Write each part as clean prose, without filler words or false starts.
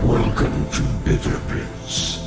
Welcome to Bitter Pits.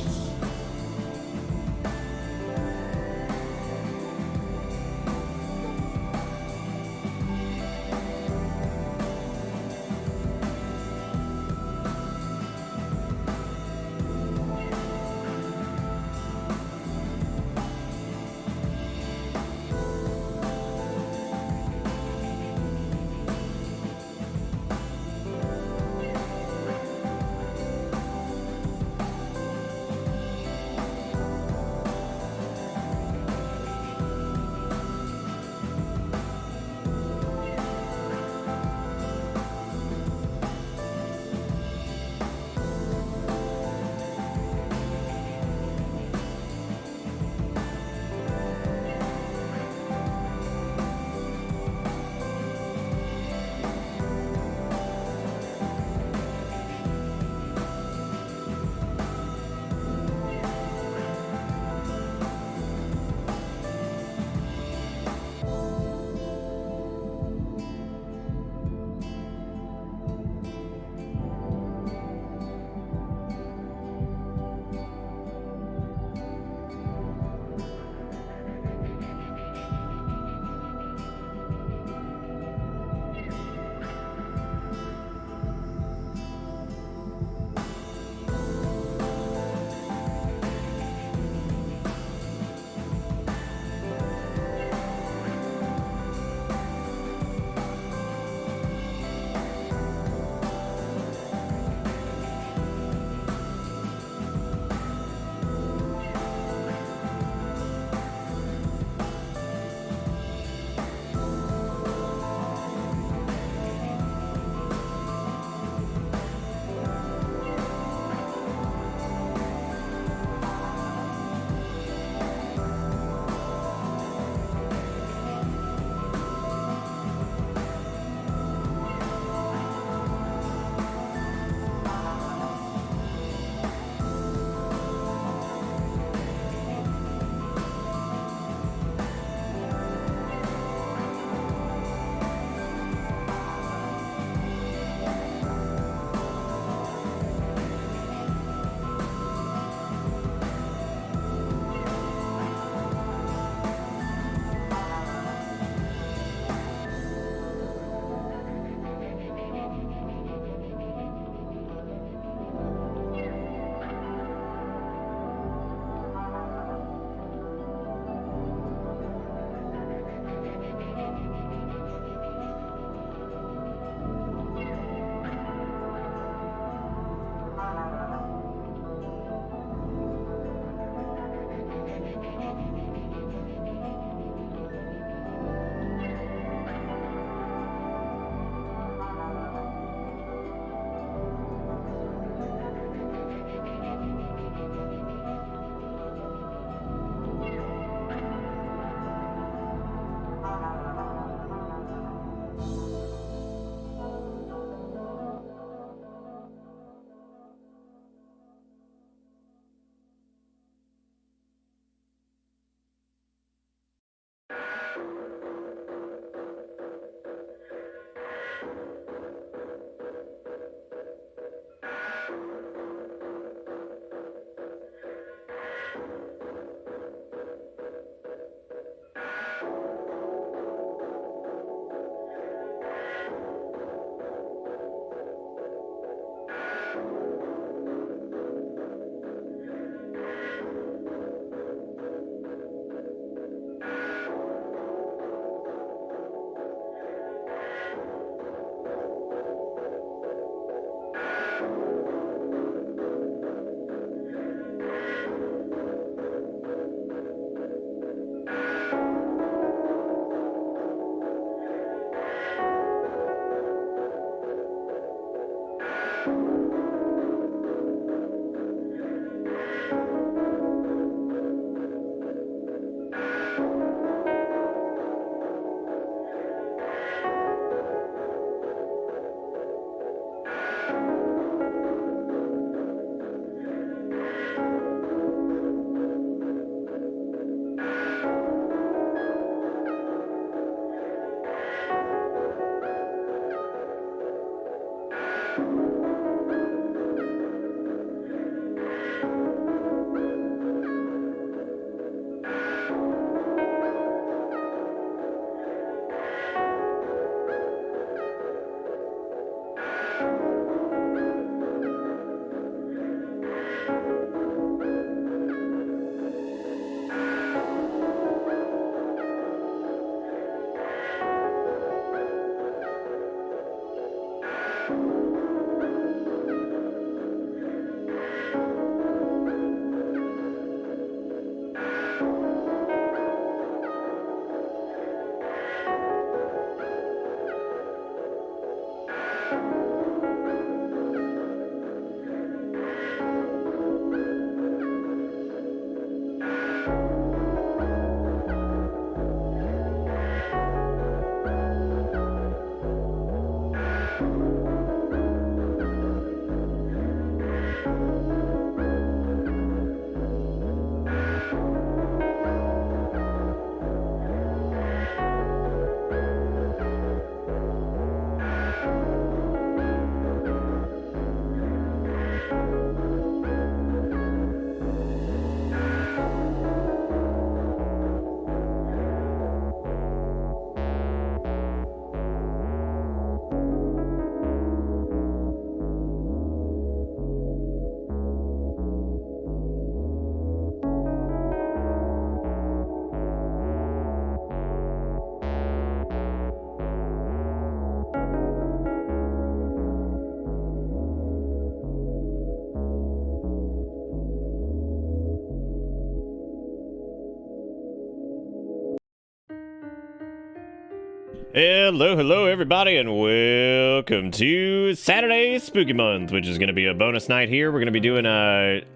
Hello, everybody, and welcome to Saturday Spooky Month, which is going to be a bonus night here. We're going to be doing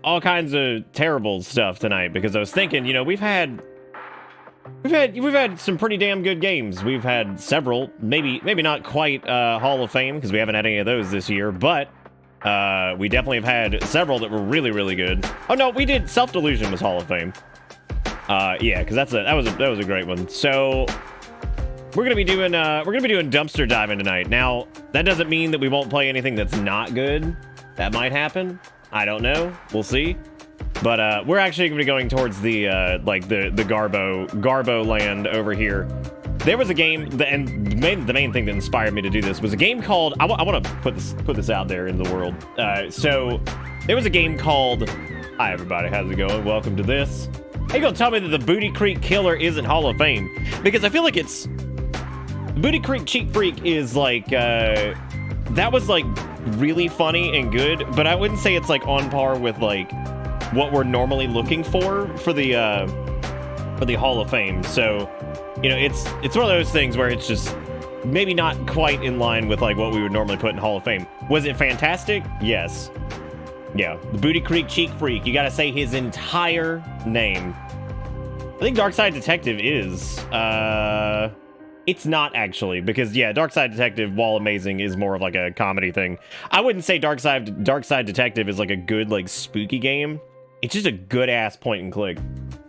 all kinds of terrible stuff tonight because I was thinking, you know, we've had some pretty damn good games. We've had several, maybe not quite Hall of Fame because we haven't had any of those this year, but we definitely have had several that were really, really good. Oh no, we did Self Delusion was Hall of Fame. Yeah, because that was a great one. So we're gonna be doing dumpster diving tonight. Now that doesn't mean that we won't play anything that's not good. That might happen. I don't know. We'll see. But we're actually gonna be going towards the like the Garbo land over here. There was a game and the main thing that inspired me to do this was a game called I want to put this out there in the world. So there was a game called. Hi everybody, how's it going? Welcome to this. Are you gonna tell me that the Booty Creek Killer isn't Hall of Fame? Because I feel like it's Booty Creek Cheek Freak is like that was like really funny and good, but I wouldn't say it's like on par with like what we're normally looking for the Hall of Fame. So, you know, it's one of those things where it's just maybe not quite in line with like what we would normally put in Hall of Fame. Was it fantastic? Yes. Yeah, the Booty Creek Cheek Freak. You gotta say his entire name. I think Darkside Detective is. It's not actually, because yeah, Darkside Detective, while amazing, is more of like a comedy thing. I wouldn't say Darkside Detective is like a good like spooky game. It's just a good ass point and click.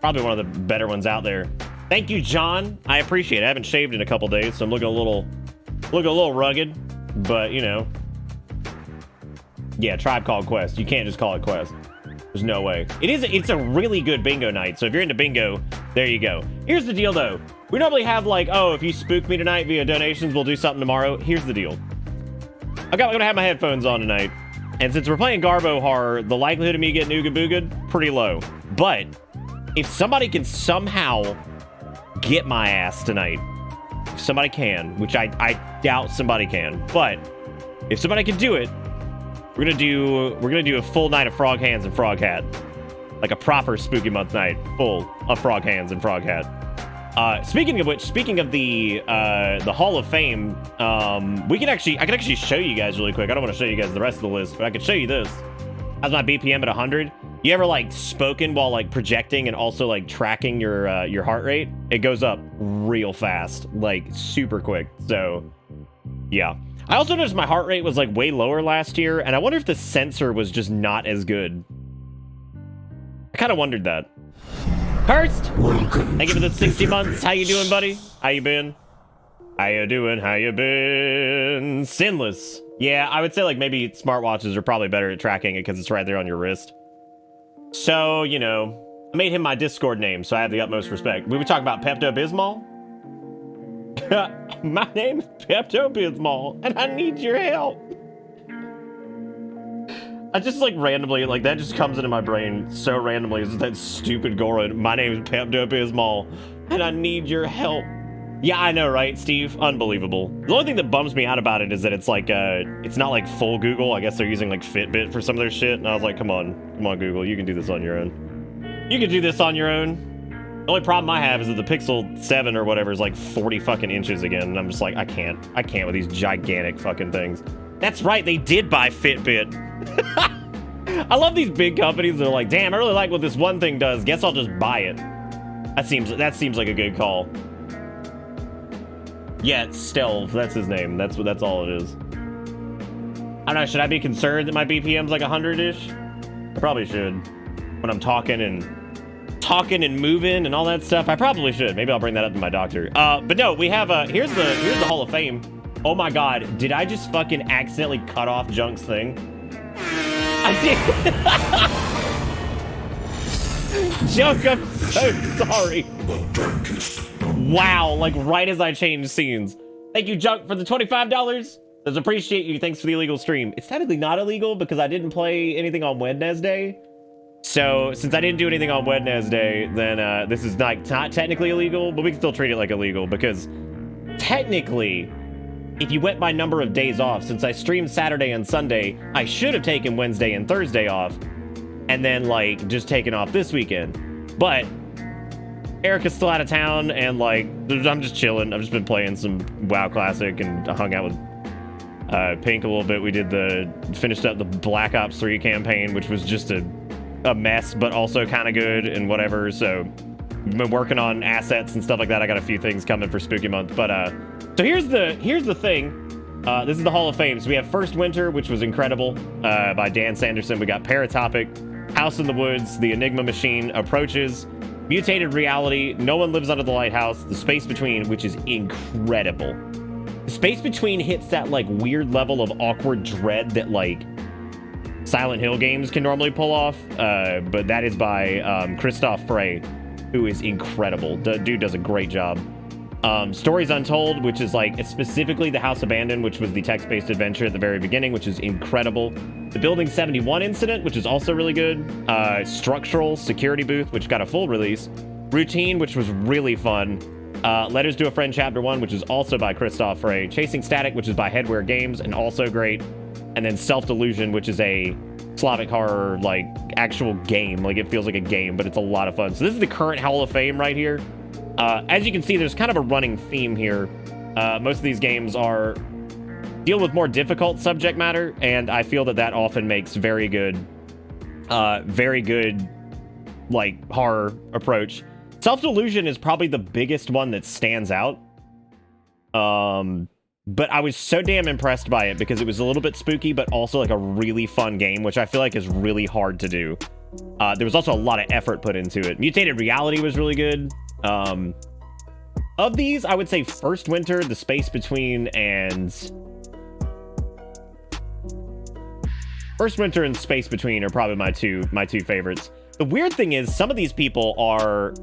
Probably one of the better ones out there. Thank you, John. I appreciate it. I haven't shaved in a couple days, so I'm looking a little rugged, but you know. Yeah, Tribe Called Quest. You can't just call it Quest. There's no way. It's a really good bingo night. So if you're into bingo, there you go. Here's the deal though. We normally have like, oh, if you spook me tonight via donations, we'll do something tomorrow. Here's the deal. I'm gonna have my headphones on tonight. And since we're playing Garbo Horror, the likelihood of me getting Ooga Booga'd, pretty low. But if somebody can somehow get my ass tonight, if somebody can, which I doubt somebody can, but if somebody can do it, we're gonna do a full night of Frog Hands and Frog Hat, like a proper Spooky Month night, full of Frog Hands and Frog Hat. Speaking of which, speaking of the Hall of Fame, I can actually show you guys really quick. I don't want to show you guys the rest of the list, but I can show you this. How's my BPM at 100? You ever like spoken while like projecting and also like tracking your heart rate? It goes up real fast, like super quick. So yeah. I also noticed my heart rate was like way lower last year, and I wonder if the sensor was just not as good. I kind of wondered that. Hurst, thank you for the 60 months. How you doing, buddy? How you been? How you doing? How you been? Sinless. Yeah, I would say like maybe smartwatches are probably better at tracking it because it's right there on your wrist. So, you know, I made him my Discord name, so I have the utmost respect. We would talk about Pepto-Bismol. My name is Pepto-Bismol, and I need your help. I just like randomly, like that just comes into my brain so randomly. It's that stupid Goran. My name is Pepto-Bismol, and I need your help. Yeah, I know, right, Steve? Unbelievable. The only thing that bums me out about it is that it's like, it's not like full Google. I guess they're using like Fitbit for some of their shit, and I was like, come on, Google, you can do this on your own. You can do this on your own. The only problem I have is that the Pixel 7 or whatever is like 40 fucking inches again, and I'm just like, I can't with these gigantic fucking things. That's right, they did buy Fitbit. I love these big companies that are like, damn, I really like what this one thing does. Guess I'll just buy it. That seems like a good call. Yeah, it's Stelv. That's his name. That's all it is. I don't know, should I be concerned that my BPM's like 100-ish? I probably should. When I'm talking and moving and all that stuff, I probably should. Maybe I'll bring that up to my doctor. But no, we have here's the Hall of Fame. Oh my god, did I just fucking accidentally cut off Junk's thing? I did. Junk, I'm so sorry. Wow, like right as I changed scenes. Thank you, Junk, for the $25. Does appreciate you. Thanks for the illegal stream. It's technically not illegal because I didn't play anything on Wednesday. So since I didn't do anything on Wednesday, then this is not technically illegal, but we can still treat it like illegal because technically, if you went by number of days off, since I streamed Saturday and Sunday, I should have taken Wednesday and Thursday off and then like just taken off this weekend. But Erica's still out of town, and like I'm just chilling. I've just been playing some WoW Classic, and I hung out with Pink a little bit. We finished up the Black Ops 3 campaign, which was just a mess, but also kind of good and whatever. So I've been working on assets and stuff like that. I got a few things coming for Spooky Month, but so here's the thing. This is the Hall of Fame. So we have First Winter, which was incredible, by Dan Sanderson. We got Paratopic, House in the Woods, The Enigma Machine, Approaches, Mutated Reality, No One Lives Under the Lighthouse, The Space Between, which is incredible. The Space Between hits that like weird level of awkward dread that like Silent Hill games can normally pull off, but that is by Christoph Frey, who is incredible. The dude does a great job. Stories Untold, which is like specifically the House Abandoned, which was the text-based adventure at the very beginning, which is incredible. The Building 71 Incident, which is also really good. Structural Security Booth, which got a full release. Routine, which was really fun. Letters to a Friend Chapter 1, which is also by Christoph Frey. Chasing Static, which is by Headwear Games, and also great. And then Self Delusion, which is a Slavic horror, like, actual game. Like, it feels like a game, but it's a lot of fun. So this is the current Hall of Fame right here. As you can see, there's kind of a running theme here. Most of these games deal with more difficult subject matter, and I feel that often makes very good, like, horror approach. Self-Delusion is probably the biggest one that stands out. But I was so damn impressed by it because it was a little bit spooky, but also like a really fun game, which I feel like is really hard to do. There was also a lot of effort put into it. Mutated Reality was really good. Of these, I would say First Winter, The Space Between, and First Winter and Space Between are probably my two favorites. The weird thing is some of these people are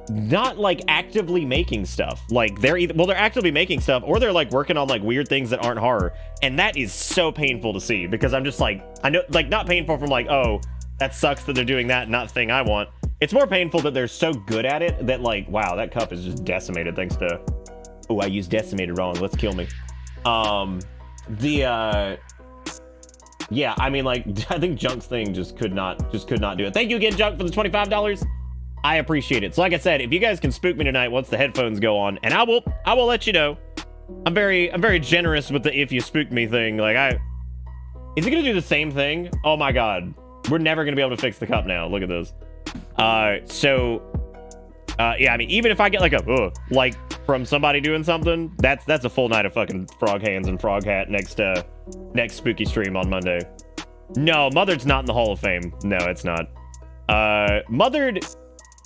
not like actively making stuff. Like they're actively making stuff, or they're like working on like weird things that aren't horror, and that is so painful to see because I'm just like, I know, like, not painful from like, oh, that sucks that they're doing that, not the thing I want. It's more painful that they're so good at it that like, wow, that cup is just decimated thanks to, oh, I used decimated wrong, let's kill me. Yeah, I mean, like, I think Junk's thing just could not do it. Thank you again, Junk, for the $25. I appreciate it. So like I said, if you guys can spook me tonight once the headphones go on, and I will let you know. I'm very generous with the if you spook me thing. Like, is it gonna do the same thing? Oh my god. We're never gonna be able to fix the cup now. Look at this. Yeah, I mean, even if I get like a like from somebody doing something, that's a full night of fucking frog hands and frog hat next spooky stream on Monday. No, Mothered's not in the Hall of Fame. No, it's not. Mothered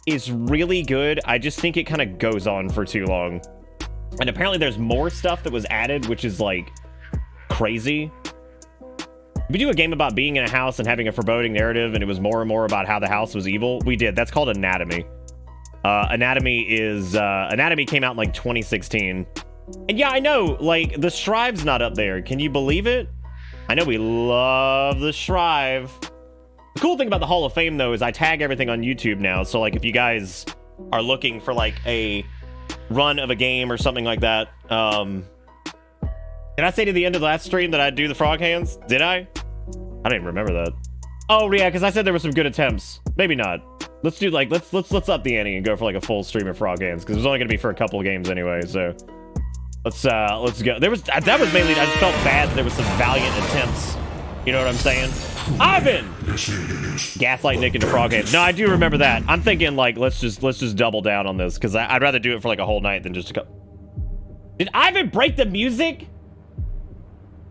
is really good. I just think it kind of goes on for too long. And apparently there's more stuff that was added, which is like crazy. We do a game about being in a house and having a foreboding narrative, and it was more and more about how the house was evil. We did. That's called Anatomy. Anatomy came out in like 2016. And yeah, I know, like, the Shrive's not up there. Can you believe it? I know we love the Shrive. The cool thing about the Hall of Fame, though, is I tag everything on YouTube now. So, like, if you guys are looking for, like, a run of a game or something like that, did I say to the end of the last stream that I'd do the frog hands? Did I? I don't even remember that. Oh, yeah, because I said there were some good attempts. Maybe not. Let's do, like, let's up the ante and go for, like, a full stream of frog hands, because it was only going to be for a couple of games anyway, so let's go. That was mainly, I just felt bad that there was some valiant attempts. You know what I'm saying? Ivan! Gaslight Nick into frog hands. No, I do remember that. I'm thinking, like, let's just double down on this, because I'd rather do it for, like, a whole night than just a couple. Did Ivan break the music?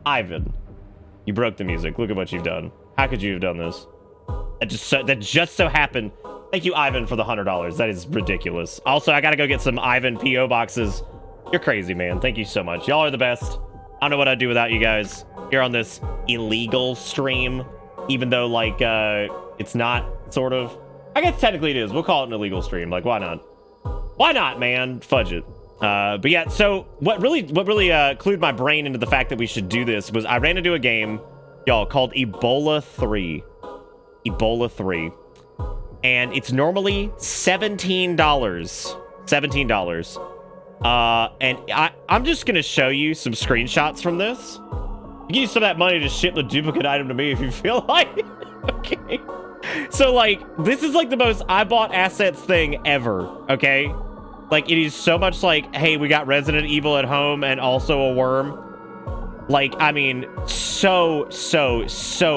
Ivan, you broke the music. Look at what you've done. How could you have done this? That just so happened. Thank you, Ivan, for the $100. That is ridiculous. Also, I gotta go get some Ivan PO boxes. You're crazy, man. Thank you so much. Y'all are the best. I don't know what I'd do without you guys here on this illegal stream, even though, like, it's not, sort of. I guess technically it is. We'll call it an illegal stream. Like, why not? Why not, man? Fudge it. But yeah, so what really clued my brain into the fact that we should do this was I ran into a game, y'all, called Ebola 3. Ebola 3. And it's normally $17. $17. And I'm just gonna show you some screenshots from this. You can use some of that money to ship the duplicate item to me if you feel like. Okay. So, like, this is like the most I bought assets thing ever, okay? Like, it is so much like, hey, we got Resident Evil at home and also a worm. Like, I mean, so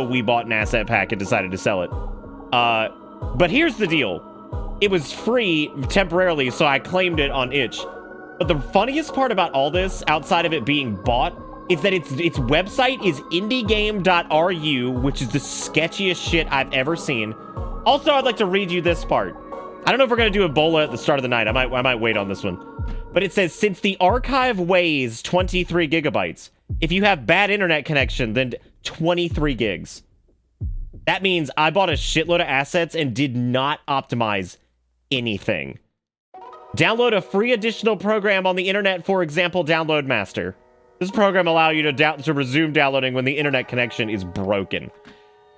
we bought an asset pack and decided to sell it. But here's the deal. It was free temporarily, so I claimed it on itch. But the funniest part about all this, outside of it being bought, is that its website is indiegame.ru, which is the sketchiest shit I've ever seen. Also, I'd like to read you this part. I don't know if we're going to do Ebola at the start of the night. I might wait on this one. But it says, since the archive weighs 23 gigabytes, if you have bad internet connection, then 23 gigs. That means I bought a shitload of assets and did not optimize anything. Download a free additional program on the internet, for example, Download Master. This program allows you to resume downloading when the internet connection is broken.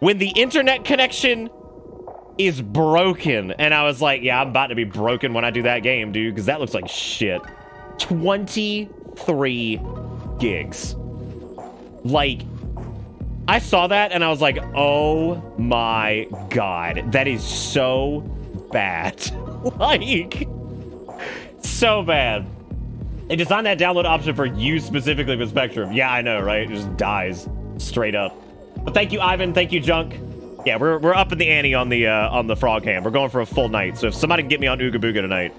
When the internet connection is broken. And I was like, yeah, I'm about to be broken when I do that game, dude, because that looks like shit. 23 gigs. Like, I saw that and I was like, oh my god, that is so bad. Like, so bad. They designed that download option for you specifically with Spectrum. Yeah, I know, right? It just dies straight up. But thank you, Ivan. Thank you, Junk. Yeah, we're up in the ante on the frog ham. We're going for a full night. So if somebody can get me on Ooga Booga tonight.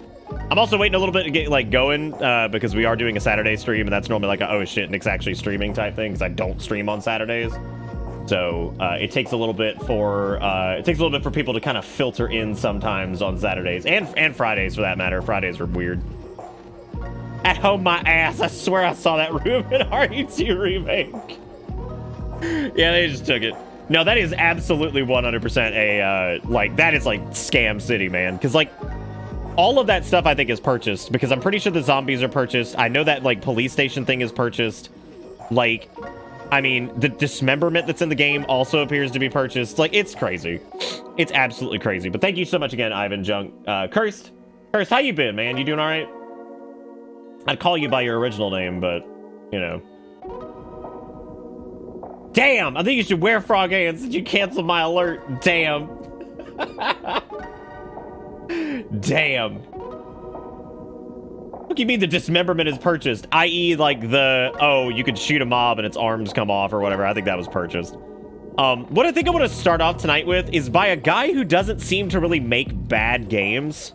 I'm also waiting a little bit to get like going because we are doing a Saturday stream, and that's normally like a, oh shit, Nick's actually streaming type thing because I don't stream on Saturdays. So it takes a little bit for people to kind of filter in sometimes on Saturdays and Fridays for that matter. Fridays are weird. At home, my ass. I swear I saw that room in RE2 remake. Yeah, they just took it. No, that is absolutely 100% a, like, that is, like, Scam City, man. Because, like, all of that stuff, I think, is purchased. Because I'm pretty sure the zombies are purchased. I know that, like, police station thing is purchased. Like, I mean, the dismemberment that's in the game also appears to be purchased. Like, it's crazy. It's absolutely crazy. But thank you so much again, Ivan Junk. Cursed, how you been, man? You doing all right? I'd call you by your original name, but, you know. Damn! I think you should wear frog hands. Did you cancel my alert? Damn. Damn. What do you mean the dismemberment is purchased? I.e., like the, oh, you could shoot a mob and its arms come off or whatever. I think that was purchased. What I think I want to start off tonight with is by a guy who doesn't seem to really make bad games.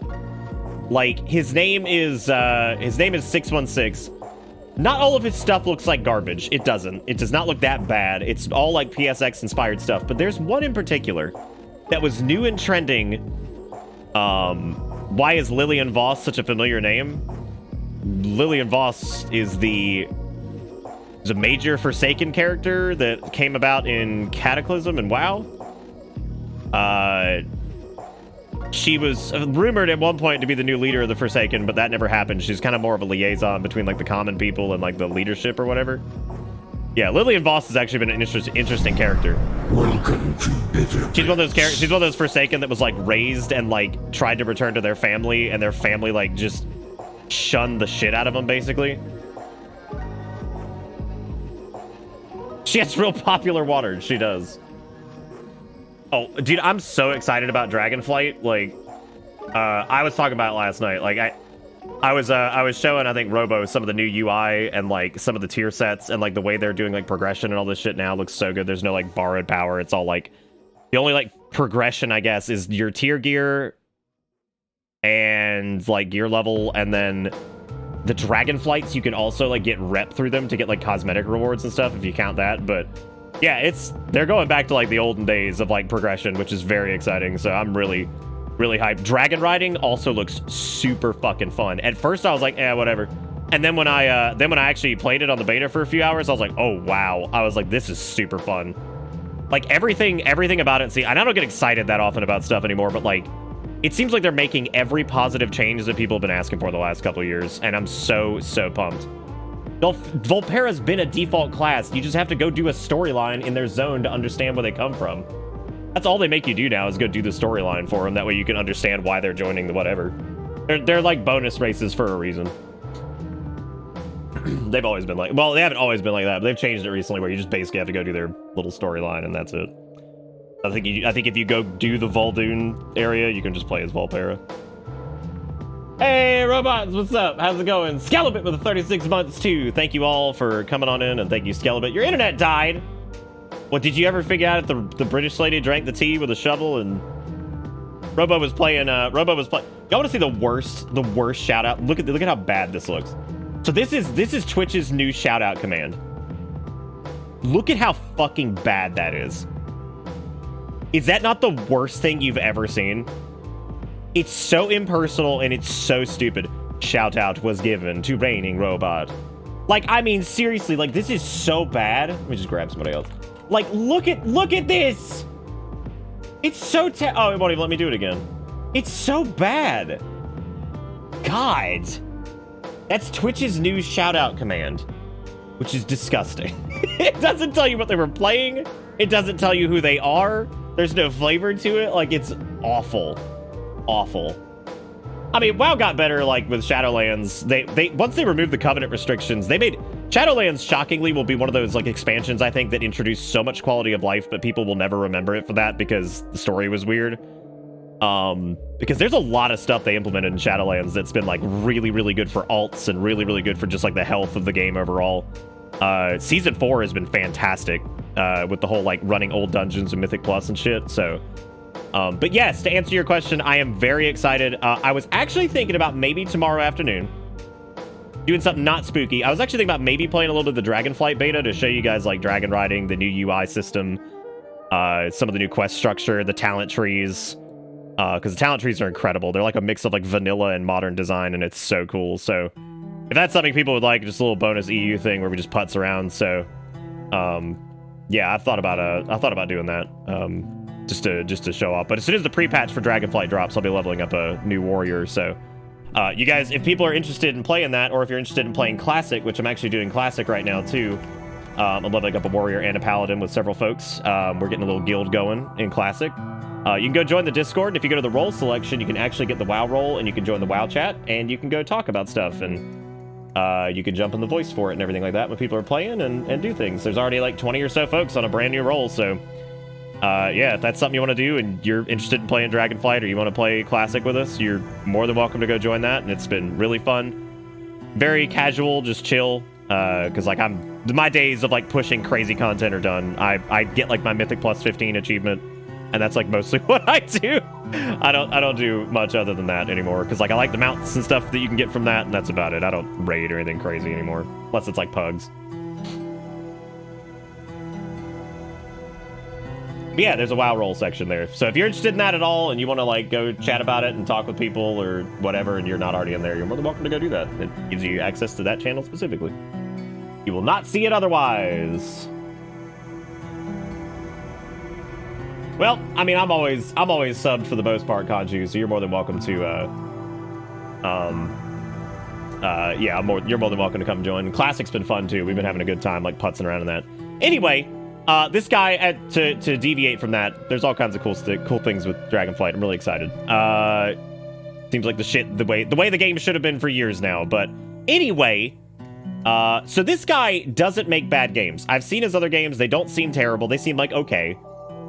Like, his name is 616. Not all of his stuff looks like garbage. It doesn't. It does not look that bad. It's all like PSX-inspired stuff. But there's one in particular that was new and trending. Why is Lillian Voss such a familiar name? Lillian Voss is a major Forsaken character that came about in Cataclysm and WoW. She was rumored at one point to be the new leader of the Forsaken, but that never happened. She's kind of more of a liaison between like the common people and like the leadership or whatever. Yeah, Lillian Voss has actually been an interesting character. Welcome to Bitter. She's one of those characters. She's one of those Forsaken that was like raised and like tried to return to their family, and their family like just shunned the shit out of them, basically. She has real popular water. She does. Oh, dude, I'm so excited about Dragonflight. Like, I was talking about it last night. Like, I was showing, I think, Robo some of the new UI and like some of the tier sets, and like the way they're doing like progression and all this shit now looks so good. There's no like borrowed power. It's all like the only like progression, I guess, is your tier gear and like gear level, and then the Dragonflights you can also like get rep through them to get like cosmetic rewards and stuff if you count that. But yeah, they're going back to like the olden days of like progression, which is very exciting. So I'm really hyped. Dragon riding also looks super fucking fun. At first I was like, whatever. And then when I actually played it on the beta for a few hours, I was like, oh wow. I was like, this is super fun. Like everything about it. See, and I don't get excited that often about stuff anymore, but like it seems like they're making every positive change that people have been asking for the last couple of years, and I'm so pumped. Volpera's been a default class. You just have to go do a storyline in their zone to understand where they come from. That's all they make you do now, is go do the storyline for them. That way you can understand why they're joining the whatever. They're like bonus races for a reason. They've always been like, well, they haven't always been like that, but they've changed it recently where you just basically have to go do their little storyline and that's it. I think if you go do the Vol'dun area, you can just play as Volpera. Hey, robots, what's up? How's it going? Skelebit with the 36 months, too. Thank you all for coming on in, and thank you, Skelebit. Your internet died. What, did you ever figure out if the British lady drank the tea with a shovel and... Robo was playing, Y'all want to see the worst shout-out? Look at how bad this looks. So this is Twitch's new shout-out command. Look at how fucking bad that is. Is that not the worst thing you've ever seen? It's so impersonal and it's so stupid. Shout out was given to Raining Robot. Like, I mean, seriously, like, this is so bad. Let me just grab somebody else. Like, look at this. It's so oh, it won't even let me do it again. It's so bad. God. That's Twitch's new shout out command, which is disgusting. It doesn't tell you what they were playing. It doesn't tell you who they are. There's no flavor to it. Like, it's awful. Awful. I mean, WoW got better, like, with Shadowlands. They once they removed the Covenant restrictions, they made... Shadowlands, shockingly, will be one of those, like, expansions, I think, that introduced so much quality of life, but people will never remember it for that because the story was weird. Because there's a lot of stuff they implemented in Shadowlands that's been, like, really, really good for alts and really, really good for just, like, the health of the game overall. Season 4 has been fantastic with the whole, like, running old dungeons and Mythic Plus and shit, so... but yes, to answer your question, I am very excited. I was actually thinking about maybe tomorrow afternoon doing something not spooky. I was actually thinking about maybe playing a little bit of the Dragonflight beta to show you guys, like, dragon riding, the new UI system, some of the new quest structure, the talent trees, because the talent trees are incredible. They're like a mix of, like, vanilla and modern design, and it's so cool. So if that's something people would like, just a little bonus EU thing where we just putz around. So yeah, I thought about doing that. Just to show off. But as soon as the pre-patch for Dragonflight drops, I'll be leveling up a new warrior. So you guys, if people are interested in playing that, or if you're interested in playing Classic, which I'm actually doing Classic right now too, I'm leveling up a warrior and a paladin with several folks. We're getting a little guild going in Classic. You can go join the Discord, and if you go to the role selection, you can actually get the WoW role, and you can join the WoW chat, and you can go talk about stuff, and you can jump in the voice for it and everything like that when people are playing and do things. There's already like 20 or so folks on a brand new role, so yeah, if that's something you want to do and you're interested in playing Dragonflight or you want to play Classic with us, you're more than welcome to go join that, and it's been really fun. Very casual, just chill, because like my days of like pushing crazy content are done. I get like my Mythic Plus 15 achievement, and that's like mostly what I do. I don't do much other than that anymore, because like I like the mounts and stuff that you can get from that, and that's about it. I don't raid or anything crazy anymore, unless it's like pugs. But yeah, there's a WoW role section there. So if you're interested in that at all, and you want to like go chat about it and talk with people or whatever, and you're not already in there, you're more than welcome to go do that. It gives you access to that channel specifically. You will not see it otherwise. Well, I mean, I'm always subbed for the most part, Kanju, so you're more than welcome to, yeah, you're more than welcome to come join. Classic's been fun, too. We've been having a good time, like, putzing around in that. Anyway, this guy, to deviate from that, there's all kinds of cool things with Dragonflight. I'm really excited. Seems like the way the game should have been for years now, but anyway, so this guy doesn't make bad games. I've seen his other games. They don't seem terrible. They seem like okay.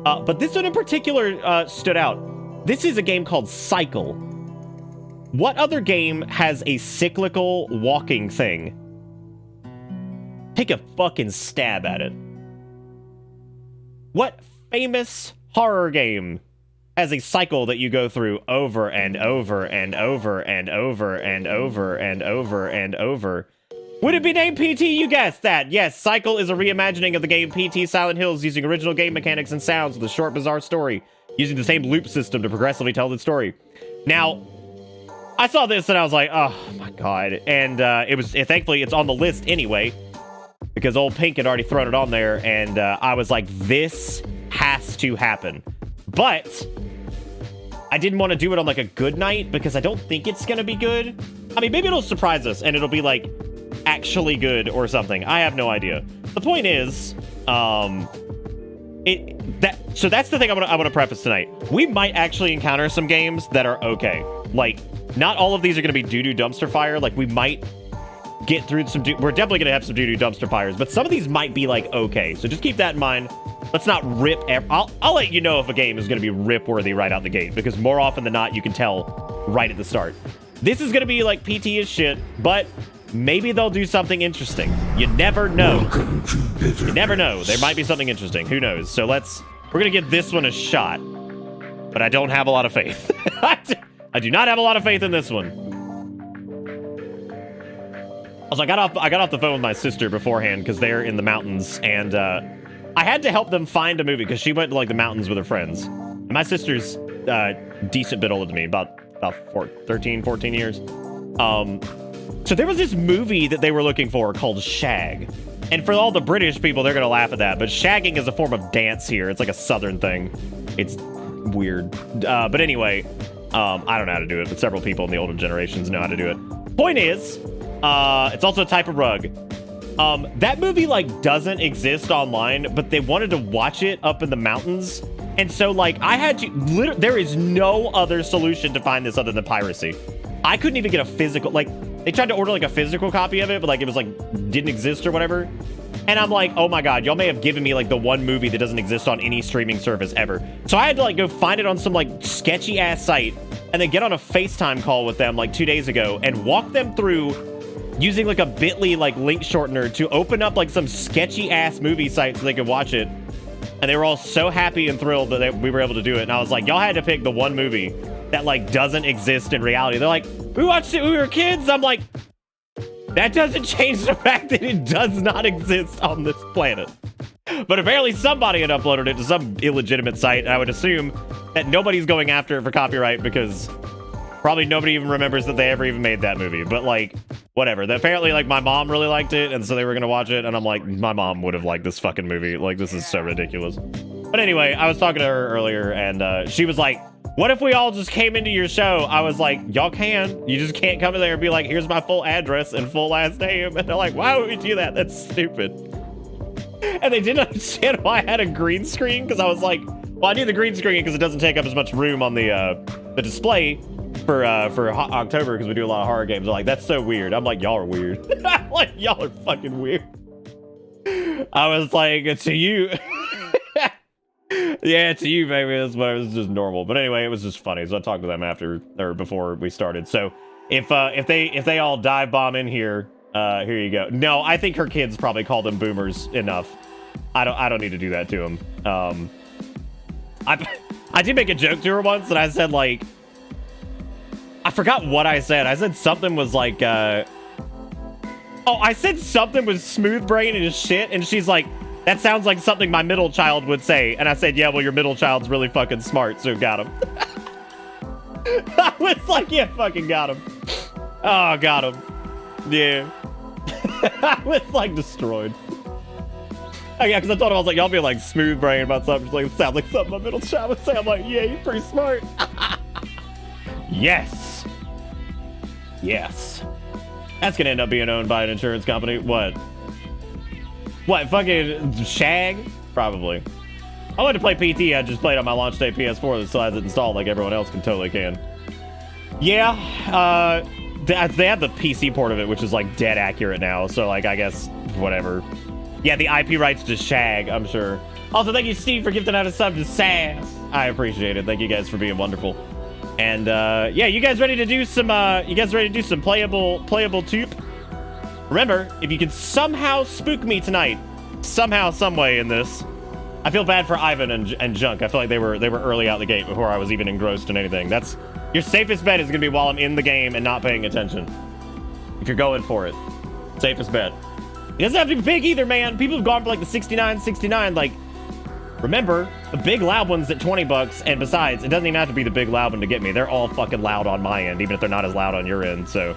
But this one in particular stood out. This is a game called Cycle. What other game has a cyclical walking thing? Take a fucking stab at it. What famous horror game has a cycle that you go through over and over and over and over and over and over and over? Would it be named PT? You guessed that. Yes, Cycle is a reimagining of the game PT Silent Hills using original game mechanics and sounds with a short, bizarre story, using the same loop system to progressively tell the story. Now, I saw this and I was like, oh my god. And thankfully it's on the list anyway, because old Pink had already thrown it on there, and I was like, this has to happen. But I didn't want to do it on like a good night, because I don't think it's going to be good. I mean, maybe it'll surprise us and it'll be like actually good or something. I have no idea. The point is, so that's the thing I want to preface tonight. We might actually encounter some games that are okay. Like, not all of these are going to be doo-doo dumpster fire. Like, we might get through some we're definitely going to have some doo-doo dumpster fires, but some of these might be like okay. So just keep that in mind. let's not rip. I'll let you know if a game is going to be rip worthy right out the gate, because more often than not, you can tell right at the start. This is going to be like PT as shit, but maybe they'll do something interesting. You never know. You never know. There might be something interesting. Who knows? So we're going to give this one a shot, but I don't have a lot of faith. I do not have a lot of faith in this one. Also, I got off the phone with my sister beforehand because they're in the mountains, and I had to help them find a movie because she went to like the mountains with her friends. And my sister's a decent bit older than me, about 13, 14 years. So there was this movie that they were looking for called Shag. And for all the British people, they're going to laugh at that. But shagging is a form of dance here. It's like a southern thing. It's weird. But anyway, I don't know how to do it, but several people in the older generations know how to do it. Point is, it's also a type of rug. That movie, like, doesn't exist online, but they wanted to watch it up in the mountains. And so, like, I had to... there is no other solution to find this other than piracy. I couldn't even get a physical... Like, they tried to order, like, a physical copy of it, but, like, it was, like, didn't exist or whatever. And I'm like, oh, my God, y'all may have given me, like, the one movie that doesn't exist on any streaming service ever. So I had to, like, go find it on some, like, sketchy-ass site and then get on a FaceTime call with them, like, 2 days ago and walk them through using, like, a bit.ly, like, link shortener to open up, like, some sketchy-ass movie site so they could watch it. And they were all so happy and thrilled that we were able to do it. And I was like, y'all had to pick the one movie that, like, doesn't exist in reality. They're like, we watched it when we were kids. I'm like, that doesn't change the fact that it does not exist on this planet. But apparently somebody had uploaded it to some illegitimate site. And I would assume that nobody's going after it for copyright because probably nobody even remembers that they ever even made that movie. But, like, whatever. Apparently, like, my mom really liked it, and so they were going to watch it, and I'm like, my mom would have liked this fucking movie. Like, this is so ridiculous. But anyway, I was talking to her earlier, and she was like, what if we all just came into your show? I was like, y'all can. You just can't come in there and be like, here's my full address and full last name. And they're like, why would we do that? That's stupid. And they didn't understand why I had a green screen, because I was like, well, I need the green screen because it doesn't take up as much room on the display for October, because we do a lot of horror games. They're like, that's so weird. I'm like, y'all are weird. I'm like, y'all are fucking weird. I was like, to you. Yeah, to you, baby. That's why it was just normal. But anyway, it was just funny. So I talked to them after or before we started. So if they all dive bomb in here, here you go. No, I think her kids probably call them boomers enough. I don't need to do that to them. I did make a joke to her once, and I said, like, I forgot what I said. I said something was like, I said something was smooth brain and shit, and she's like, that sounds like something my middle child would say. And I said, yeah, well, your middle child's really fucking smart, so got him. I was like, yeah, fucking got him. Oh, got him. Yeah. I was like destroyed. Oh, yeah, because I told him, I was like, y'all be like smooth brain about something. She's like, it sounds like something my middle child would say. I'm like, yeah, you're pretty smart. Yes. Yes. That's gonna end up being owned by an insurance company. What? What, fucking Shag? Probably. I wanted to play PT, I just played on my launch day PS4 that still has it installed like everyone else totally can. Yeah, they have the PC port of it, which is like dead accurate now, so like, I guess, whatever. Yeah, the IP rights to Shag, I'm sure. Also, thank you, Steve, for gifting out a sub to Sass. I appreciate it. Thank you guys for being wonderful. And, yeah, you guys ready to do some, playable toop? Remember, if you can somehow spook me tonight, somehow, some way in this, I feel bad for Ivan and Junk. I feel like they were early out the gate before I was even engrossed in anything. That's your safest bet is gonna be while I'm in the game and not paying attention. If you're going for it, safest bet. It doesn't have to be big either, man. People have gone for like the 69. Like, remember, the big loud one's at 20 bucks, and besides, it doesn't even have to be the big loud one to get me. They're all fucking loud on my end, even if they're not as loud on your end. So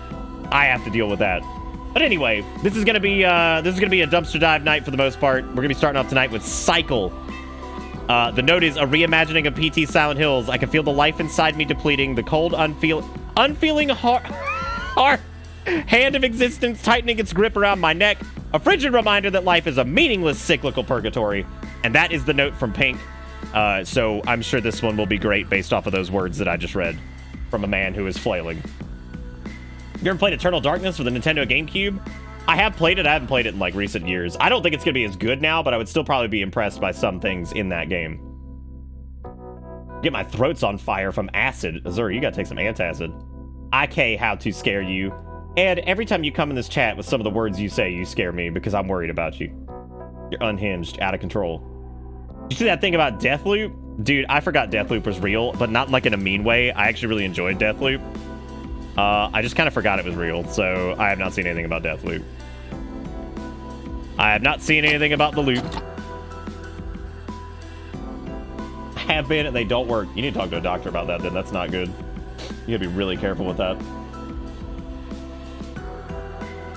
I have to deal with that. But anyway, this is gonna be a dumpster dive night for the most part. We're gonna be starting off tonight with Cycle. The note is a reimagining of PT Silent Hills. I can feel the life inside me depleting, the cold, unfeeling heart hand of existence tightening its grip around my neck. A frigid reminder that life is a meaningless cyclical purgatory. And that is the note from Pink. So I'm sure this one will be great based off of those words that I just read from a man who is flailing. You ever played Eternal Darkness for the Nintendo GameCube? I have played it. I haven't played it in like recent years. I don't think it's going to be as good now, but I would still probably be impressed by some things in that game. Get my throat's on fire from acid. Azuri, you got to take some antacid. IK, how to scare you. And every time you come in this chat with some of the words you say, you scare me because I'm worried about you. You're unhinged, out of control. Did you see that thing about Deathloop? Dude, I forgot Deathloop was real, but not like in a mean way. I actually really enjoyed Deathloop. I just kind of forgot it was real, so I have not seen anything about Deathloop. I have not seen anything about the loop. I have been, and they don't work. You need to talk to a doctor about that, then. That's not good. You gotta be really careful with that.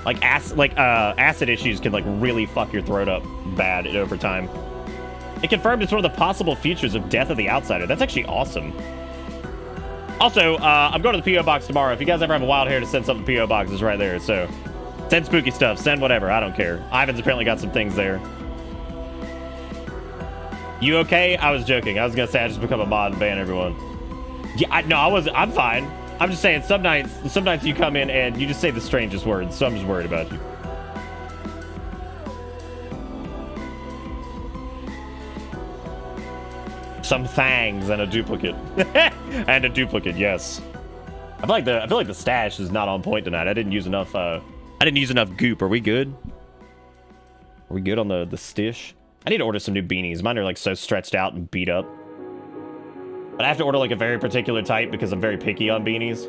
Like, acid issues can, like, really fuck your throat up bad over time. It confirmed it's one of the possible features of Death of the Outsider. That's actually awesome. Also, I'm going to the P.O. Box tomorrow. If you guys ever have a wild hair to send something to P.O. Box, it's right there, so... Send spooky stuff. Send whatever. I don't care. Ivan's apparently got some things there. You okay? I was joking. I was going to say I just become a mod and ban everyone. Yeah, I'm fine. I'm just saying some nights you come in and you just say the strangest words, so I'm just worried about you. Some thangs and a duplicate. And a duplicate, yes. I feel like the stash is not on point tonight. I didn't use enough goop. Are we good? Are we good on the stish? I need to order some new beanies. Mine are like so stretched out and beat up. But I have to order like a very particular type because I'm very picky on beanies.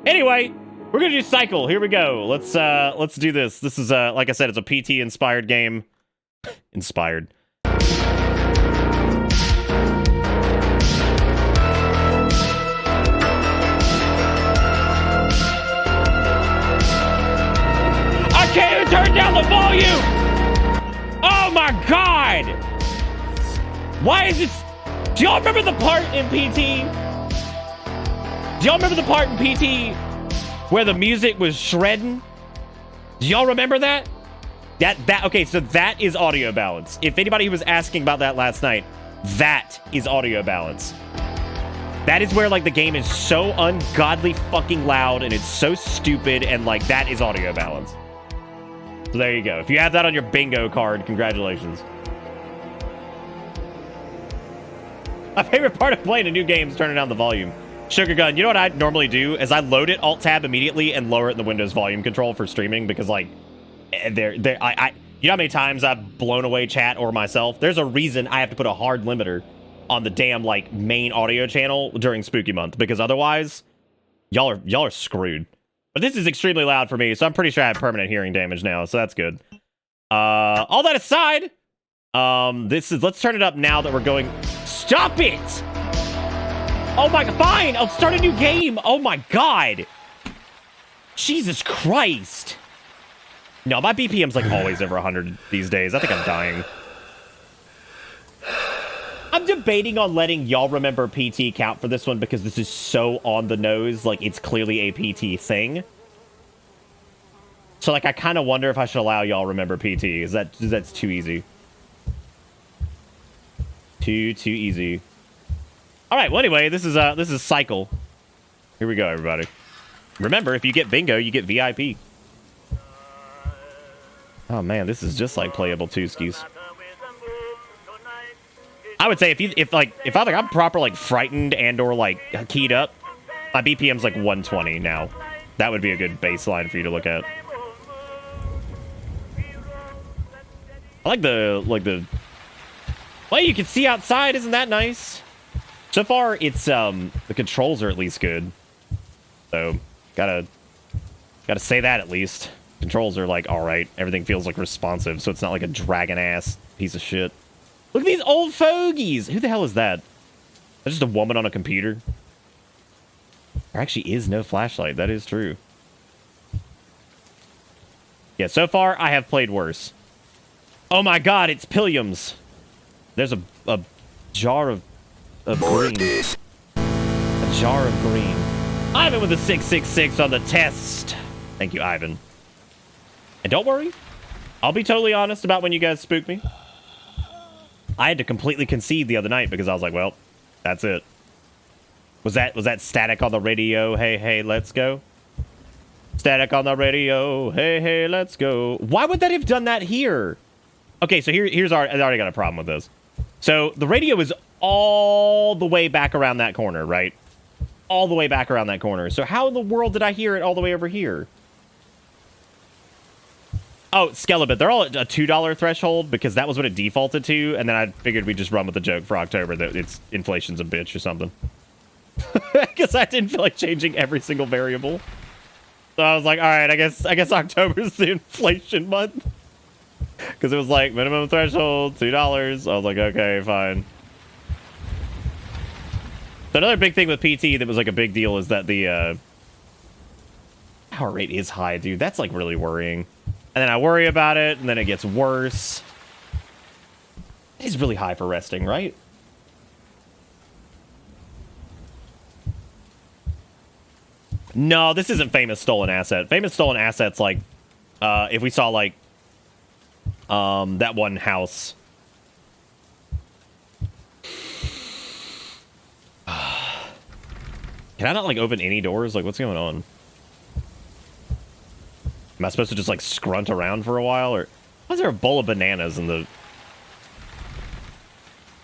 Anyway, we're gonna do Cycle. Here we go. Let's do this. This is like I said, it's a PT inspired game. Inspired. I can't even turn down the volume! Oh my god! Why is this? Do y'all remember the part in PT? Do y'all remember the part in PT where the music was shredding? Do y'all remember that? Okay, so that is audio balance. If anybody was asking about that last night, that is audio balance. That is where, like, the game is so ungodly fucking loud and it's so stupid and, like, that is audio balance. So there you go. If you have that on your bingo card, congratulations. My favorite part of playing a new game is turning down the volume. Sugar Gun, you know what I normally do? Is I load it, Alt-Tab immediately, and lower it in the Windows volume control for streaming, because, like, you know how many times I've blown away chat or myself? There's a reason I have to put a hard limiter on the damn, like, main audio channel during Spooky Month, because otherwise, y'all are screwed. But this is extremely loud for me, so I'm pretty sure I have permanent hearing damage now, so that's good. All that aside, let's turn it up now that we're going... Stop it! Oh my, fine, I'll start a new game. Oh my god. Jesus Christ. No, my BPM's like always over 100 these days. I think I'm dying. I'm debating on letting y'all remember PT count for this one because this is so on the nose. Like, it's clearly a PT thing. So, like, I kind of wonder if I should allow y'all remember PT. That's too easy. Too easy. All right. Well, anyway, this is Cycle. Here we go, everybody. Remember, if you get bingo, you get VIP. Oh man, this is just like playable Tooskies. I would say if I'm proper like frightened and or like keyed up, my BPM's like 120 now. That would be a good baseline for you to look at. I like the well, you can see outside, isn't that nice? So far, it's the controls are at least good. So gotta say that at least. Controls are like all right. Everything feels like responsive, so it's not like a dragon ass piece of shit. Look at these old fogies. Who the hell is that? That's just a woman on a computer. There actually is no flashlight. That is true. Yeah, so far I have played worse. Oh my god, it's Pilliams. There's a jar of green. A jar of green. Ivan with a 666 on the test. Thank you, Ivan. And don't worry, I'll be totally honest about when you guys spooked me. I had to completely concede the other night because I was like, well, that's it. Was that static on the radio? Hey, let's go. Static on the radio. Hey, hey, let's go. Why would that have done that here? Okay, so here's I already got a problem with this. So the radio is all the way back around that corner, right? All the way back around that corner. So how in the world did I hear it all the way over here? Oh, Skelebit. They're all at a $2 threshold because that was what it defaulted to, and then I figured we'd just run with the joke for October that it's inflation's a bitch or something. Because I didn't feel like changing every single variable. So I was like, all right, I guess October's the inflation month. Because it was like minimum threshold, $2. I was like, okay, fine. So another big thing with PT that was like a big deal is that the power rate is high, dude. That's like really worrying. And then I worry about it, and then it gets worse. It is really high for resting, right? No, this isn't famous stolen asset. Famous stolen asset's like, if we saw like, that one house. Can I not like open any doors? Like, what's going on? Am I supposed to just like scrunt around for a while, or why is there a bowl of bananas in the?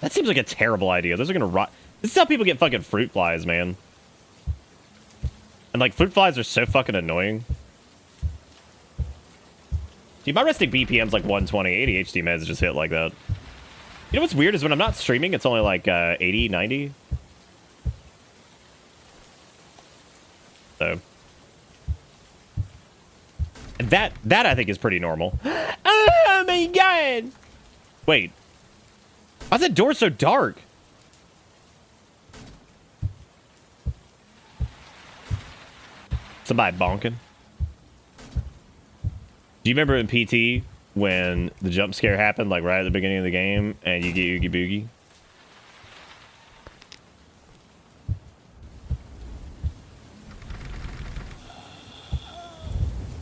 That seems like a terrible idea. Those are gonna rot. This is how people get fucking fruit flies, man. And like fruit flies are so fucking annoying. Dude, my resting BPM's like 120. ADHD meds just hit like that. You know what's weird is when I'm not streaming, it's only like 80, 90. So. And that I think is pretty normal. Oh my god! Wait. Why's that door so dark? Somebody bonking. Do you remember in PT when the jump scare happened, like right at the beginning of the game, and you get Oogie Boogie?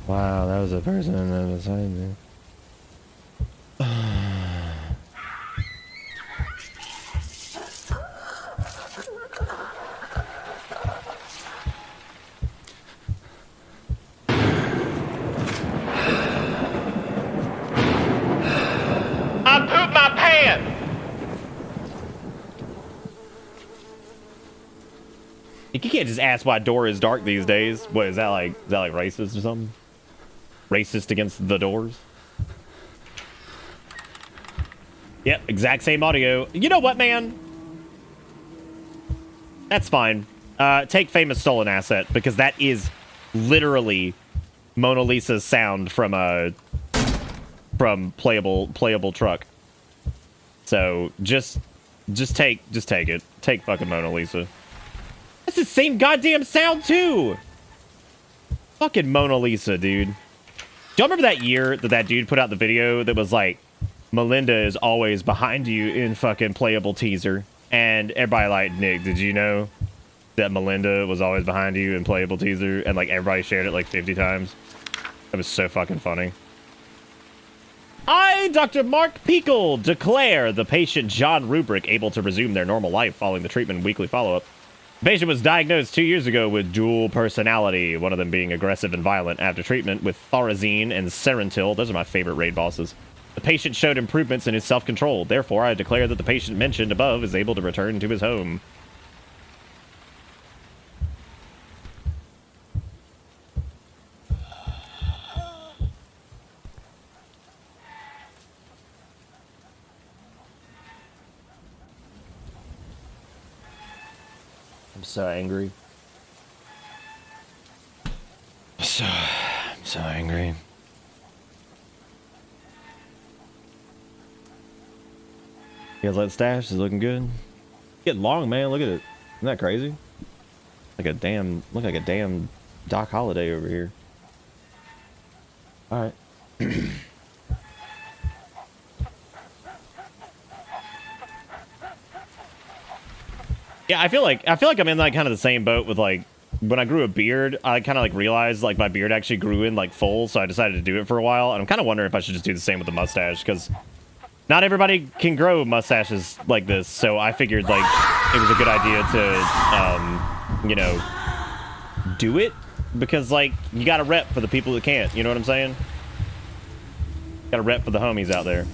Wow, that was a person that was beside me. I pooped my pants! You can't just ask why door is dark these days. What is that like? Is that like racist or something? Racist against the doors? Yep, exact same audio. You know what, man? That's fine. Take famous stolen asset, because that is literally Mona Lisa's sound from playable truck. So just take it. Take fucking Mona Lisa. That's the same goddamn sound too. Fucking Mona Lisa, dude. Do y'all remember that year that dude put out the video that was like, Melinda is always behind you in fucking playable teaser? And everybody like, Nick, did you know that Melinda was always behind you in playable teaser? And like everybody shared it like 50 times. That was so fucking funny. I, Dr. Mark Peekle, declare the patient John Rubrick able to resume their normal life following the treatment and weekly follow-up. The patient was diagnosed 2 years ago with dual personality, one of them being aggressive and violent. After treatment with Thorazine and Serentil, those are my favorite raid bosses, the patient showed improvements in his self-control. Therefore, I declare that the patient mentioned above is able to return to his home. I'm so angry. I'm so angry. You guys let stash is looking good. Getting long, man. Look at it. Isn't that crazy? Look like a damn Doc Holliday over here. All right. Yeah, I feel like I'm in like kind of the same boat with like when I grew a beard. I kind of like realized like my beard actually grew in like full, so I decided to do it for a while. And I'm kind of wondering if I should just do the same with the mustache, because not everybody can grow mustaches like this. So I figured like it was a good idea to you know, do it. because, like, you got to rep for the people that can't. You know what I'm saying? Got to rep for the homies out there.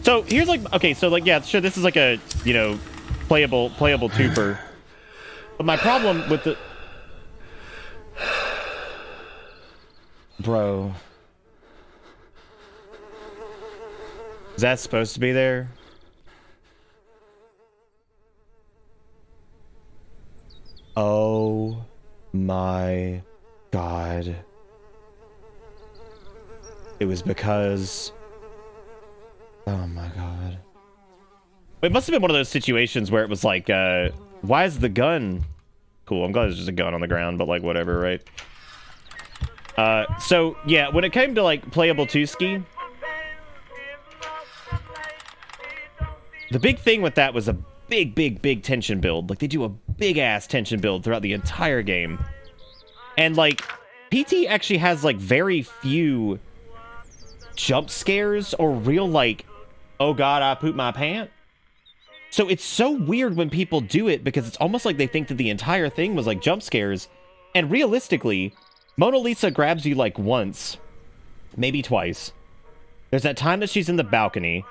So here's like, okay, so like, yeah, sure, this is like a, you know, playable twofer. But my problem with the... Bro. Is that supposed to be there? Oh my God. It was because... Oh my God. It must have been one of those situations where it was like, why is the gun... Cool, I'm glad there's just a gun on the ground, but like, whatever, right? So, yeah, when it came to like playable two-ski, the big thing with that was a big tension build. Like, they do a big-ass tension build throughout the entire game. And, like, PT actually has, like, very few jump scares or real, like, oh God, I pooped my pants. So it's so weird when people do it because it's almost like they think that the entire thing was, like, jump scares. And realistically, Mona Lisa grabs you, like, once, maybe twice. There's that time that she's in the balcony.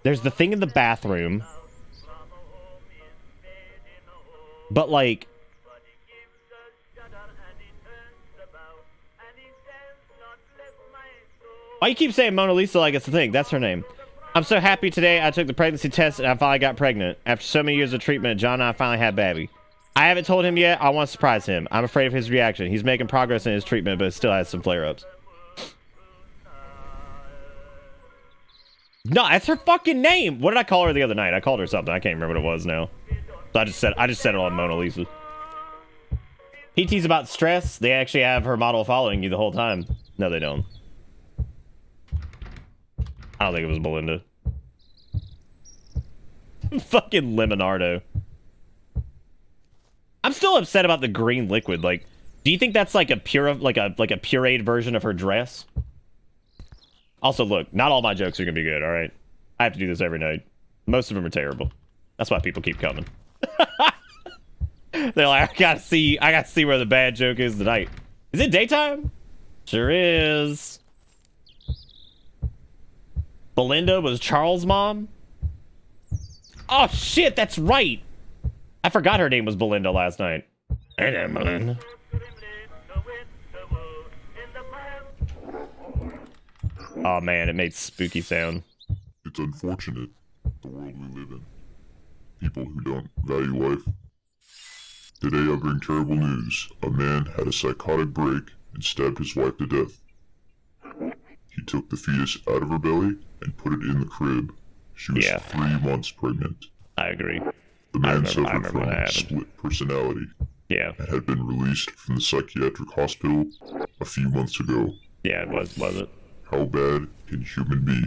There's the thing in the bathroom. But, like... Why you keep saying Mona Lisa like it's the thing? That's her name. I'm so happy today I took the pregnancy test and I finally got pregnant. After so many years of treatment, John and I finally had baby. I haven't told him yet. I want to surprise him. I'm afraid of his reaction. He's making progress in his treatment, but still has some flare-ups. No, that's her fucking name. What did I call her the other night? I called her something. I can't remember what it was now. So I just said it on Mona Lisa. PT's about stress. They actually have her model following you the whole time. No, they don't. I don't think it was Belinda. Fucking Lemonardo. I'm still upset about the green liquid. Like, do you think that's like a pureed version of her dress? Also, look, not all my jokes are gonna be good, all right? I have to do this every night. Most of them are terrible. That's why people keep coming. They're like, I gotta see where the bad joke is tonight. Is it daytime? Sure is. Belinda was Charles' mom? Oh shit, that's right. I forgot her name was Belinda last night. Hey there, Belinda. Oh man, it made spooky sound. It's unfortunate, the world we live in. People who don't value life. Today I bring terrible news. A man had a psychotic break and stabbed his wife to death. He took the fetus out of her belly and put it in the crib. She was 3 months pregnant. I agree. The man suffered from split personality. Yeah. And had been released from the psychiatric hospital a few months ago. Yeah, it was it? How bad can human be?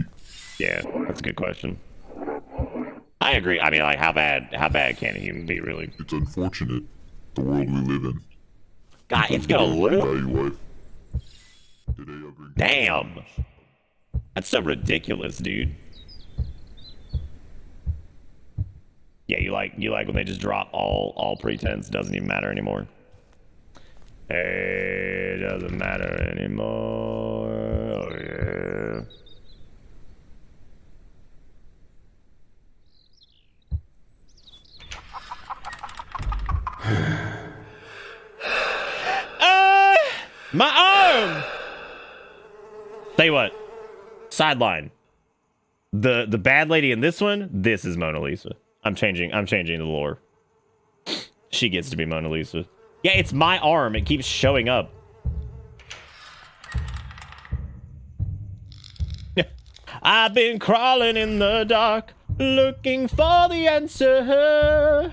Yeah, that's a good question. I agree. I mean, like, how bad can a human be, really? It's unfortunate, the world we live in. God, it's gonna live. Damn. That's so ridiculous, dude. Yeah, you like when they just drop all pretense. Doesn't even matter anymore. Hey, it doesn't matter anymore. Oh yeah. My arm. Tell you what, sideline. The bad lady in this one, this is Mona Lisa. I'm changing the lore. She gets to be Mona Lisa. Yeah, it's my arm. It keeps showing up. I've been crawling in the dark, looking for the answer.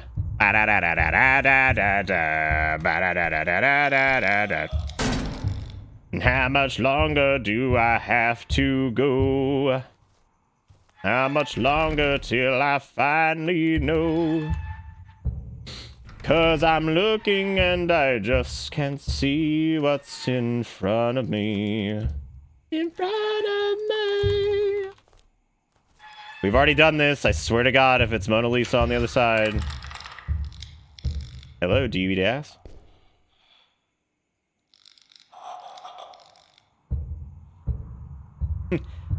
How much longer do I have to go? How much longer till I finally know? 'Cause I'm looking and I just can't see what's in front of me. In front of me. We've already done this. I swear to God, if it's Mona Lisa on the other side. Hello, do you eat ass?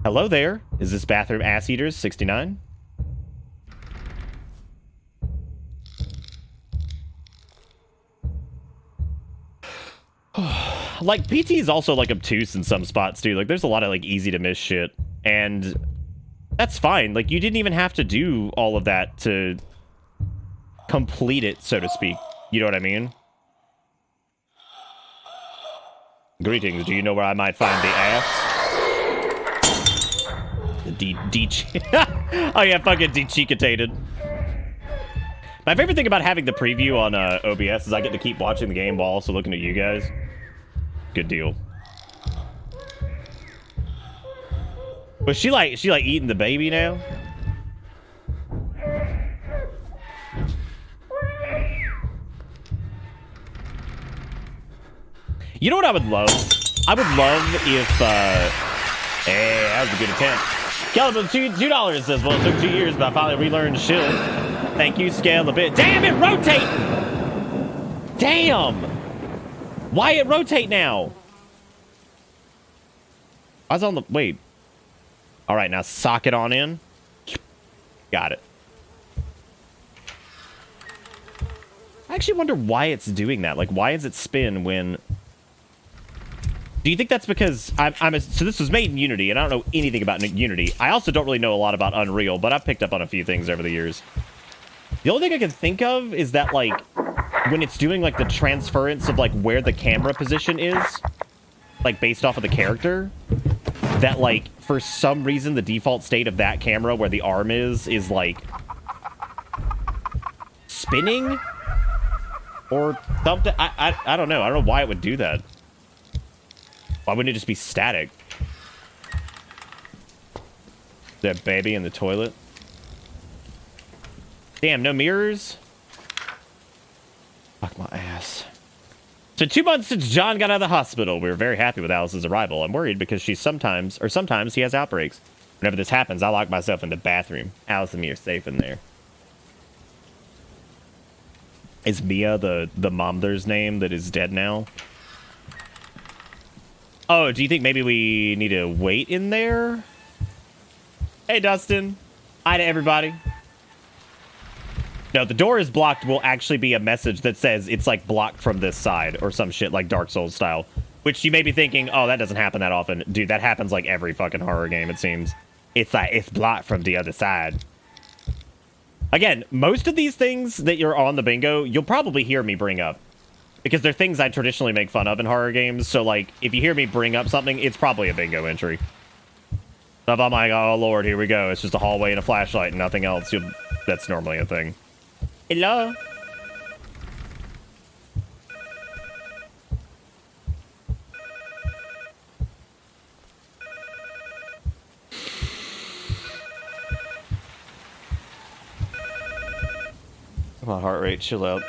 Hello there. Is this bathroom ass eaters 69? Like, PT is also, like, obtuse in some spots, too. Like, there's a lot of, like, easy to miss shit. And that's fine. Like, you didn't even have to do all of that to complete it, so to speak. You know what I mean? Greetings. Do you know where I might find the ass? The oh, yeah, fucking dechicotated. My favorite thing about having the preview on OBS is I get to keep watching the game while also looking at you guys. Good deal. Was she like eating the baby now? You know what I would love? I would love if hey, that was a good attempt. Caliber $2 says, well, it took 2 years, but I finally relearned to shield. Thank you, scale a bit. Damn it, rotate! Damn! Why it rotate now? I was on the... Wait. All right, now sock it on in. Got it. I actually wonder why it's doing that. Like, why does it spin when... Do you think that's because so this was made in Unity, and I don't know anything about Unity. I also don't really know a lot about Unreal, but I've picked up on a few things over the years. The only thing I can think of is that, like, when it's doing, like, the transference of, like, where the camera position is, like, based off of the character, that, like, for some reason, the default state of that camera where the arm is, like, spinning? Or something? I don't know. I don't know why it would do that. Why wouldn't it just be static? That baby in the toilet. Damn, no mirrors? Fuck my ass. So 2 months since John got out of the hospital. We were very happy with Alice's arrival. I'm worried because sometimes he has outbreaks. Whenever this happens, I lock myself in the bathroom. Alice and me are safe in there. Is Mia the momther's name that is dead now? Oh, do you think maybe we need to wait in there? Hey, Dustin. Hi to everybody. No, the door is blocked will actually be a message that says it's, like, blocked from this side or some shit like Dark Souls style. Which you may be thinking, oh, that doesn't happen that often. Dude, that happens, like, every fucking horror game, it seems. It's like, it's blocked from the other side. Again, most of these things that you're on the bingo, you'll probably hear me bring up. Because they're things I traditionally make fun of in horror games, so, like, if you hear me bring up something, it's probably a bingo entry. So if I'm like, oh, Lord, here we go. It's just a hallway and a flashlight and nothing else. That's normally a thing. Hello? Come on, heart rate, chill out.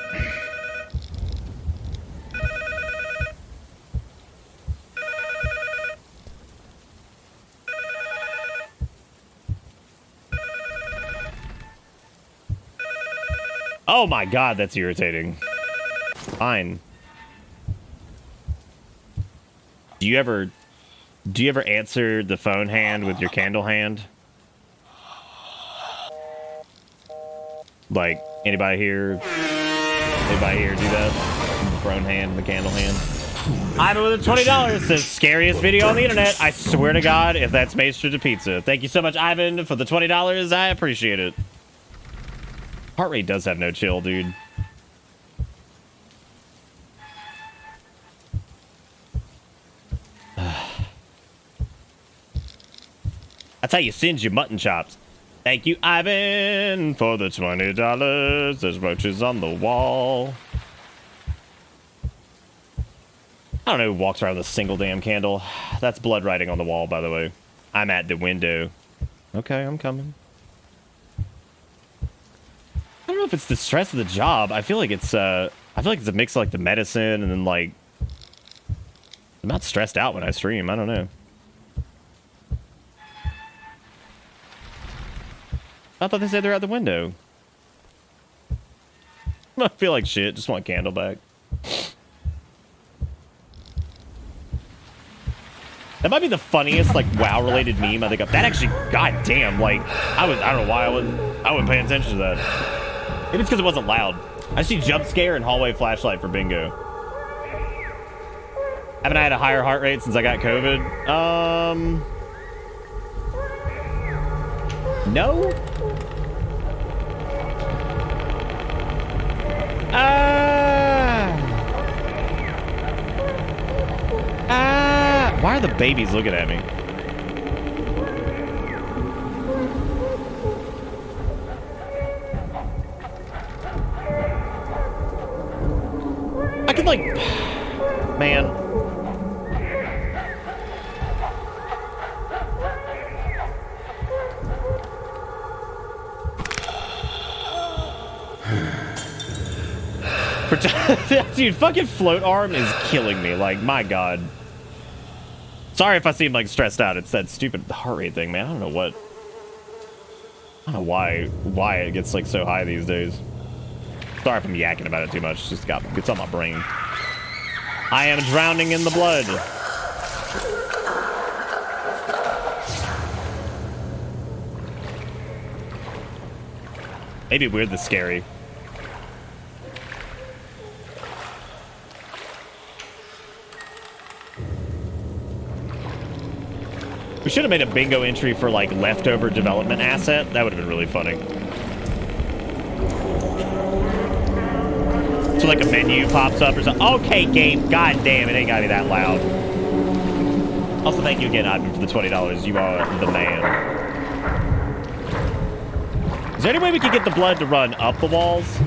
Oh my god, that's irritating. Fine. Do you ever answer the phone hand with your candle hand? Like, anybody here do that? The phone hand, the candle hand. Ivan with a $20 says, scariest video on the internet. I swear to God, if that's Maestro to Pizza. Thank you so much, Ivan, for the $20. I appreciate it. Heart rate does have no chill, dude. That's how you singe your mutton chops. Thank you, Ivan, for the $20. There's roaches on the wall. I don't know who walks around with a single damn candle. That's blood writing on the wall, by the way. I'm at the window. Okay, I'm coming. I don't know if it's the stress of the job. I feel like it's a mix of, like, the medicine and then, like, I'm not stressed out when I stream. I don't know. I thought they said they're out the window. I feel like shit. Just want candle back. That might be the funniest, like, WoW-related meme I think of. That actually, goddamn, like, I don't know why I wasn't paying attention to that. Maybe it's because it wasn't loud. I see jump scare and hallway flashlight for bingo. Haven't I had a higher heart rate since I got COVID? No? Why are the babies looking at me? I could, like... Man. Dude, fucking float arm is killing me. Like, my god. Sorry if I seem like stressed out. It's that stupid heart rate thing, man. I don't know why it gets like so high these days. Sorry if I'm yakking about it too much. It's just gets on my brain. I am drowning in the blood. Maybe we're the scary. We should have made a bingo entry for, like, leftover development asset. That would have been really funny. So, like, a menu pops up or something. Okay, game. God damn, it ain't gotta be that loud. Also, thank you again, Ivan, for the $20. You are the man. Is there any way we could get the blood to run up the walls?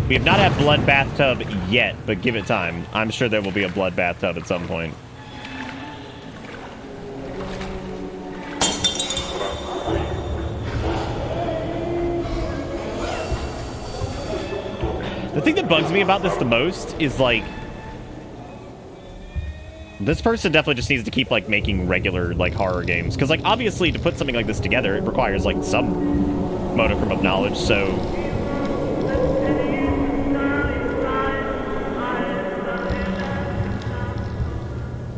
We have not had blood bathtub yet, but give it time. I'm sure there will be a blood bathtub at some point. The thing that bugs me about this the most is, like, this person definitely just needs to keep, like, making regular, like, horror games. Because, like, obviously, to put something like this together, it requires, like, some modicum of knowledge, so...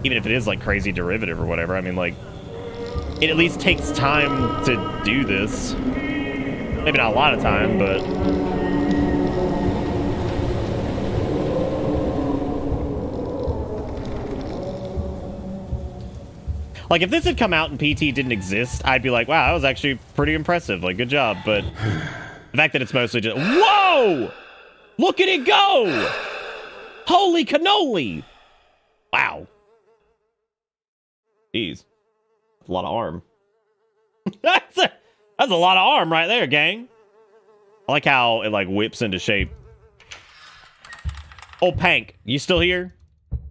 Even if it is, like, crazy derivative or whatever, I mean, like, it at least takes time to do this. Maybe not a lot of time, but... Like, if this had come out and PT didn't exist, I'd be like, wow, that was actually pretty impressive. Like, good job. But the fact that it's mostly just... Whoa! Look at it go! Holy cannoli! Wow. Jeez. That's a lot of arm. that's a lot of arm right there, gang. I like how it, like, whips into shape. Oh, Pank, you still here?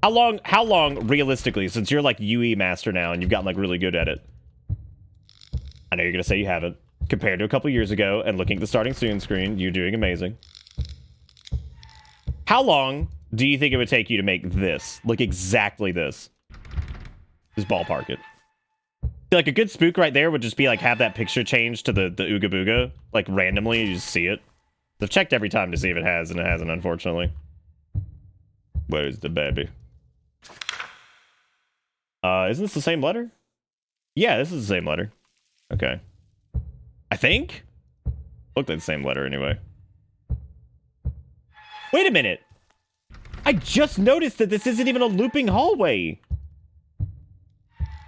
How long, realistically, since you're, like, UE master now and you've gotten, like, really good at it? I know you're going to say you haven't. Compared to a couple years ago and looking at the starting soon screen, you're doing amazing. How long do you think it would take you to make this? Like, exactly this. Just ballpark it. I feel like a good spook right there would just be, like, have that picture change to the Ooga Booga. Like, randomly, you just see it. I've checked every time to see if it has, and it hasn't, unfortunately. Where's the baby? Isn't this the same letter? Yeah, this is the same letter. Okay. I think? Looked like the same letter anyway. Wait a minute! I just noticed that this isn't even a looping hallway!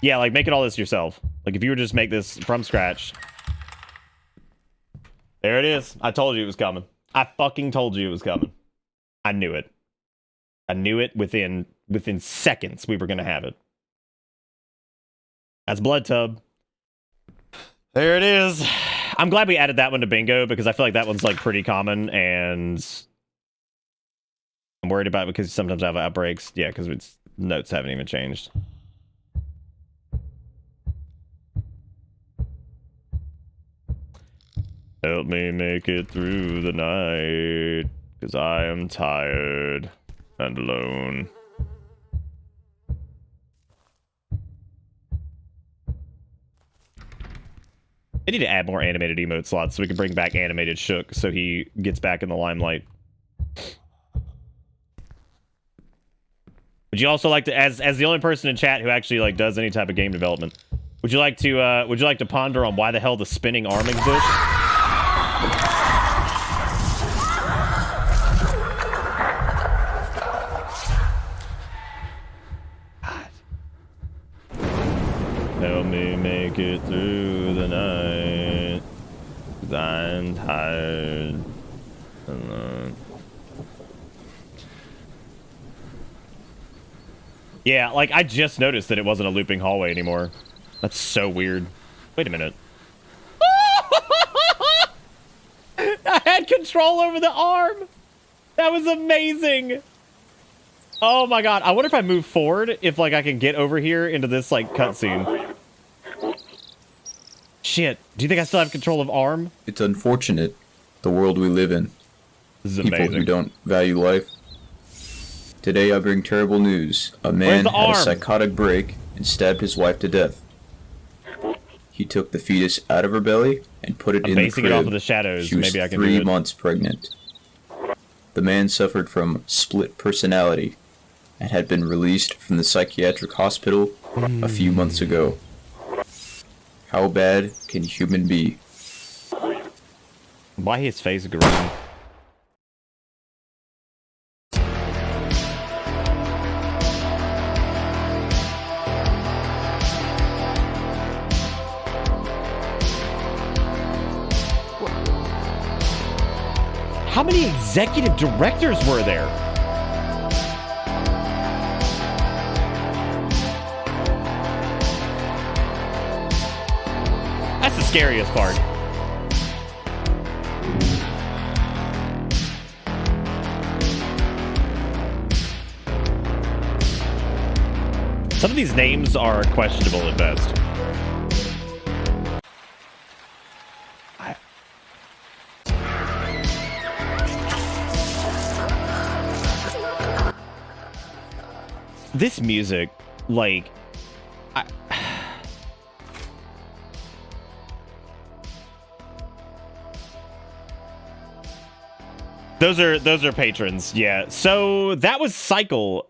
Yeah, like, make it all this yourself. Like, if you were to just make this from scratch. There it is. I told you it was coming. I fucking told you it was coming. I knew it. I knew it within seconds we were gonna have it. That's Blood Tub. There it is. I'm glad we added that one to bingo because I feel like that one's like pretty common and I'm worried about it because sometimes I have outbreaks. Yeah, because its notes haven't even changed. Help me make it through the night because I am tired and alone. They need to add more animated emote slots so we can bring back animated Shook so he gets back in the limelight. Would you also like to, as the only person in chat who actually like does any type of game development, would you like to ponder on why the hell the spinning arm exists? God. Help me make it through the night, 'cause I'm tired. Yeah, like, I just noticed that it wasn't a looping hallway anymore. That's so weird. Wait a minute. I had control over the arm! That was amazing! Oh my god, I wonder if I move forward, if, like, I can get over here into this, like, cutscene. Shit, do you think I still have control of arm? It's unfortunate, the world we live in. This is People amazing. who don't value life. Today I bring terrible news. A man had a psychotic break and stabbed his wife to death. He took the fetus out of her belly and put it in the crib. Basing it off of the shadows. She was Maybe I can 3 do it. months pregnant. The man suffered from split personality and had been released from the psychiatric hospital a few months ago. How bad can a human be? Why his face green? How many executive directors were there? That's the scariest part. Some of these names are questionable at best. This music, like, those are patrons, yeah. So that was Cycle.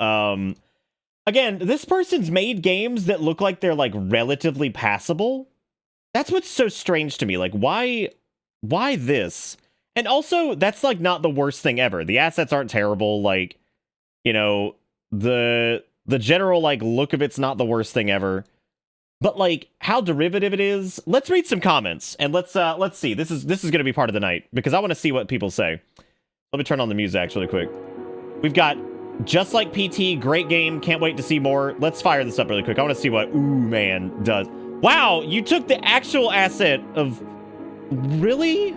Again, this person's made games that look like they're like relatively passable. That's what's so strange to me. Like, why this? And also, that's like not the worst thing ever. The assets aren't terrible. Like, you know, the general like look of it's not the worst thing ever. But like how derivative it is. Let's read some comments and let's see. This is going to be part of the night because I want to see what people say. Let me turn on the music actually quick. We've got Just Like PT, great game, can't wait to see more. Let's fire this up really quick. I want to see what Ooh Man does. Wow, you took the actual asset of really?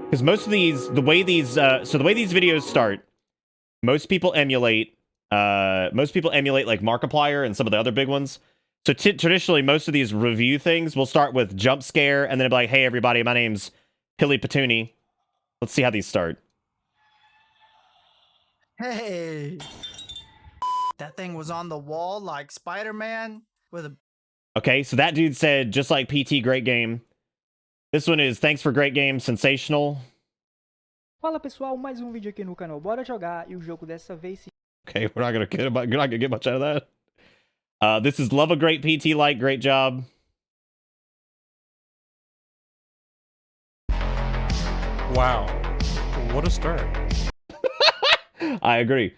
Because most of these, the way these videos start, most people emulate like Markiplier and some of the other big ones. So traditionally, most of these review things will start with jump scare, and then it'll be like, hey everybody, my name's Pilly Patoonie. Let's see how these start. Hey, that thing was on the wall like Spider-Man with a... Okay, so that dude said, just like PT, great game. This one is, thanks for great game, sensational. Fala pessoal, mais vídeo aqui no canal. Bora jogar e o jogo dessa vez... Okay, you're not gonna get much out of that. This is love a great PT like, great job. Wow, what a start. I agree.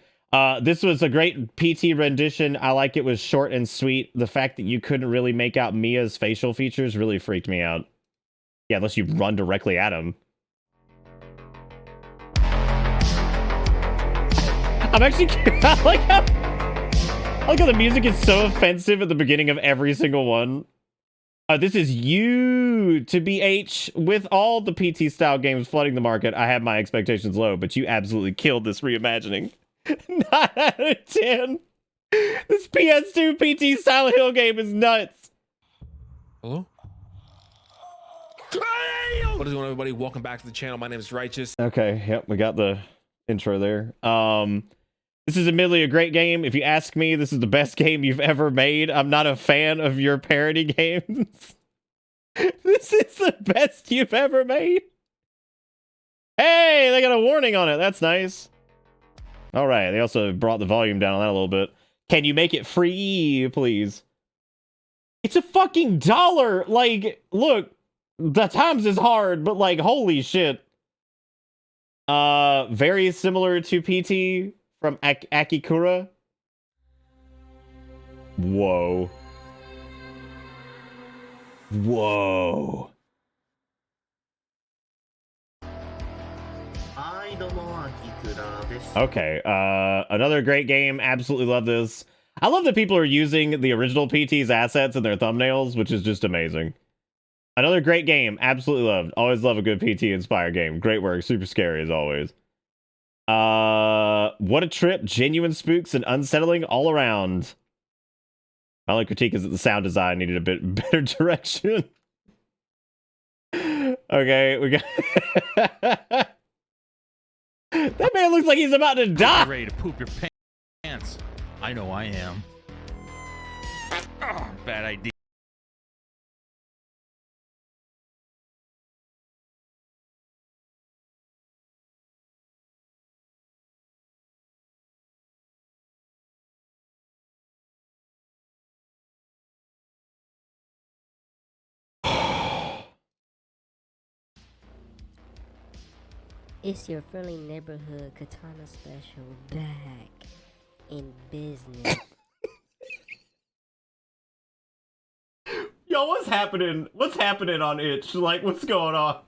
This was a great PT rendition. I like it was short and sweet. The fact that you couldn't really make out Mia's facial features really freaked me out. Yeah, unless you run directly at him. I'm actually... I like how the music is so offensive at the beginning of every single one. This is you to BH. With all the PT style games flooding the market, I have my expectations low, but you absolutely killed this reimagining. 9 out of 10. This PS2 PT Silent Hill game is nuts. Hello? What is going on, everybody? Welcome back to the channel. My name is Righteous. Okay, yep, we got the intro there. This is admittedly a great game. If you ask me, this is the best game you've ever made. I'm not a fan of your parody games. This is the best you've ever made. Hey, they got a warning on it. That's nice. All right. They also brought the volume down on that a little bit. Can you make it free, please? It's a fucking $1. Like, look, the times is hard, but like, holy shit. Very similar to PT from Akikura. Whoa. Whoa. Okay, another great game. Absolutely love this. I love that people are using the original PT's assets in their thumbnails, which is just amazing. Another great game. Absolutely loved. Always love a good PT-inspired game. Great work. Super scary as always. What a trip. Genuine spooks and unsettling all around. My only critique is that the sound design needed a bit better direction. Okay, we got... That man looks like he's about to die. Ready to poop your pants. I know I am. Oh, bad idea. It's your friendly neighborhood Katana Special back in business. Yo, what's happening? What's happening on itch? Like, what's going on?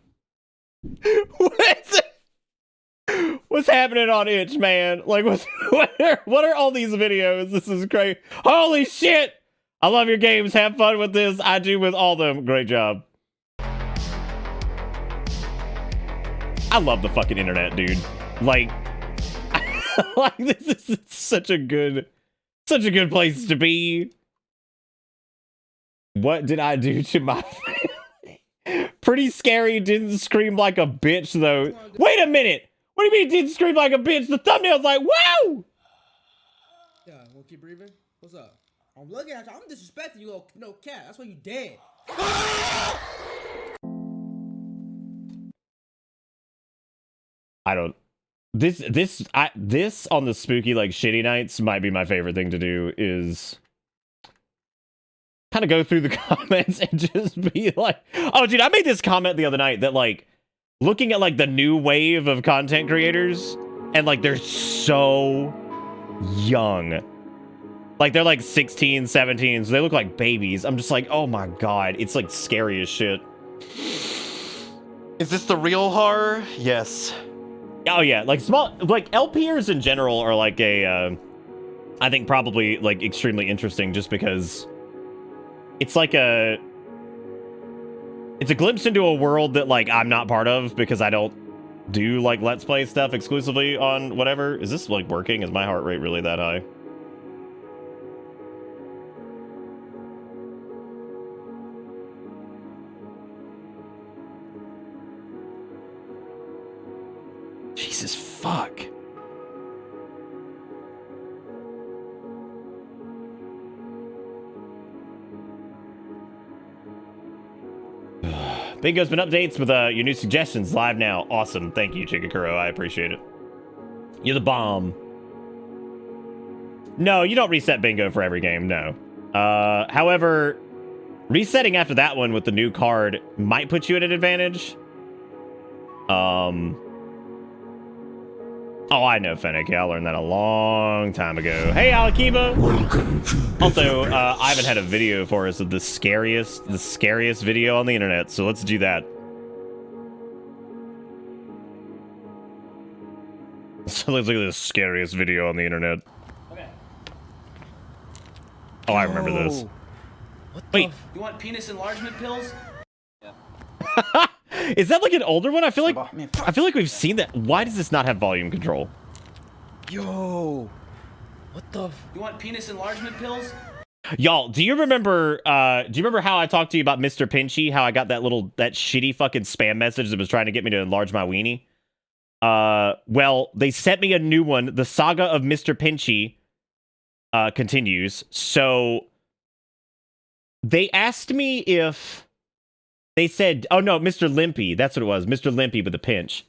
What's happening on itch, man? Like, what are all these videos? This is great. Holy shit! I love your games. Have fun with this. I do with all of them. Great job. I love the fucking internet, dude. Like, like this is such a good place to be. What did I do to my family? Pretty scary. Didn't scream like a bitch though. Wait a minute. What do you mean didn't scream like a bitch? The thumbnail's like, wow. Yeah, we'll keep breathing. What's up? I'm looking at you. I'm disrespecting you, little no cat. That's why you dead. I don't. This on the spooky like shitty nights might be my favorite thing to do is kind of go through the comments and just be like, oh dude, I made this comment the other night that like looking at like the new wave of content creators and like they're so young. Like they're like 16, 17, so they look like babies. I'm just like, oh my god, it's like scary as shit. Is this the real horror? Yes. Oh yeah, like small, like LPers in general are like a, I think probably like extremely interesting just because it's like it's a glimpse into a world that like I'm not part of because I don't do like Let's Play stuff exclusively on whatever. Is this like working? Is my heart rate really that high? Jesus fuck. Bingo's been updates with your new suggestions live now. Awesome. Thank you, Chikakuro. I appreciate it. You're the bomb. No, you don't reset Bingo for every game, no. However, resetting after that one with the new card might put you at an advantage. Oh, I know, Fennec. Yeah, I learned that a long time ago. Hey, Alakiba! Also, Ivan had a video for us of the scariest video on the internet, so let's do that. So let's look at the scariest video on the internet. Okay. Oh, I remember this. Wait. You want penis enlargement pills? Is that like an older one? I feel like we've seen that. Why does this not have volume control? Yo. What the? You want penis enlargement pills? Y'all, do you remember how I talked to you about Mr. Pinchy? How I got that shitty fucking spam message that was trying to get me to enlarge my weenie? Well, they sent me a new one. The saga of Mr. Pinchy continues. So they asked me if they said, oh no, Mr. Limpy. That's what it was. Mr. Limpy with a pinch.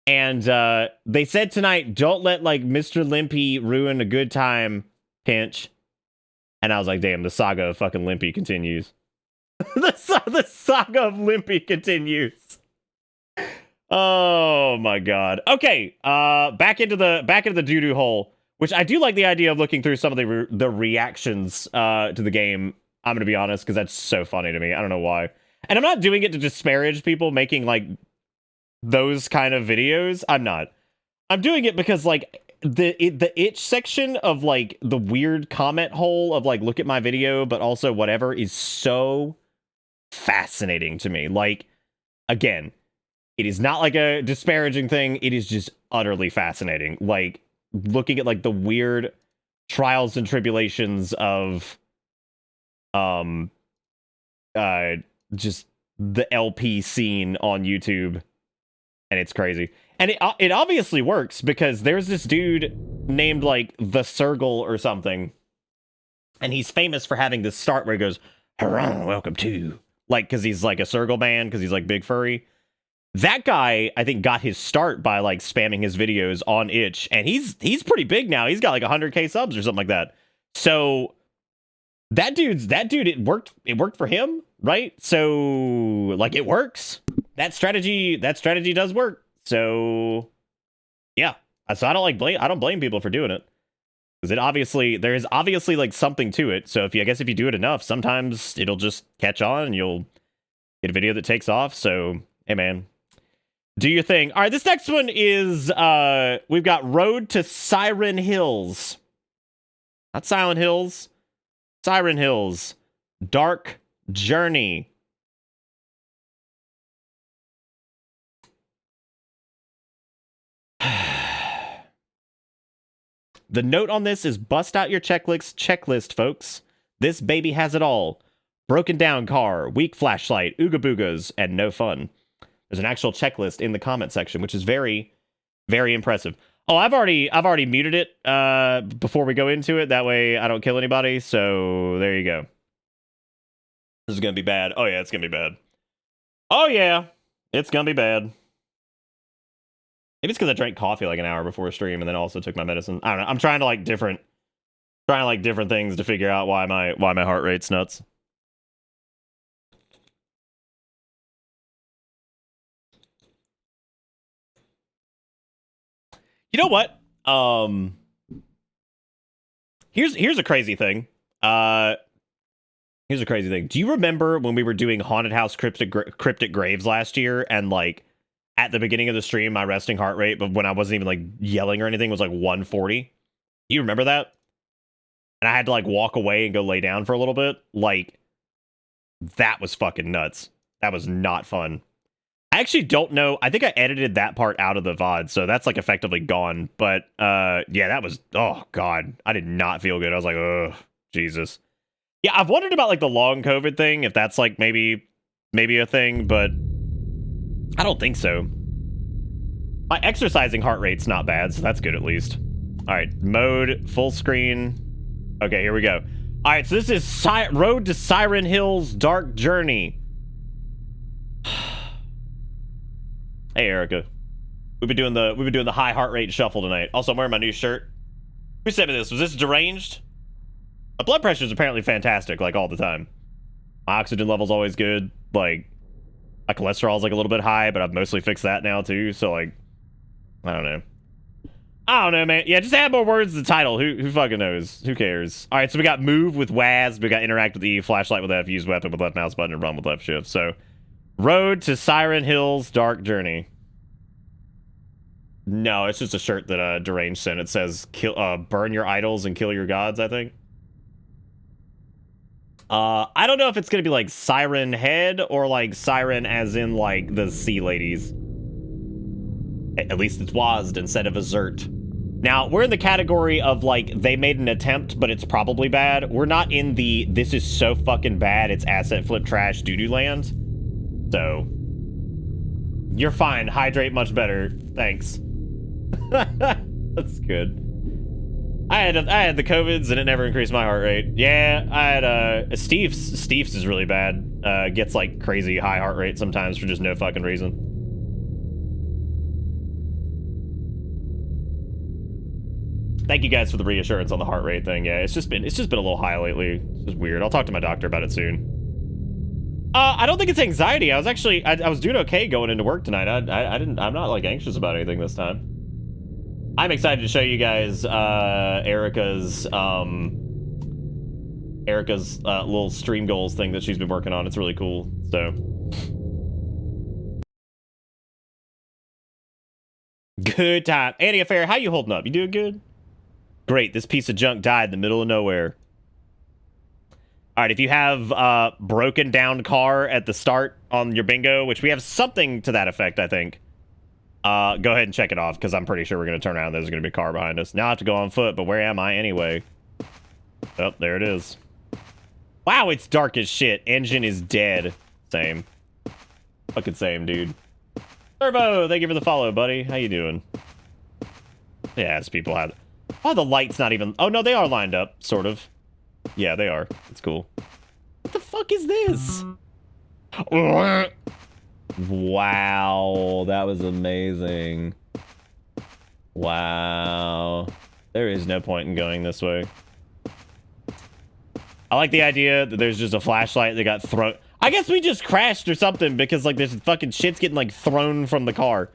And they said tonight, don't let like Mr. Limpy ruin a good time, Pinch. And I was like, damn, the saga of fucking Limpy continues. the saga of Limpy continues. Oh my god. Okay, back into the doo-doo hole, which I do like the idea of looking through some of the reactions to the game. I'm gonna be honest, because that's so funny to me. I don't know why. And I'm not doing it to disparage people making like those kind of videos. I'm not. I'm doing it because like the itch section of like the weird comment hole of like look at my video but also whatever is so fascinating to me. Like, again, it is not like a disparaging thing. It is just utterly fascinating. Like looking at like the weird trials and tribulations of just the LP scene on YouTube, and it's crazy. And it obviously works because there's this dude named like the Sergal or something, and he's famous for having this start where he goes, "Hello, welcome to," like because he's like a Sergal man because he's like big furry. That guy, I think, got his start by like spamming his videos on itch, and he's pretty big now. He's got like 100K subs or something like that. So that dude, it worked for him, right? So like it works. That strategy does work. So yeah. So I don't blame people for doing it. Because there is obviously like something to it. So I guess if you do it enough, sometimes it'll just catch on and you'll get a video that takes off. So hey man, do your thing. All right, this next one is we've got Road to Siren Hills. Not Silent Hills. Siren Hills. Dark Journey. The note on this is bust out your checklist, folks. This baby has it all. Broken down car, weak flashlight, ooga boogas, and no fun. There's an actual checklist in the comment section, which is very, very impressive. Oh, I've already muted it before we go into it. That way I don't kill anybody. So there you go. This is gonna be bad. Oh yeah, it's gonna be bad. Oh yeah, it's gonna be bad. Maybe it's because I drank coffee like an hour before a stream and then also took my medicine. I don't know. I'm trying to like different things to figure out why my heart rate's nuts. You know what? Here's a crazy thing. Here's a crazy thing. Do you remember when we were doing Haunted House Cryptic Graves last year, and like at the beginning of the stream, my resting heart rate, but when I wasn't even like yelling or anything, was like 140? You remember that? And I had to like walk away and go lay down for a little bit. Like, that was fucking nuts. That was not fun. I actually don't know. I think I edited that part out of the VOD, so that's like effectively gone. But yeah, that was, oh god, I did not feel good. I was like, oh Jesus. Yeah, I've wondered about like the long COVID thing, if that's like maybe a thing, but I don't think so. My exercising heart rate's not bad, so that's good at least. All right, mode full screen. Okay, here we go. All right, so this is Road to Siren Hills Dark Journey. Hey, Erica. We've been doing the high heart rate shuffle tonight. Also, I'm wearing my new shirt. Who sent me this? Was this deranged? My blood pressure is apparently fantastic, like all the time. My oxygen level's always good. Like, my cholesterol's like a little bit high, but I've mostly fixed that now too. So like, I don't know, man. Yeah, just add more words to the title. Who fucking knows? Who cares? All right, so we got move with WAS. We got interact with E, flashlight with F, use weapon with left mouse button, and run with left shift. So, Road to Siren Hills Dark Journey. No, it's just a shirt that Deranged sent. It says burn your idols and kill your gods, I think. I don't know if it's gonna be like Siren Head or like Siren as in like the sea ladies. At least it's WASD instead of a Zert. Now, we're in the category of like they made an attempt, but it's probably bad. We're not in the this is so fucking bad, it's asset flip trash doo-doo land. So you're fine. Hydrate much better. Thanks. That's good. I had the COVIDs and it never increased my heart rate. Yeah, I had Steve's is really bad. Gets like crazy high heart rate sometimes for just no fucking reason. Thank you guys for the reassurance on the heart rate thing. Yeah, it's just been a little high lately. It's just weird. I'll talk to my doctor about it soon. I don't think it's anxiety. I was actually I was doing okay going into work tonight. I'm not like anxious about anything this time. I'm excited to show you guys Erica's little stream goals thing that she's been working on. It's really cool. So good time. Andy Affair, how you holding up? You doing good? Great. This piece of junk died in the middle of nowhere. All right, if you have broken down car at the start on your bingo, which we have something to that effect, I think. Go ahead and check it off, because I'm pretty sure we're going to turn around. There's going to be a car behind us. Now I have to go on foot, but where am I anyway? Oh, there it is. Wow, it's dark as shit. Engine is dead. Same. Fucking same, dude. Turbo, thank you for the follow, buddy. How you doing? Yeah, as people have... Oh, the light's not even... Oh, no, they are lined up, sort of. Yeah, they are. It's cool. What the fuck is this? Wow, that was amazing. Wow. There is no point in going this way. I like the idea that there's just a flashlight that got thrown. I guess we just crashed or something because, like, there's fucking shit's getting, like, thrown from the car.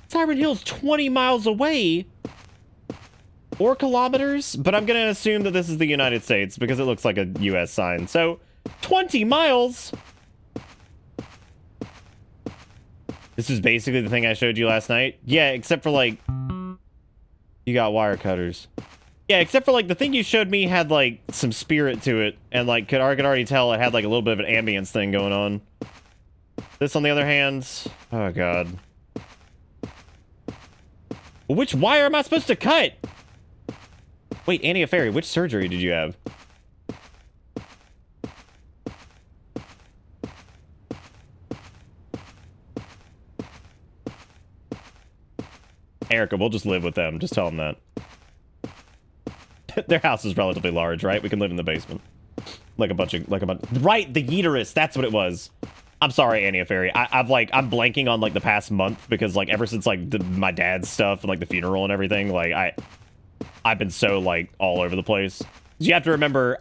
Siren Hill's 20 miles away. Or kilometers, but I'm gonna assume that this is the United States because it looks like a US sign. So 20 miles. This is basically the thing I showed you last night. Yeah, except for like you got wire cutters. Yeah, except for like the thing you showed me had like some spirit to it, and like I could already tell it had like a little bit of an ambience thing going on. This on the other hand, oh god. Which wire am I supposed to cut? Wait, Annie a Fairy, which surgery did you have? Erica, we'll just live with them. Just tell them that. Their house is relatively large, right? We can live in the basement. Right, the uterus, that's what it was. I'm sorry, Annie a Fairy. I'm blanking on like the past month because like ever since like my dad's stuff and like the funeral and everything, like I've been so, like, all over the place. You have to remember,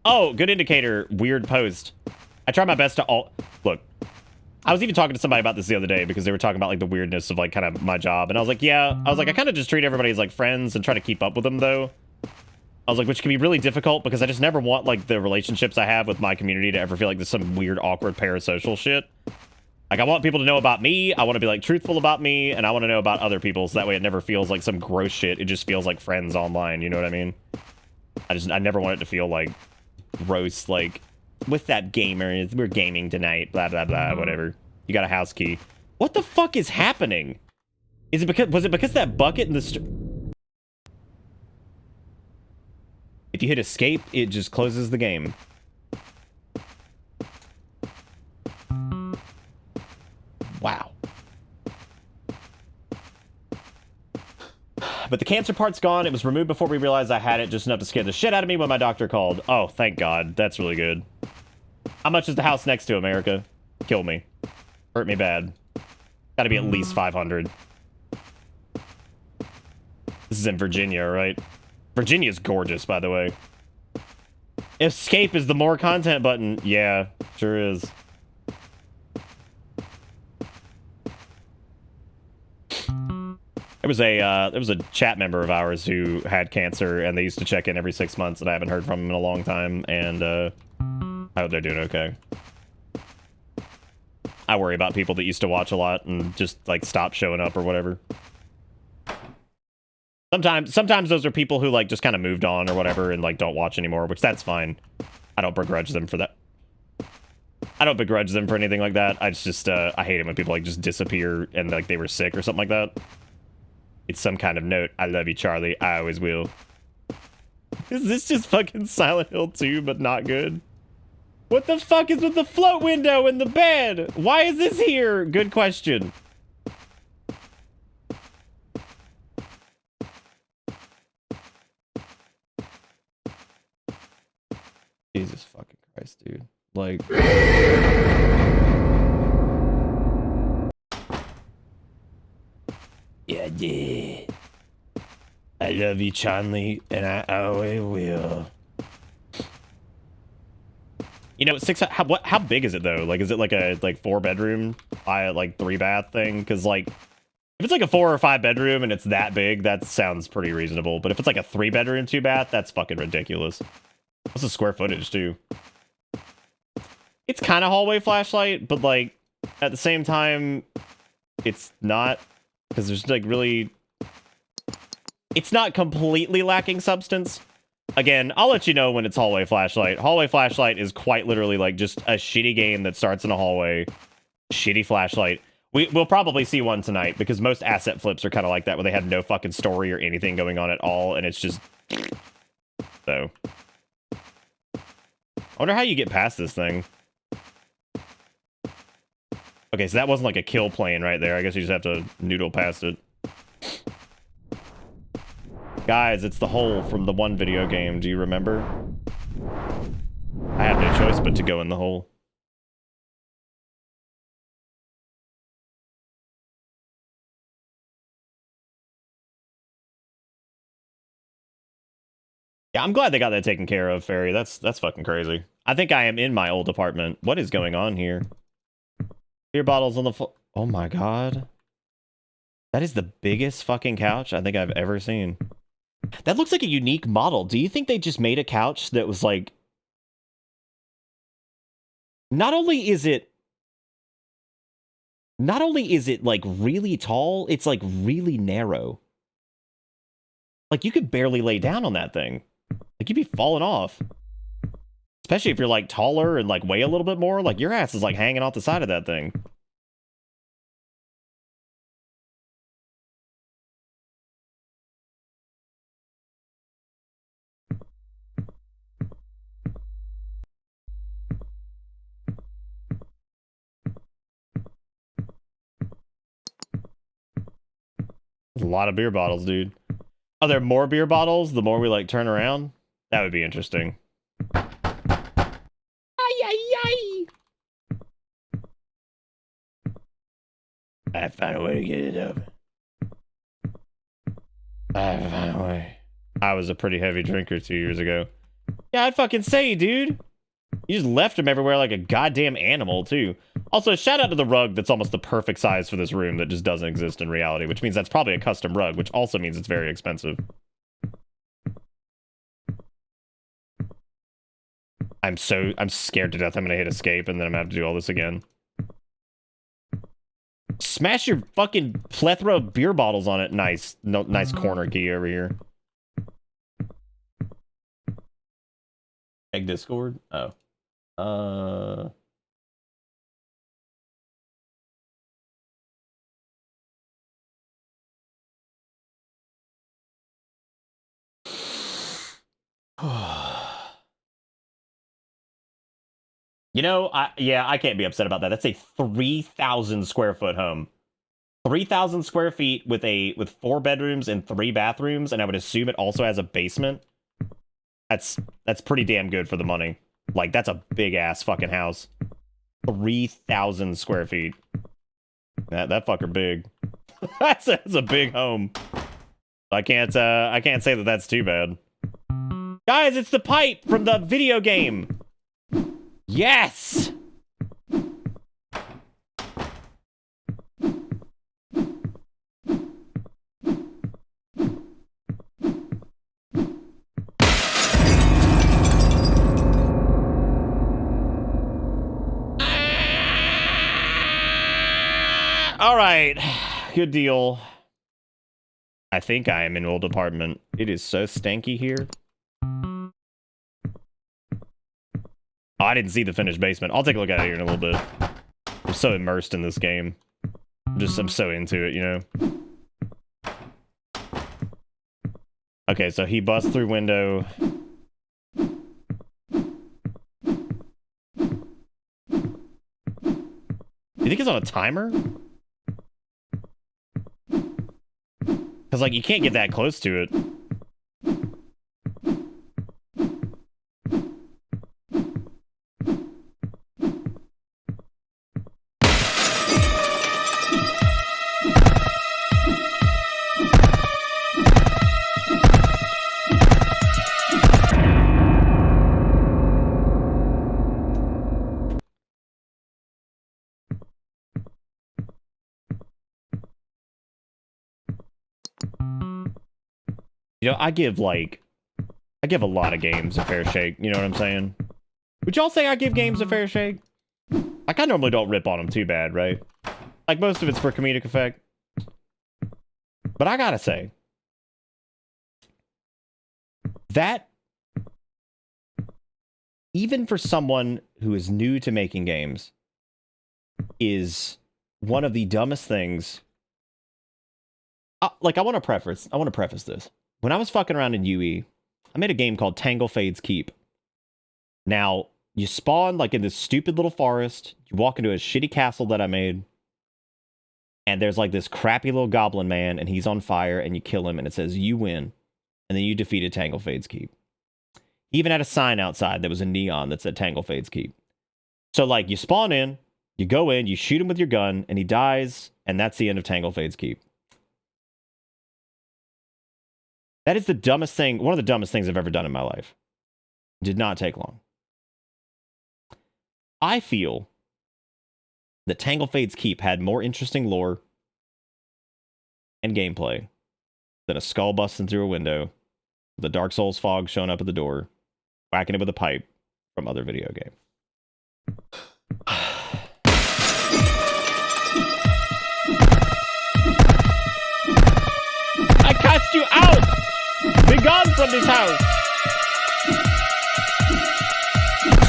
Oh, good indicator. Weird post. I try my best to Look, I was even talking to somebody about this the other day because they were talking about, like, the weirdness of, like, kind of my job. And I was like, yeah. I was like, I kind of just treat everybody as, like, friends and try to keep up with them, though. I was like, which can be really difficult because I just never want, like, the relationships I have with my community to ever feel like there's some weird, awkward parasocial shit. Like, I want people to know about me, I want to be, like, truthful about me, and I want to know about other people, so that way it never feels like some gross shit. It just feels like friends online, you know what I mean? I never want it to feel, like, gross, like, with that gamer, we're gaming tonight, blah, blah, blah, whatever. You got a house key. What the fuck is happening? Was it because that bucket in the If you hit escape, it just closes the game. Wow. But the cancer part's gone. It was removed before we realized I had it, just enough to scare the shit out of me when my doctor called. Oh, thank God. That's really good. How much is the house next to America? Kill me. Hurt me bad. Gotta be at least 500. This is in Virginia, right? Virginia's gorgeous, by the way. Escape is the more content button. Yeah, sure is. There was a chat member of ours who had cancer, and they used to check in every 6 months, and I haven't heard from him in a long time, and I hope they're doing okay. I worry about people that used to watch a lot and just, like, stop showing up or whatever. Sometimes those are people who, like, just kind of moved on or whatever and, like, don't watch anymore, which that's fine. I don't begrudge them for that. I don't begrudge them for anything like that. I just, I hate it when people, like, just disappear and, like, they were sick or something like that. It's some kind of note. I love you, Charlie. I always will. Is this just fucking Silent Hill 2, but not good? What the fuck is with the float window in the bed? Why is this here? Good question. Jesus fucking Christ, dude. Like... Yeah. I love you, Chun-Li, and I always will. You know, how big is it though? Like, is it like a 4-bedroom, 3-bath thing? Because like, if it's like a 4 or 5 bedroom and it's that big, that sounds pretty reasonable. But if it's like a 3-bedroom, 2-bath, that's fucking ridiculous. What's the square footage too? It's kind of hallway flashlight, but like at the same time, it's not, because there's like really, it's not completely lacking substance. Again, I'll let you know when it's hallway flashlight. Hallway flashlight is quite literally like just a shitty game that starts in a hallway. Shitty flashlight. We'll probably see one tonight because most asset flips are kind of like that, where they have no fucking story or anything going on at all, and it's just so. I wonder how you get past this thing. Okay, so that wasn't like a kill plane right there. I guess you just have to noodle past it. Guys, it's the hole from the one video game. Do you remember? I have no choice but to go in the hole. Yeah, I'm glad they got that taken care of, Fairy. That's fucking crazy. I think I am in my old apartment. What is going on here? Beer bottles on the floor. Oh my god. That is the biggest fucking couch I think I've ever seen. That looks like a unique model. Do you think they just made a couch that was like... Not only is it like really tall, it's like really narrow. Like you could barely lay down on that thing. Like you'd be falling off. Especially if you're like taller and like weigh a little bit more, like your ass is like hanging off the side of that thing. A lot of beer bottles, dude. Are there more beer bottles the more we like turn around? That would be interesting. Ay, ay, ay. I found a way to get it open. I found a way. I was a pretty heavy drinker 2 years ago. Yeah, I'd fucking say, dude. You just left him everywhere like a goddamn animal, too. Also, shout out to the rug that's almost the perfect size for this room that just doesn't exist in reality, which means that's probably a custom rug, which also means it's very expensive. I'm scared to death I'm gonna hit escape and then I'm gonna have to do all this again. Smash your fucking plethora of beer bottles on it. Nice. No, nice corner key over here. Egg Discord? Oh. You know, I can't be upset about that. That's a 3,000 square foot home. 3,000 square feet with 4 bedrooms and 3 bathrooms, and I would assume it also has a basement. That's pretty damn good for the money. Like, that's a big ass fucking house. 3,000 square feet. That fucker big. that's a big home. I can't say that that's too bad. Guys, it's the pipe from the video game. Yes! All right, good deal. I think I am in old apartment. It is so stanky here. Oh, I didn't see the finished basement. I'll take a look at it here in a little bit. I'm so immersed in this game. I'm so into it, you know? Okay, so he busts through window. You think it's on a timer? Because, like, you can't get that close to it. You know, I give a lot of games a fair shake. You know what I'm saying? Would y'all say I give games a fair shake? Like, I normally don't rip on them too bad, right? Like, most of it's for comedic effect. But I gotta say, that, even for someone who is new to making games, is one of the dumbest things. Like, I want to preface this. When I was fucking around in UE, I made a game called Tangle Fades Keep. Now, you spawn, like, in this stupid little forest. You walk into a shitty castle that I made. And there's, like, this crappy little goblin man, and he's on fire, and you kill him, and it says, you win. And then you defeated Tangle Fades Keep. He even had a sign outside that was a neon that said Tangle Fades Keep. So, like, you spawn in, you go in, you shoot him with your gun, and he dies, and that's the end of Tangle Fades Keep. That is the dumbest thing, one of the dumbest things I've ever done in my life. It did not take long. I feel that Tangle Fades Keep had more interesting lore and gameplay than a skull busting through a window, the Dark Souls fog showing up at the door, whacking it with a pipe from other video game. I cast you out! Be gone from this house!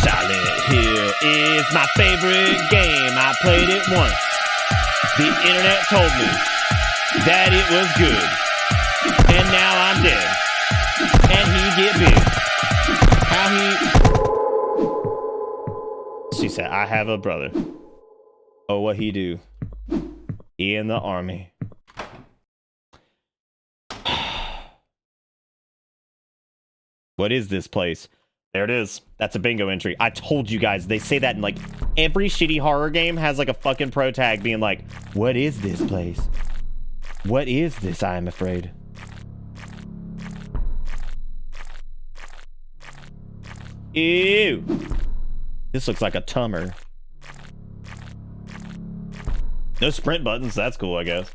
Silent Hill is my favorite game. I played it once. The internet told me that it was good. And now I'm dead. And he get big. How he... She said, I have a brother. Oh, what he do? He in the army. What is this place? There it is. That's a bingo entry. I told you guys, they say that in like every shitty horror game has like a fucking pro tag being like, what is this place? What is this, I am afraid? Ew. This looks like a tummer. No sprint buttons. That's cool, I guess.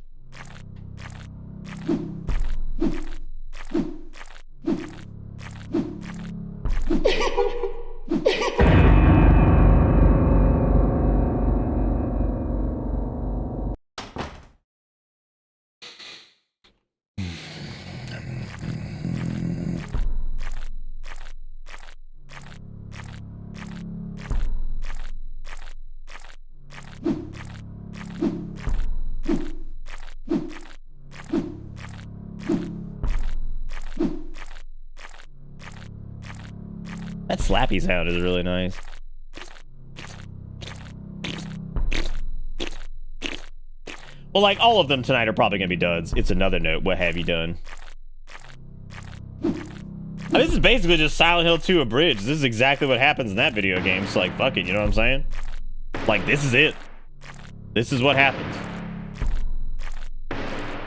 That slappy sound is really nice. Well, like, all of them tonight are probably gonna be duds. It's another note. What have you done? I mean, this is basically just Silent Hill 2 abridged. This is exactly what happens in that video game. So, like, fuck it, you know what I'm saying? Like, this is it. This is what happens.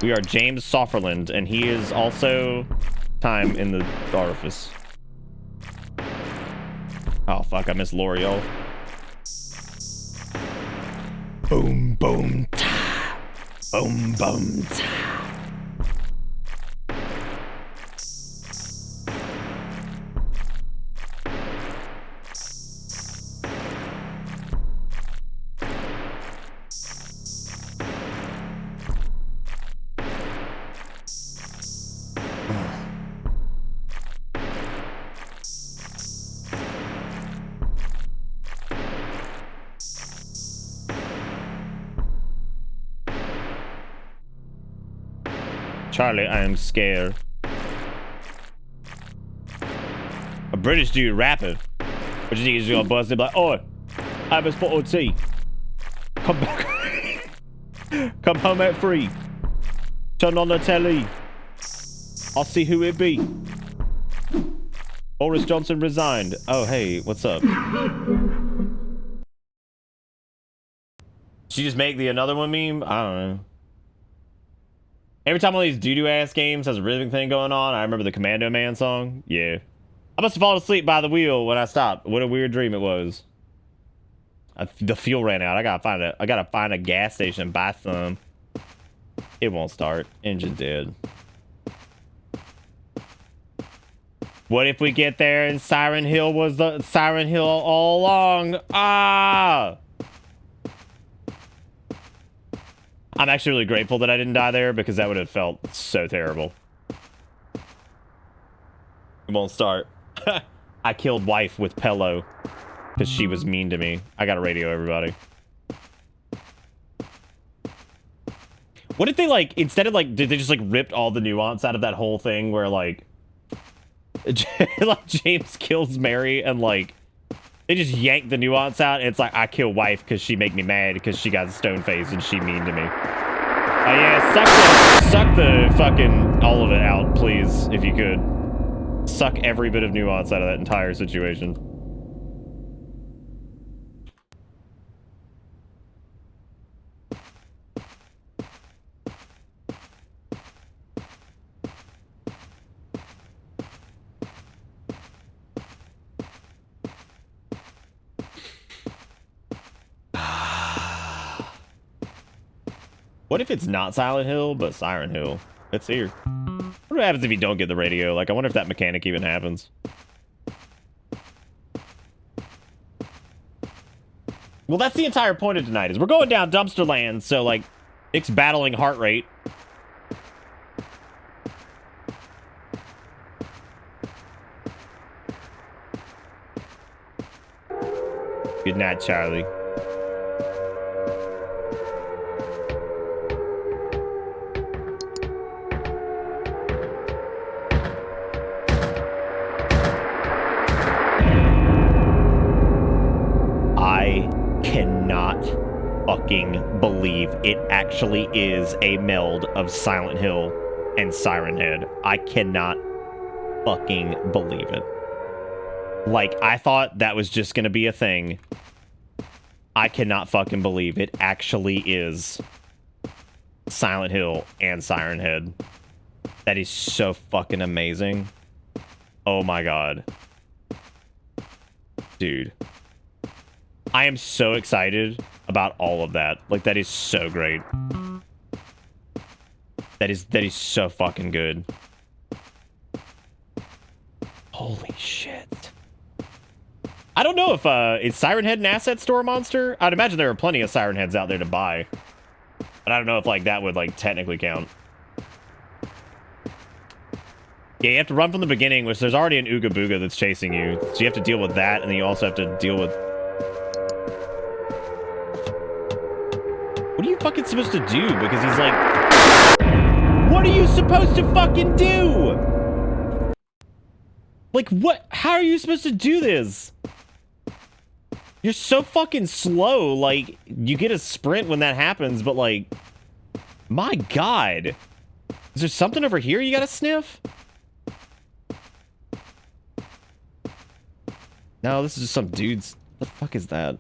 We are James Sofferland, and he is also time in the orifice. Oh, fuck, I missed L'Oreal. Boom, boom, ta. Boom, boom, ta. Charlie, I am scared. A British dude rapping. What you think he's gonna buzz? They're like, oi, I have a spot of tea. Come back. Come home at 3. Turn on the telly. I'll see who it be. Boris Johnson resigned. Oh, hey, what's up? She just make the another one meme? I don't know. Every time one of these doo-doo ass games has a rhythmic thing going on, I remember the Commando Man song. Yeah. I must have fallen asleep by the wheel when I stopped. What a weird dream it was. The fuel ran out. I gotta find a gas station and buy some. It won't start. Engine dead. What if we get there and Siren Hill was the Siren Hill all along? Ah! I'm actually really grateful that I didn't die there because that would have felt so terrible. It won't start. I killed wife with pillow because she was mean to me. I got a radio, everybody. What if they, like, instead of, like, did they just, like, ripped all the nuance out of that whole thing where, like, like James kills Mary and, like, they just yank the nuance out and it's like, I kill wife because she make me mad because she got a stone face and she mean to me. Oh, yeah, suck the fucking all of it out, please, if you could. Suck every bit of nuance out of that entire situation. What if it's not Silent Hill, but Siren Hill? It's here. What happens if you don't get the radio? Like, I wonder if that mechanic even happens. Well, that's the entire point of tonight, is we're going down dumpster land, so, like, Nick's battling heart rate. Good night, Charlie. Cannot fucking believe it actually is a meld of Silent Hill and Siren Head. I cannot fucking believe it. Like, I thought that was just gonna be a thing. I cannot fucking believe it actually is Silent Hill and Siren Head. That is so fucking amazing. Oh my god. Dude. I am so excited about all of that. Like, that is so great. That is so fucking good. Holy shit. I don't know if, is Siren Head an asset store monster? I'd imagine there are plenty of Siren Heads out there to buy. But I don't know if, like, that would, like, technically count. Yeah, you have to run from the beginning, which there's already an Ooga Booga that's chasing you. So you have to deal with that, and then you also have to deal with... What are you fucking supposed to do? Because he's like... What are you supposed to fucking do? Like, what? How are you supposed to do this? You're so fucking slow. Like, you get a sprint when that happens, but like... My god. Is there something over here you gotta sniff? No, this is just some dude's... What the fuck is that?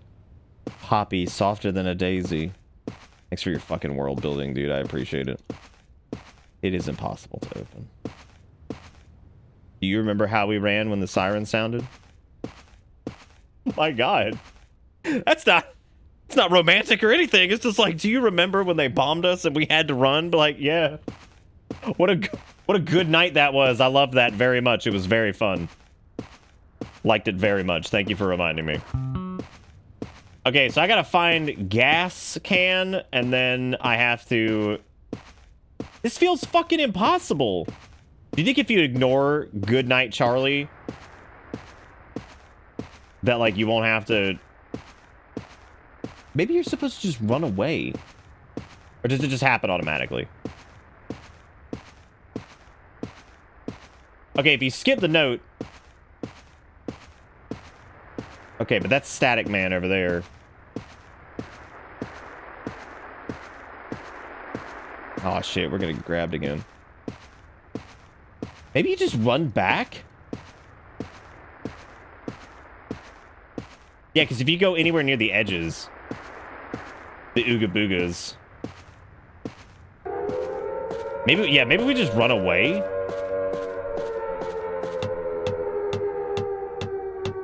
Poppy, softer than a daisy. Thanks for your fucking world building, dude. I appreciate it. It is impossible to open. Do you remember how we ran when the siren sounded? My god. It's not romantic or anything. It's just like, do you remember when they bombed us and we had to run? But like, yeah. What a good night that was. I loved that very much. It was very fun. Liked it very much. Thank you for reminding me. Okay, so I gotta find gas can, and then I have to... This feels fucking impossible. Do you think if you ignore Goodnight Charlie, that, like, you won't have to... Maybe you're supposed to just run away. Or does it just happen automatically? Okay, if you skip the note... Okay, but that's Static Man over there. Oh shit, we're gonna get grabbed again. Maybe you just run back? Yeah, because if you go anywhere near the edges, the Ooga Boogas. Maybe we just run away?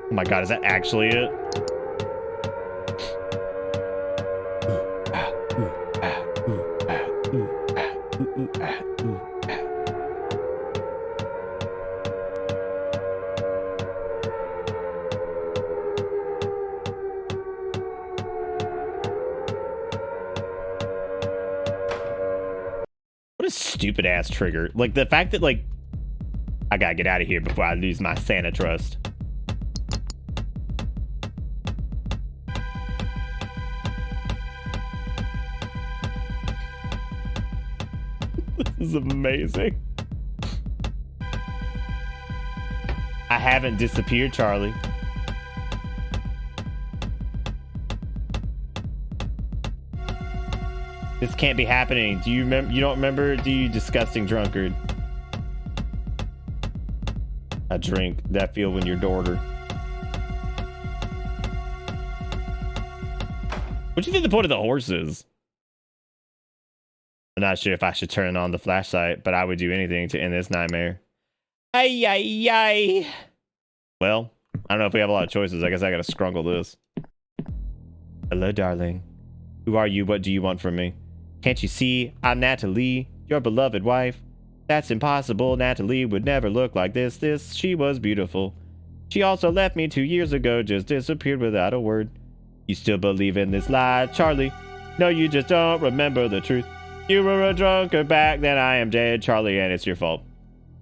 Oh my god, is that actually it? stupid ass trigger. Like the fact that like I gotta get out of here before I lose my Santa trust. This is amazing. I haven't disappeared, Charlie. This can't be happening. Do you remember? You don't remember? Do you, disgusting drunkard? A drink that feel when you're daughter. What do you think the point of the horse is? I'm not sure if I should turn on the flashlight, but I would do anything to end this nightmare. Ay, ay, ay. Well, I don't know if we have a lot of choices. I guess I gotta scrungle this. Hello, darling. Who are you? What do you want from me? Can't you see? I'm Natalie, your beloved wife. That's impossible. Natalie would never look like this. She was beautiful. She also left me 2 years ago, just disappeared without a word. You still believe in this lie, Charlie? No, you just don't remember the truth. You were a drunkard back then. I am dead, Charlie, and it's your fault.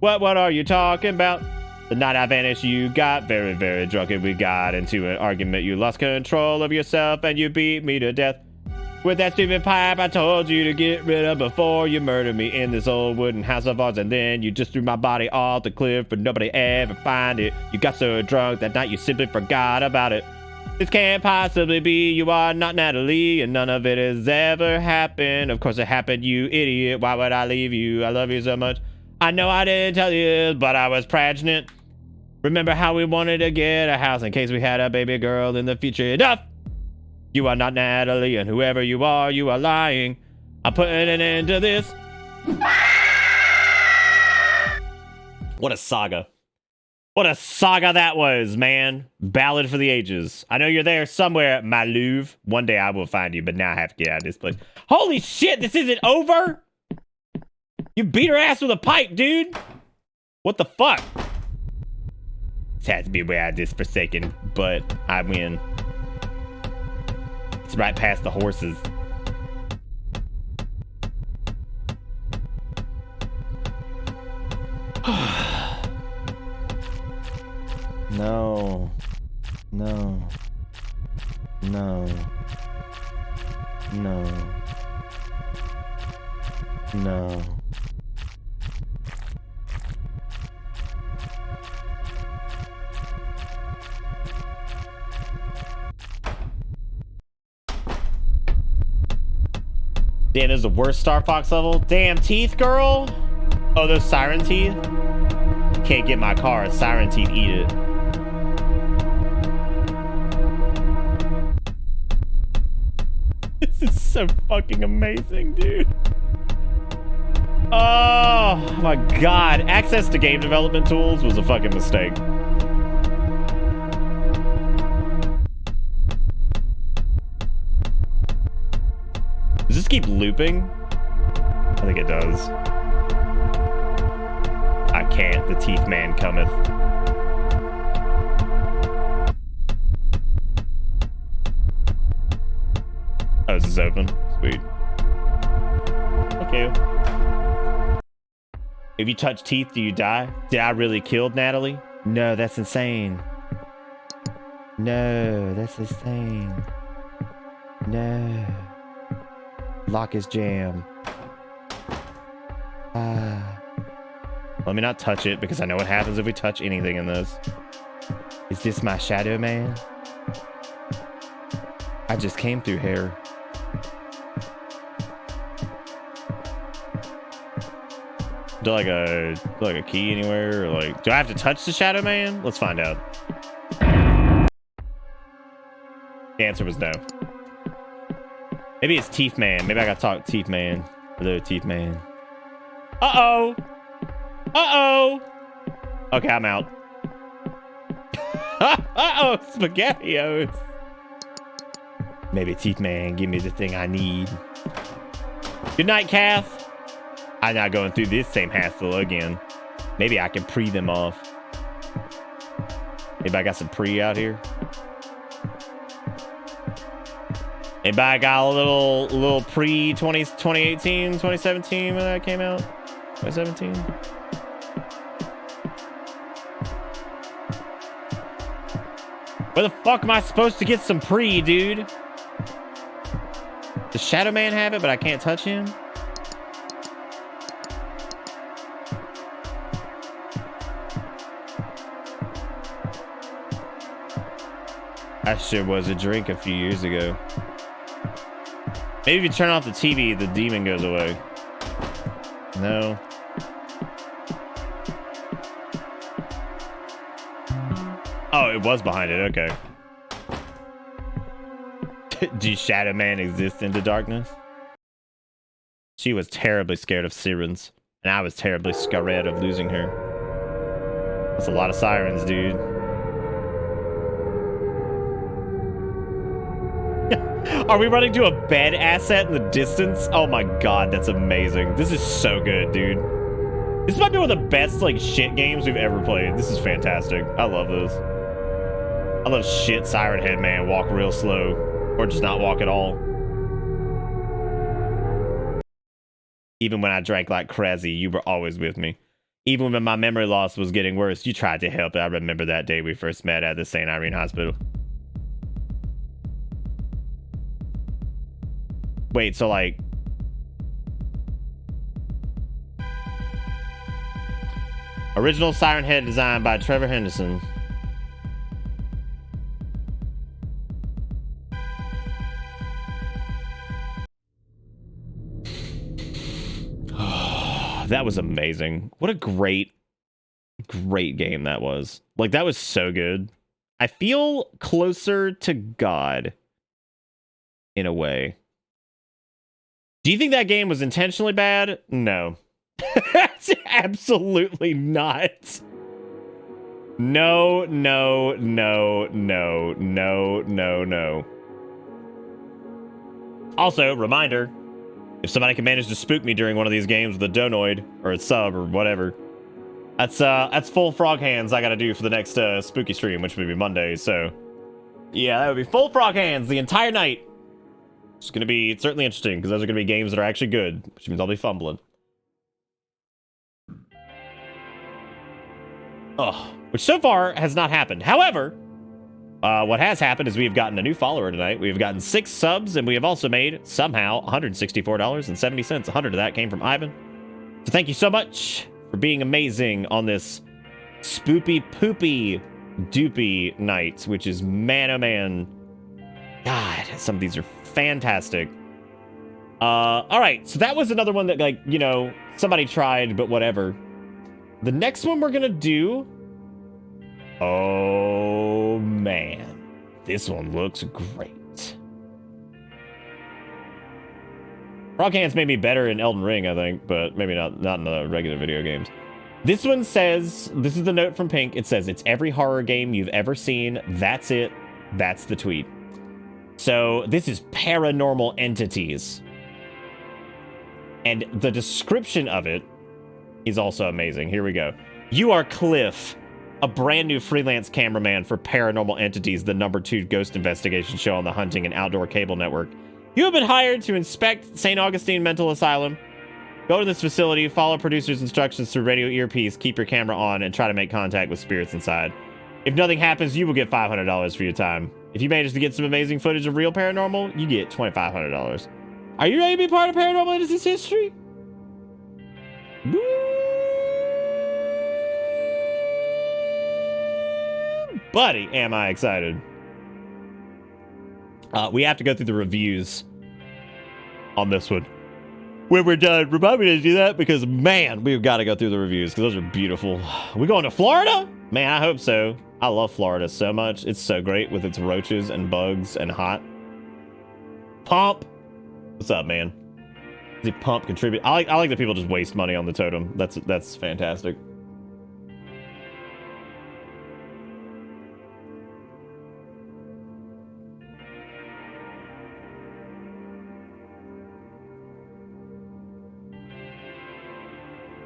What are you talking about? The night I vanished, you got very, very drunk, and we got into an argument. You lost control of yourself, and you beat me to death. With that stupid pipe I told you to get rid of before you murdered me in this old wooden house of ours, and then you just threw my body off the cliff but nobody ever find it. You got so drunk that night you simply forgot about it. This can't possibly be. You are not Natalie, and none of it has ever happened. Of course it happened, you idiot. Why would I leave you? I love you so much. I know I didn't tell you, but I was pregnant. Remember how we wanted to get a house in case we had a baby girl in the future? Enough! You are not Natalie, and whoever you are lying. I'm putting an end to this. What a saga. What a saga that was, man. Ballad for the ages. I know you're there somewhere, my Louvre. One day I will find you, but now I have to get out of this place. Holy shit, this isn't over? You beat her ass with a pipe, dude. What the fuck? This has to be where I just forsaken, but I win. It's right past the horses. No. No. No. No. No. Damn, this is the worst Star Fox level. Damn teeth, girl. Oh, those siren teeth. Can't get my car. Siren teeth eat it. This is so fucking amazing, dude. Oh my god. Access to game development tools was a fucking mistake. Does this keep looping? I think it does. I can't. The teeth man cometh. Oh, this is open. Sweet. Thank you. If you touch teeth, do you die? Did I really kill Natalie? No, that's insane. No, that's insane. No. Lock is jam. Let me not touch it because I know what happens if we touch anything in this. Is this my shadow man? I just came through here. Do like a key anywhere, or like, do I have to touch the shadow man? Let's find out. The answer was no. Maybe it's Teeth Man. Maybe I gotta talk to Teeth Man. Hello, Teeth Man. Uh-oh. Uh-oh. Okay, I'm out. Uh-oh, SpaghettiOs. Maybe Teeth Man, give me the thing I need. Good night, Kath. I'm not going through this same hassle again. Maybe I can pre them off. Maybe I got some pre out here. Maybe I got a little pre 2018, 2017 when that came out. 2017? Where the fuck am I supposed to get some pre, dude? Does Shadow Man have it, but I can't touch him? That shit was a drink a few years ago. Maybe if you turn off the TV, the demon goes away. No. Oh, it was behind it. Okay. Do Shadow Man exist in the darkness? She was terribly scared of sirens, and I was terribly scared of losing her. That's a lot of sirens, dude. Are we running to a bed asset in the distance? Oh my god, that's amazing. This is so good, dude. This might be one of the best, like, shit games we've ever played. This is fantastic. I love this. I love shit Siren Head, man. Walk real slow. Or just not walk at all. Even when I drank like crazy, you were always with me. Even when my memory loss was getting worse, you tried to help. I remember that day we first met at the St. Irene Hospital. Wait, so like... Original Siren Head designed by Trevor Henderson. That was amazing. What a great game that was. Like, that was so good. I feel closer to God in a way. Do you think that game was intentionally bad? No. Absolutely not. No, no, no, no, no, no, no. Also, reminder, if somebody can manage to spook me during one of these games with a donoid or a sub or whatever, that's full frog hands I gotta do for the next spooky stream, which would be Monday. So yeah, that would be full frog hands the entire night. It's gonna be certainly interesting because those are gonna be games that are actually good, which means I'll be fumbling. Oh, which so far has not happened. However, what has happened is we have gotten a new follower tonight. We have gotten 6 subs, and we have also made, somehow, $164.70. 100 of that came from Ivan. So thank you so much for being amazing on this spoopy poopy doopy night, which is, man oh man. God, some of these are fantastic. All right, so that was another one that, like, you know, somebody tried, but whatever. The next one we're gonna do... Oh, man. This one looks great. Frog Hands made me better in Elden Ring, I think, but maybe not in the regular video games. This one says, this is the note from Pink. It says, it's every horror game you've ever seen. That's it. That's the tweet. So this is Paranormal Entities. And the description of it is also amazing. Here we go. You are Cliff, a brand new freelance cameraman for Paranormal Entities, the #2 ghost investigation show on the Hunting and Outdoor Cable Network. You have been hired to inspect St. Augustine Mental Asylum. Go to this facility, follow producer's instructions through radio earpiece, keep your camera on, and try to make contact with spirits inside. If nothing happens, you will get $500 for your time. If you manage to get some amazing footage of real paranormal, you get $2,500. Are you ready to be part of Paranormal Entities history? Woo! Buddy, am I excited. We have to go through the reviews on this one. When we're done, remind me to do that because, man, we've got to go through the reviews because those are beautiful. We going to Florida? Man, I hope so. I love Florida so much. It's so great with its roaches and bugs and hot. Pump. What's up, man? The Pump contribute. I like that people just waste money on the totem. That's fantastic.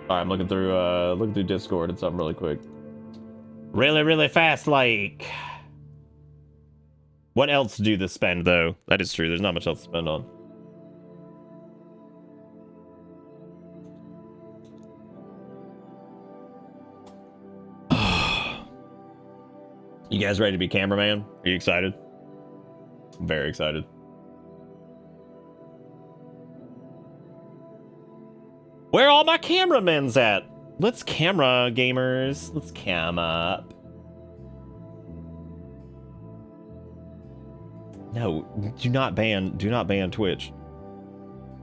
All right, I'm looking through Discord and something really quick. Really fast, like. What else do the spend though? That is true. There's not much else to spend on. You guys ready to be cameraman? Are you excited? I'm very excited. Where are all my cameramen's at? Let's camera, gamers. Let's cam up. No, do not ban Twitch.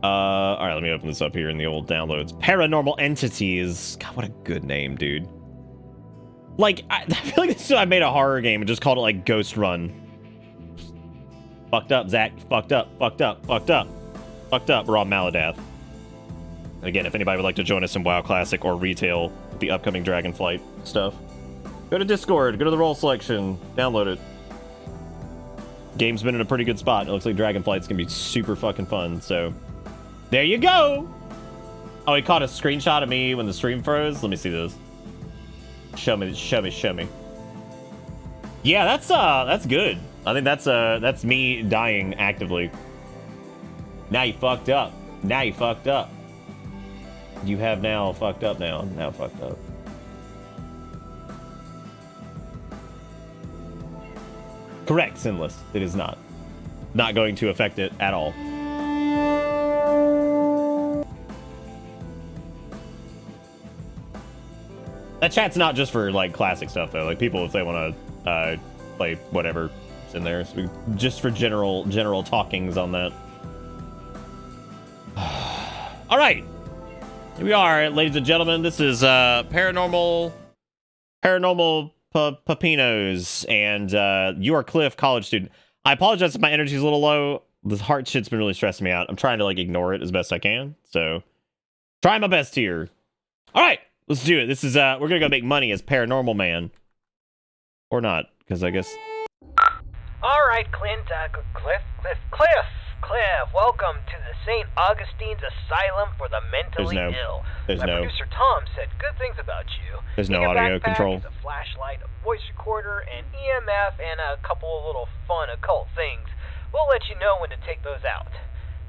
All right, let me open this up here in the old downloads. Paranormal Entities. God, what a good name, dude. Like, I feel like this is, I made a horror game and just called it like Ghost Run. Fucked up, Zach. Fucked up. Fucked up. Fucked up. Fucked up. We're on Maladath. And again, if anybody would like to join us in WoW Classic or retail, the upcoming Dragonflight stuff, go to Discord. Go to the role selection. Download it. Game's been in a pretty good spot. It looks like Dragonflight's gonna be super fucking fun. So, there you go. Oh, he caught a screenshot of me when the stream froze. Let me see this. Show me. Yeah, that's good. I think that's me dying actively. Now you fucked up. Now you fucked up. You have now fucked up now. Now fucked up. Correct, Sinless. It is not. Not going to affect it at all. That chat's not just for like classic stuff though. Like people, if they want to play whatever is in there, so just for general talkings on that. All right, here we are, ladies and gentlemen. This is paranormal Papinos, and you are Cliff, college student. I apologize if my energy's a little low. This heart shit's been really stressing me out. I'm trying to like ignore it as best I can. So, try my best here. All right. Let's do it. This is, we're gonna go make money as Paranormal Man. Or not, because I guess... Alright, Clint, Cliff, welcome to the St. Augustine's Asylum for the Mentally Ill. My producer Tom said good things about you. There's no audio control. A flashlight, a voice recorder, an EMF, and a couple of little fun occult things. We'll let you know when to take those out.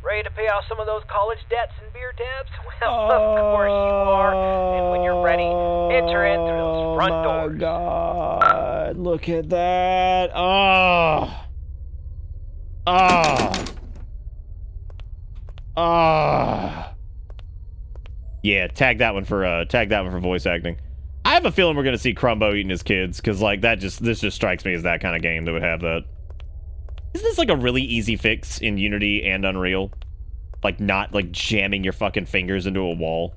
Ready to pay off some of those college debts and beer tabs? Well, of course you are. And when you're ready, enter in through those front doors. Oh my god, look at that. Oh. Oh. Oh. Yeah, tag that one for voice acting. I have a feeling we're gonna see Crumbo eating his kids, because like this just strikes me as that kind of game that would have that. Isn't this like a really easy fix in Unity and Unreal? Like not like jamming your fucking fingers into a wall?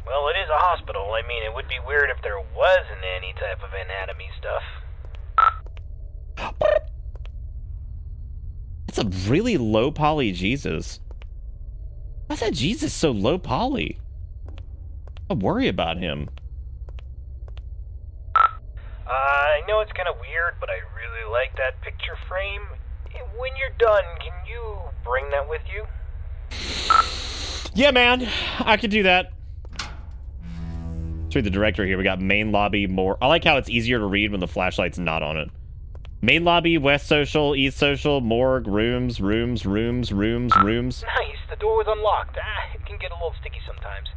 Well, it is a hospital. I mean, it would be weird if there wasn't any type of anatomy stuff. That's a really low poly Jesus. Why's that Jesus so low poly? I worry about him. I know it's kind of weird, but I really like that picture frame. When you're done, can you bring that with you? Yeah, man. I could do that. Let's read the directory here. We got main lobby, more. I like how it's easier to read when the flashlight's not on it. Main lobby, west social, east social, morgue, rooms. Nice. The door was unlocked. It can get a little sticky sometimes.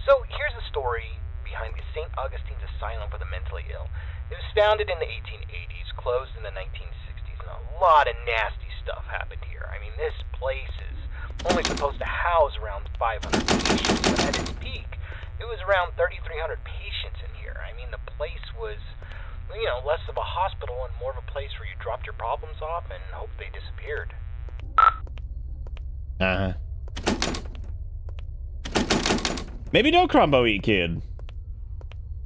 So here's the story behind the St. Augustine's Asylum for the Mentally Ill. It was founded in the 1880s, closed in the 1960s, and a lot of nasty stuff happened here. I mean, this place is only supposed to house around 500 patients, but at its peak, it was around 3,300 patients in here. I mean, the place was, you know, less of a hospital and more of a place where you dropped your problems off and hoped they disappeared. Uh-huh. Maybe no Crumbo eat kid.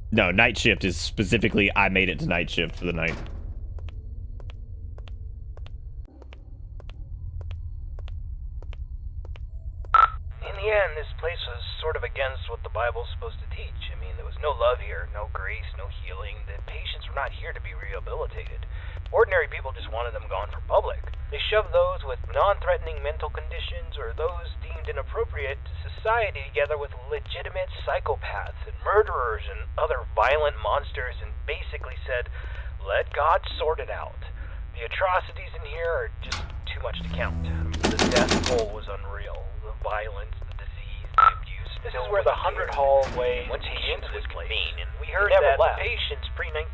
No, night shift is specifically I made it to night shift for the night. In the end, this place was sort of against what the Bible's supposed to teach. I mean, there was no love here, no grace, no healing. The patients were not here to be rehabilitated. Ordinary people just wanted them gone from public. They shoved those with non-threatening mental conditions or those deemed inappropriate to society together with legitimate psychopaths and murderers and other violent monsters and basically said, let God sort it out. The atrocities in here are just too much to count. The death toll was unreal. The violence, the disease, the abuse, This is where the 100 hallway patients would convene, and we heard that the patients pre-1920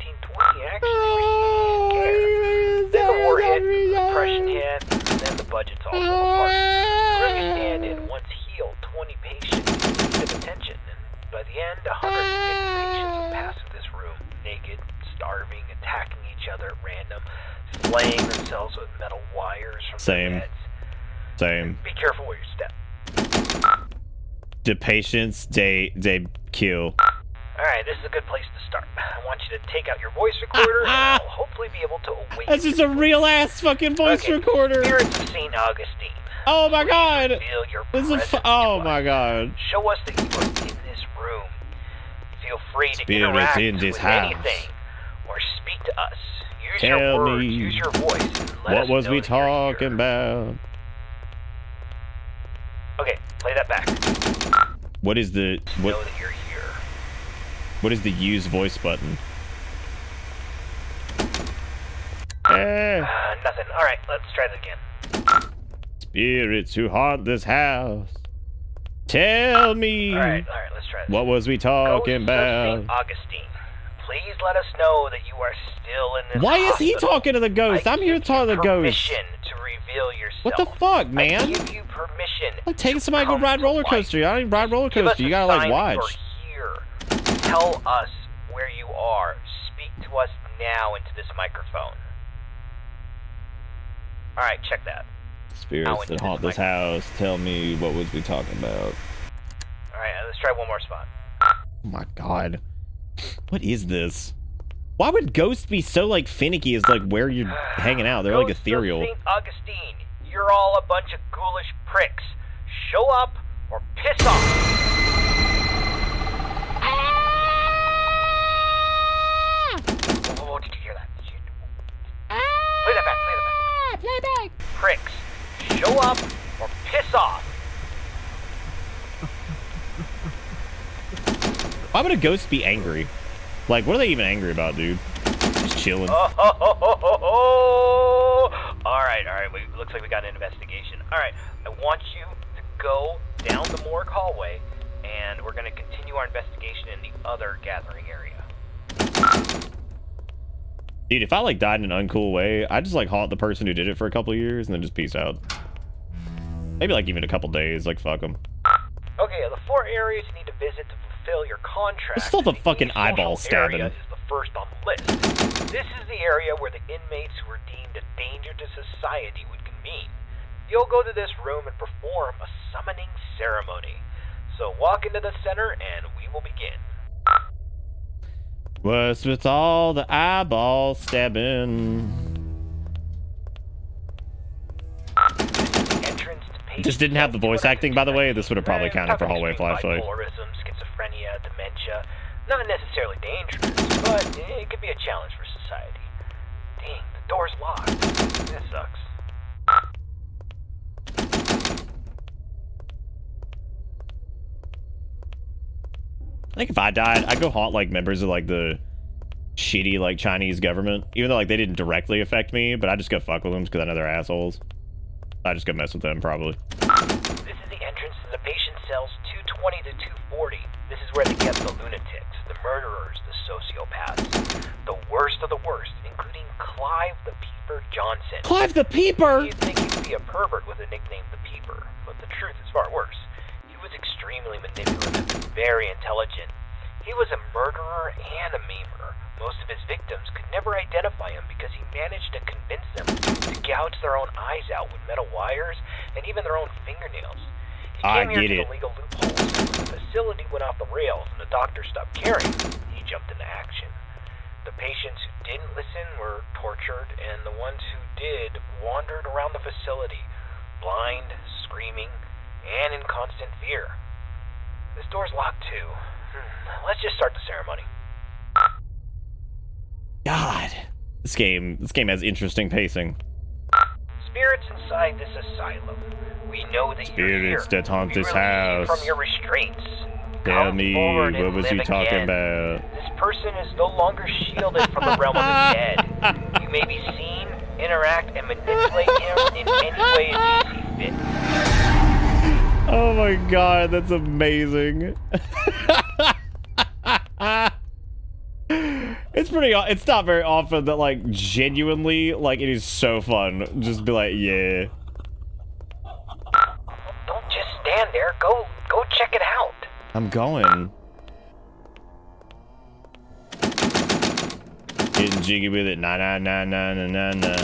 actually received care. Then the war hit, the depression hit, and then the budgets all fell apart. The room you stand in once healed 20 patients needed attention, and by the end, 150 patients would pass through this room, naked, starving, attacking each other at random, flaying themselves with metal wires from their heads. Same. Be careful where you step. The patients they kill. Alright, this is a good place to start. I want you to take out your voice recorder, and I'll hopefully be able to awaken. That's just a real ass fucking voice recorder. Spirits of St. Augustine. Oh my god. Feel your This is oh my god. Show us that you are in this room. Feel free to Spirits interact in this with house. anything, or speak to us. Use Tell your words, me, use your voice. And let what us was know we that you're here. talking about? Okay, play that back. What is the Know that you're here. what is the use voice button? Nothing. Alright, let's try that again. Spirits who haunt this house. Tell me. Alright, let's try this. What was we talking Ghosts of about? St. Augustine. Please let us know that you are still in this Why is he hospital. talking to the ghost? I'm here to talk to the ghost. Permission to reveal yourself. What the fuck, man? I give you permission. Like taking somebody to go ride roller coaster. I don't even ride roller Give us coaster. You a gotta like sign that watch. you're here. Tell us where you are. Speak to us now into this microphone. Alright, check that. Spirits that haunt this house. Tell me, what was we talking about? Alright, let's try one more spot. Oh my god. What is this? Why would ghosts be so like finicky as like where you're hanging out? They're like Ghosts of ethereal. St. Augustine, you're all a bunch of ghoulish pricks. Show up or piss off. Oh, did you hear that? Play that back, play that back. Pricks, show up or piss off. Why would a ghost be angry? Like, what are they even angry about, dude? Just chilling. Alright, looks like we got an investigation. Alright, I want you to go down the morgue hallway, and we're gonna continue our investigation in the other gathering area. Dude, if I like died in an uncool way, I'd just like haunt the person who did it for a couple of years and then just peace out. Maybe like even a couple days, like fuck them. Okay, the 4 areas you need to visit to fulfill your contract. It's still the fucking Social eyeball stabbing. area is the first on the list. This is the area where the inmates who were deemed a danger to society would convene. You'll go to this room and perform a summoning ceremony. So walk into the center and we will begin. What's with all the eyeball stabbing? This didn't have the voice acting, by the way. This would have probably counted for hallway flashlight. Bipolarism, schizophrenia, dementia. Not necessarily dangerous, but it could be a challenge for society. Dang, the door's locked. That sucks. I think if I died, I'd go haunt like members of like the shitty like Chinese government, even though like they didn't directly affect me, but I just go fuck with them because I know they're assholes. I just go mess with them probably. This is the entrance to the patient cells 220 to 240. This is where they get the lunatics, the murderers, the sociopaths, the worst of the worst, including Clive the Peeper Johnson. Clive the Peeper? You'd think he'd be a pervert with a nickname the Peeper, but the truth is far worse. He was extremely manipulative and very intelligent. He was a murderer and a memer. Most of his victims could never identify him because he managed to convince them to gouge their own eyes out with metal wires and even their own fingernails. He came here to the legal loopholes. When the facility went off the rails and the doctor stopped caring, he jumped into action. The patients who didn't listen were tortured, and the ones who did wandered around the facility, blind, screaming, and in constant fear. This door's locked too. Let's just start the ceremony. God, this game has interesting pacing. Spirits inside this asylum, we know that you're here. Spirits that haunt We this release you house. from your restraints. Tell Come me, forward what and was live he talking again. about? This person is no longer shielded from the realm of the dead. You may be seen, interact, and manipulate him in any way as you see fit. Oh my god, that's amazing. It's it's not very often that, like, genuinely, like, it is so fun. Just be like, yeah. Don't just stand there. Go check it out. I'm going. Getting jiggy with it. Nah, nah, nah, nah, nah, nah, nah.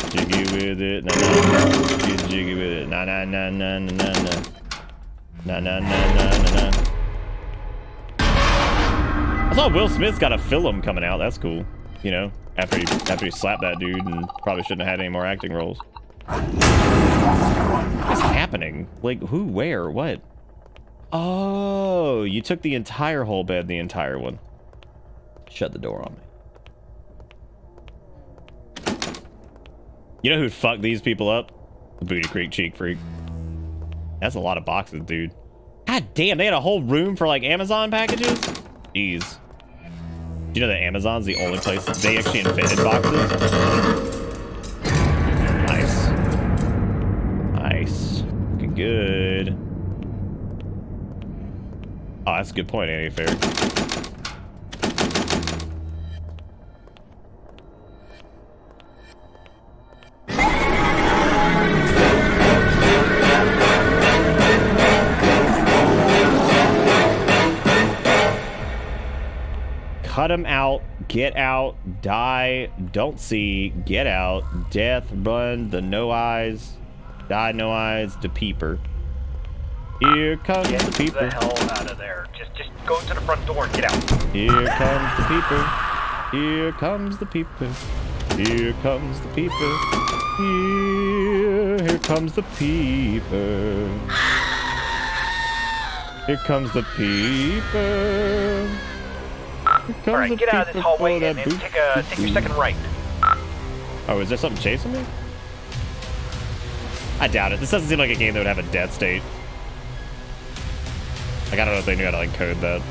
Jiggy with it. Nah, nah. Get jiggy with it. Nah, nah, nah, nah, nah, nah, nah. Nah, nah, nah, nah, nah, nah. I saw Will Smith's got a film coming out. That's cool. You know, after he slapped that dude and probably shouldn't have had any more acting roles. What's happening? Like, who, where, what? Oh, you took the entire whole bed, the entire one. Shut the door on me. You know who'd fuck these people up? The Booty Creek Cheek Freak. That's a lot of boxes, dude. God damn, they had a whole room for, like, Amazon packages? Jeez. Do you know that Amazon's the only place they actually invented boxes? Nice. Nice. Looking good. Oh, that's a good point, Andy Fair. Cut him out, get out, die, don't see, get out, death, run, the no eyes, die, no eyes, the peeper. Here comes the peeper. Get the hell out of there. Just go to the front door and get out. Here comes the peeper. Here comes the peeper. Here comes the peeper. Here comes the peeper. Here comes the peeper. Alright, get out of this hallway and take your second right. Oh, is there something chasing me? I doubt it. This doesn't seem like a game that would have a death state. Like, I don't know if they knew how to, like, code that.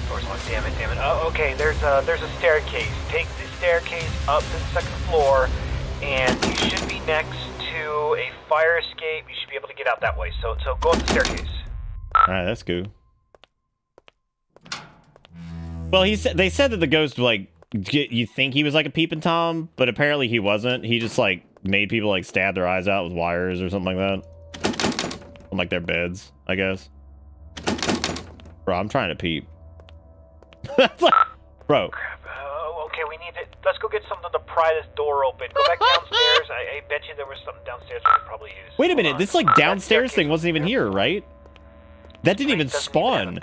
Door's locked. Damn it. Oh, okay, there's a staircase. Take the staircase up to the second floor, and you should be next to a fire escape. You should be able to get out that way. So go up the staircase. Alright, that's cool. Well, they said that the ghost, like, you think he was like a peeping Tom, but apparently he wasn't. He just, like, made people, like, stab their eyes out with wires or something like that. On, like, their beds, I guess. Bro, I'm trying to peep. Bro. Crap. Okay, we need to... Let's go get something to pry this door open. Go back downstairs. I bet you there was something downstairs we could probably use. Wait a minute. This, like, downstairs thing wasn't even here, right? That didn't even spawn.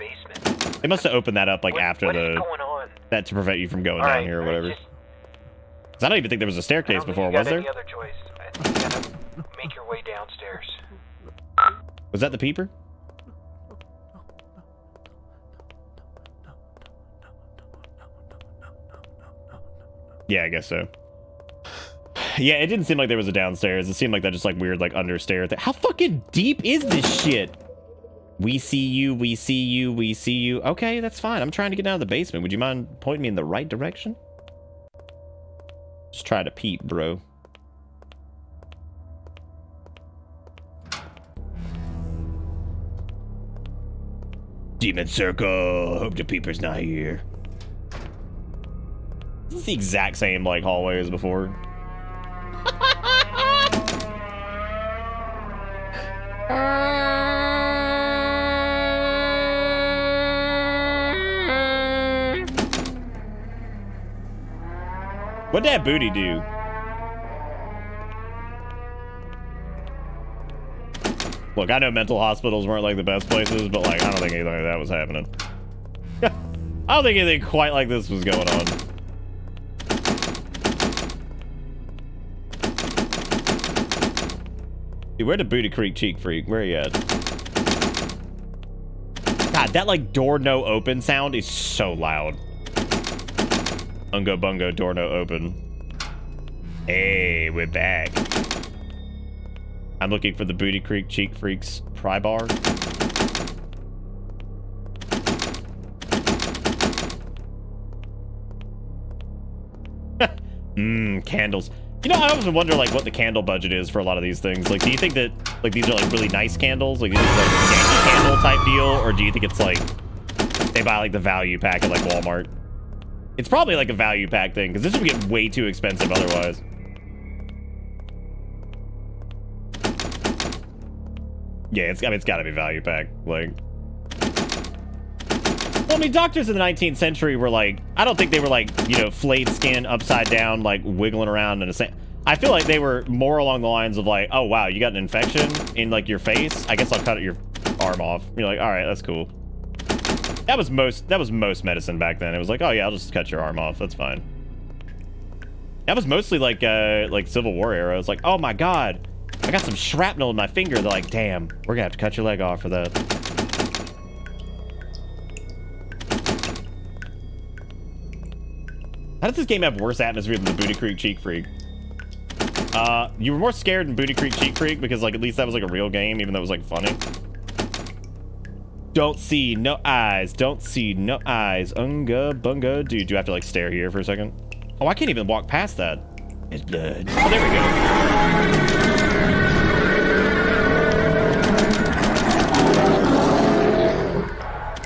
They must have opened that up, like, after the... That to prevent you from going down here or whatever. Because I don't even think there was a staircase before, was there? Any other choice. I think you gotta make your way downstairs. Was that the peeper? Yeah, I guess so. Yeah, it didn't seem like there was a downstairs. It seemed like that just, like, weird, like, understair thing. How fucking deep is this shit? We see you, we see you, we see you. Okay, that's fine. I'm trying to get out of the basement. Would you mind pointing me in the right direction? Just try to peep, bro. Demon Circle. Hope the peeper's not here. This is the exact same, like, hallway as before. What'd that booty do? Look, I know mental hospitals weren't like the best places, but like I don't think anything like that was happening. I don't think anything quite like this was going on. Dude, where the Booty Creek Cheek Freak? Where are you at? God, that like door no open sound is so loud. Ungo bungo, door no open. Hey, we're back. I'm looking for the Booty Creek Cheek Freaks pry bar. Candles. You know, I always wonder like what the candle budget is for a lot of these things. Like, do you think that like these are like really nice candles, like these are like Yankee candle type deal, or do you think it's like they buy like the value pack at like Walmart? It's probably like a value pack thing because this would get way too expensive otherwise. Yeah, it's got to be value pack. Like, well, I mean, doctors in the 19th century were like, I don't think they were like, you know, flayed skin upside down, like wiggling around in a sand. I feel like they were more along the lines of like, oh wow, you got an infection in like your face. I guess I'll cut your arm off. You're like, all right, that's cool. That was most medicine back then. It was like, oh yeah, I'll just cut your arm off. That's fine. That was mostly like Civil War era. It's like, oh my god, I got some shrapnel in my finger. They're like, damn, we're gonna have to cut your leg off for that. How does this game have worse atmosphere than the Booty Creek Cheek Freak? You were more scared in Booty Creek Cheek Freak because like at least that was like a real game, even though it was like funny. Don't see no eyes. Don't see no eyes. Unga bunga. Dude, do you have to like stare here for a second? Oh, I can't even walk past that. It's blood. Oh, there we go.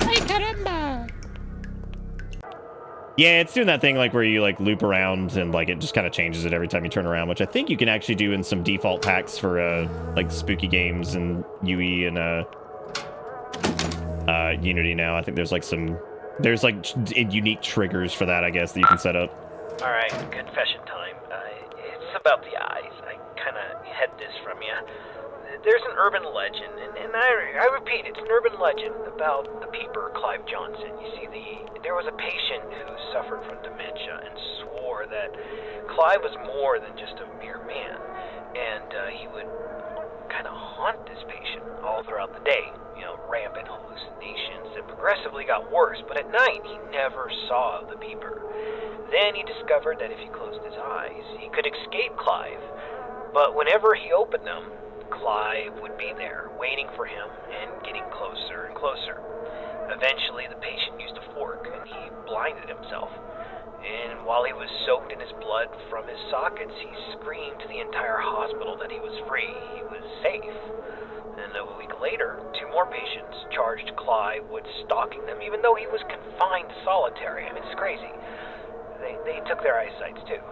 Hey, caramba. Yeah, it's doing that thing like where you like loop around and like it just kind of changes it every time you turn around, which I think you can actually do in some default packs for like spooky games and UE and Unity now. I think there's like unique triggers for that, I guess, that you can set up. All right, confession time. It's about the eyes. I kind of had this from you. There's an urban legend, and I repeat, it's an urban legend about the peeper Clive Johnson. You see, there was a patient who suffered from dementia and swore that Clive was more than just a mere man, and he would kind of haunt this patient all throughout the day. You know, rampant hallucinations that progressively got worse, but at night he never saw the peeper. Then he discovered that if he closed his eyes, he could escape Clive, but whenever he opened them, Clive would be there, waiting for him and getting closer and closer. Eventually, the patient used a fork and he blinded himself. And while he was soaked in his blood from his sockets, he screamed to the entire hospital that he was free, he was safe. And a week later, 2 more patients charged Clive with stalking them, even though he was confined to solitary. I mean, it's crazy. They took their eyesights too.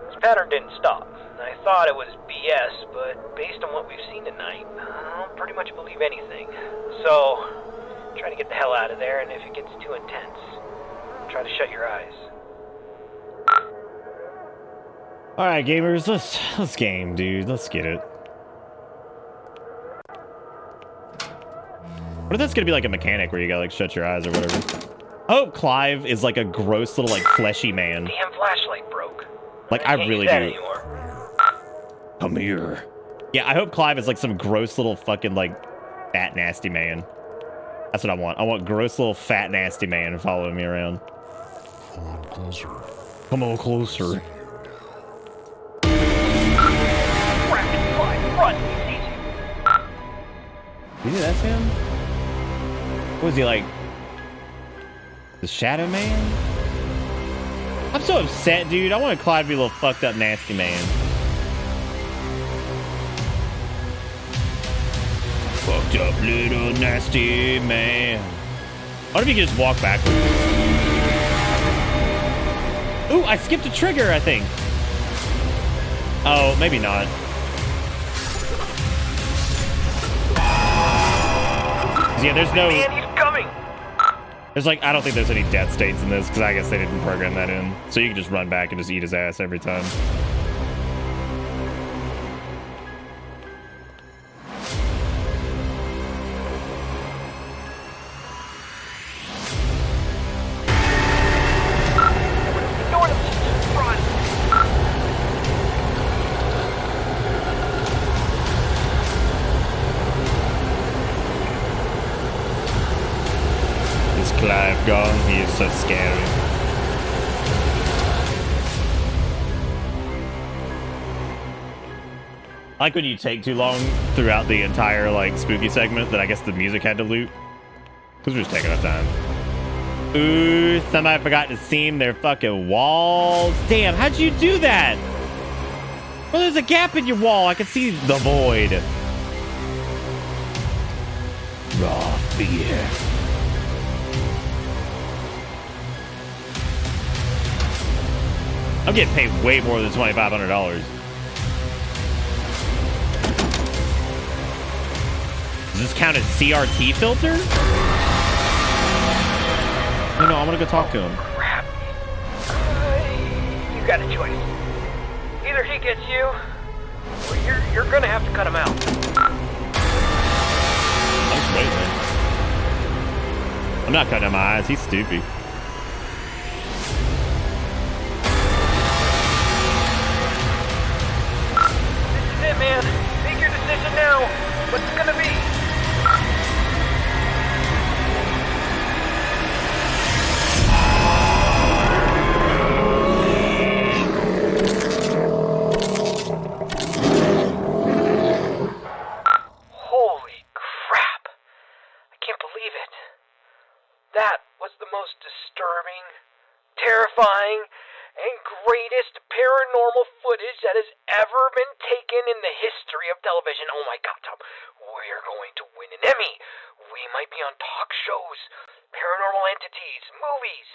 This pattern didn't stop. I thought it was BS, but based on what we've seen tonight, I'll pretty much believe anything. So, try to get the hell out of there, and if it gets too intense, try to shut your eyes. Alright, gamers, let's game, dude. Let's get it. What if that's gonna be like a mechanic where you gotta like shut your eyes or whatever? I hope Clive is like a gross little like fleshy man. Damn flashlight broke. Like I really do. Anymore. Come here. Yeah, I hope Clive is like some gross little fucking like fat nasty man. That's what I want. I want gross little fat nasty man following me around. Come on closer. Come on closer. Rapid Clive, run! He sees you. You think that's him? What was he like? The Shadow Man? I'm so upset, dude. I want Clive to be a little fucked up nasty man. Fucked up little nasty man. What if you could just walk backwards? Ooh, I skipped a trigger, I think. Oh, maybe not. Yeah, there's no... Man, he's coming! There's like, I don't think there's any death states in this, because I guess they didn't program that in. So you can just run back and just eat his ass every time. Clive gone, he is so scary. I like when you take too long throughout the entire like spooky segment that I guess the music had to loop. Because we're just taking our time. Ooh, somebody forgot to seam their fucking walls. Damn, how'd you do that? Well, there's a gap in your wall. I can see the void. Raw fear. I'm getting paid way more than $2,500. Does this count as CRT filter? No, I'm gonna go talk to him. Crap. You got a choice. Either he gets you, or you're gonna have to cut him out. I'm waiting. I'm not cutting out my eyes. He's stupid. This is it, man. Make your decision now. What's it gonna be? Holy crap. I can't believe it. That was the most disturbing, terrifying, and greatest paranormal footage that has ever been taken in the history of television. Oh my god, Tom. We're going to win an Emmy. We might be on talk shows, paranormal entities, movies,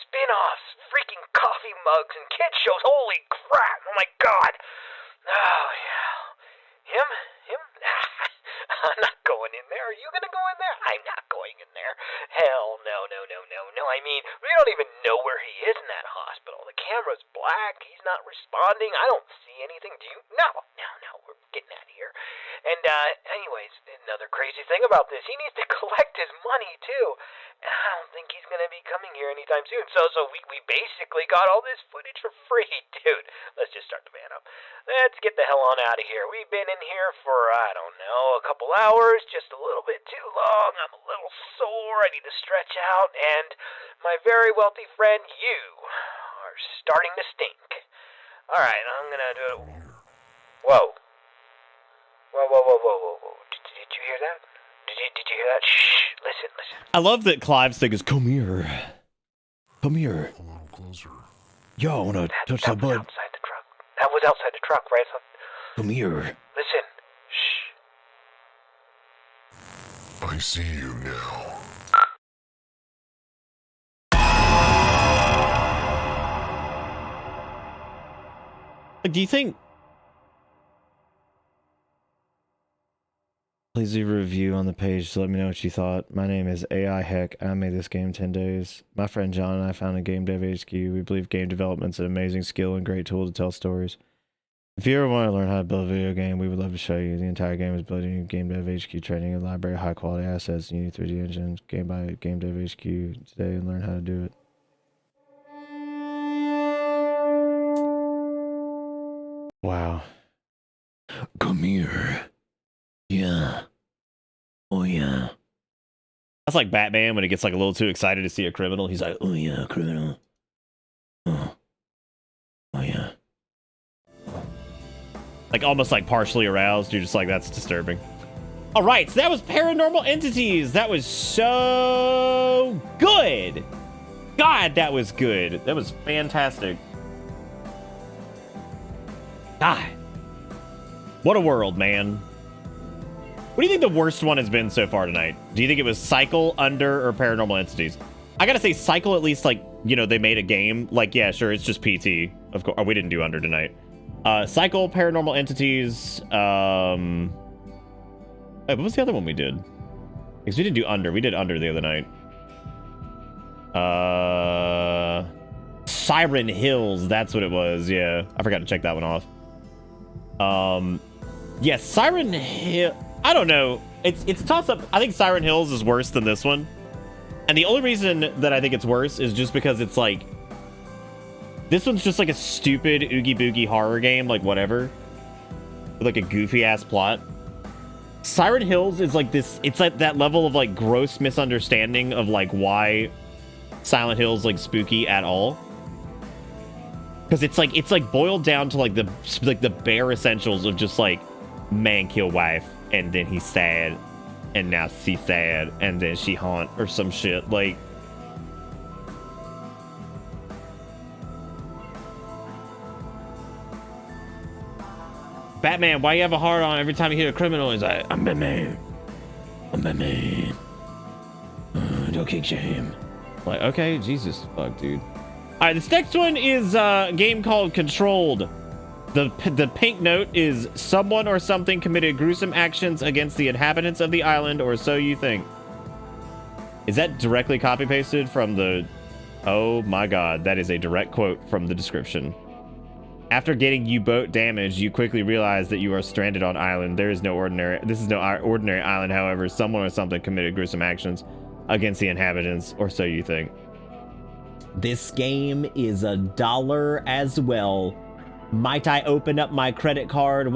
spin-offs, freaking coffee mugs, and kid shows. Holy crap. Oh my god. Oh, yeah. Him? I'm not going in there. Are you gonna go in there? I'm not going in there. Hell no. I mean, we don't even know where he is in that hospital. The camera's black. He's not responding. I don't see anything. Do you? No. We're getting out of here. And, anyways, another crazy thing about this, he needs to collect his money, too. And I don't think he's gonna be coming here anytime soon. So we basically got all this footage for free, dude. Let's just start the van up. Let's get the hell on out of here. We've been in here for, I don't know, a couple hours, just a little bit too long. I'm a little sore. I need to stretch out. And my very wealthy friend, you are starting to stink. All right, I'm gonna do it. Whoa. Did you hear that? Did you hear that? Shh. Listen. I love that Clive's thing is, come here. Come here. A little closer. Yo, I wanna touch that butt. Outside the truck. That was outside the truck, right? Come here. Listen. Shh. I see you now. Like, do you think... Please leave a review on the page to let me know what you thought. My name is AI Heck. I made this game in 10 days. My friend John and I founded Game Dev HQ. We believe game development's an amazing skill and great tool to tell stories. If you ever want to learn how to build a video game, we would love to show you. The entire game is built in Game Dev HQ training, a library of high quality assets, new 3D engines. Game by Game Dev HQ today and learn how to do it. Wow. Come here. Yeah. Oh yeah. That's like Batman when he gets like a little too excited to see a criminal. He's like, oh yeah, criminal. Oh yeah. Like almost like partially aroused. You're just like, that's disturbing. All right, so that was Paranormal Entities. That was so good. God, that was good. That was fantastic. God. What a world, man. What do you think the worst one has been so far tonight? Do you think it was Cycle, Under, or Paranormal Entities? I gotta say, Cycle, at least, like, you know, they made a game. Like, yeah, sure, it's just PT. Of course, we didn't do Under tonight. Cycle, Paranormal Entities, wait, what was the other one we did? Because we didn't do Under. We did Under the other night. Siren Hills, that's what it was, yeah. I forgot to check that one off. Yeah, Siren Hill... I don't know. It's a toss-up. I think Siren Hills is worse than this one. And the only reason that I think it's worse is just because it's like... This one's just like a stupid Oogie Boogie horror game, like whatever. With like a goofy-ass plot. Siren Hills is like this... It's like that level of like gross misunderstanding of like why Silent Hill's like spooky at all. Because it's like boiled down to like the bare essentials of just like man kill wife. And then he's sad, and now she's sad, and then she haunt or some shit. Like, Batman, why you have a heart on every time you hit a criminal? He's like, I'm Batman. I'm Batman. Don't kick shame. Like, okay, Jesus, fuck, dude. All right, this next one is a game called Controlled. The pink note is someone or something committed gruesome actions against the inhabitants of the island, or so you think. Is that directly copy pasted from the... Oh my god, that is a direct quote from the description. After getting U-boat damage, you quickly realize that you are stranded on island. This is no ordinary island, however. Someone or something committed gruesome actions against the inhabitants, or so you think. This game is $1 as well. Might I open up my credit card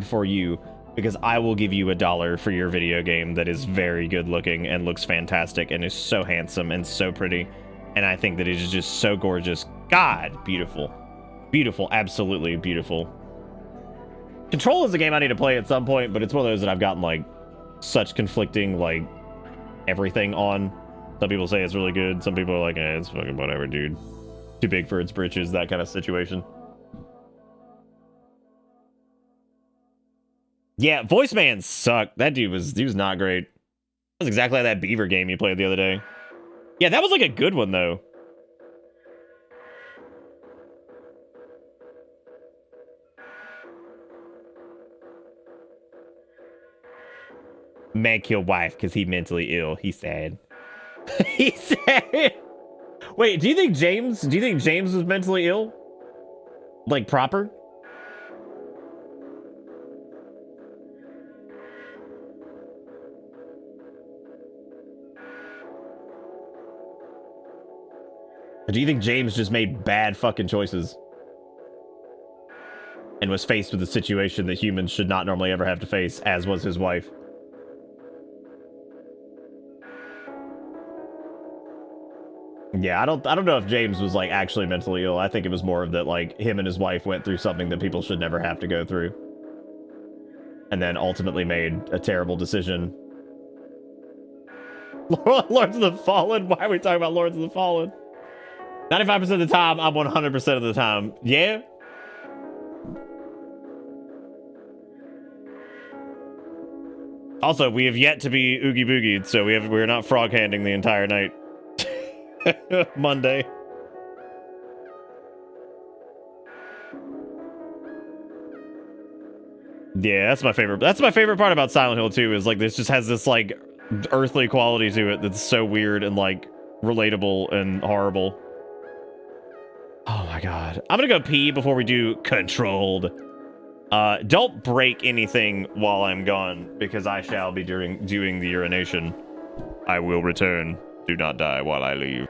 for you? Because I will give you $1 for your video game that is very good looking and looks fantastic and is so handsome and so pretty. And I think that it is just so gorgeous. God, beautiful. Beautiful, absolutely beautiful. Control is a game I need to play at some point, but it's one of those that I've gotten like such conflicting like everything on. Some people say it's really good. Some people are like, eh, it's fucking whatever, dude. Too big for its britches, that kind of situation. Yeah, Voice Man sucked. That dude was not great. That was exactly like that Beaver game you played the other day. Yeah, that was like a good one though. Man killed wife because he mentally ill. He said. He said. Wait, do you think James was mentally ill? Like proper? Or do you think James just made bad fucking choices? And was faced with a situation that humans should not normally ever have to face, as was his wife? Yeah, I don't know if James was like actually mentally ill. I think it was more of that like him and his wife went through something that people should never have to go through. And then ultimately made a terrible decision. Lords of the Fallen? Why are we talking about Lords of the Fallen? 95% of the time, I'm 100% of the time. Yeah? Also, we have yet to be Oogie Boogied, so we're not frog handing the entire night. Monday. Yeah, that's my favorite. That's my favorite part about Silent Hill 2 is like this just has this like earthly quality to it that's so weird and like relatable and horrible. Oh my god. I'm gonna go pee before we do Controlled. Don't break anything while I'm gone because I shall be doing the urination. I will return. Do not die while I leave.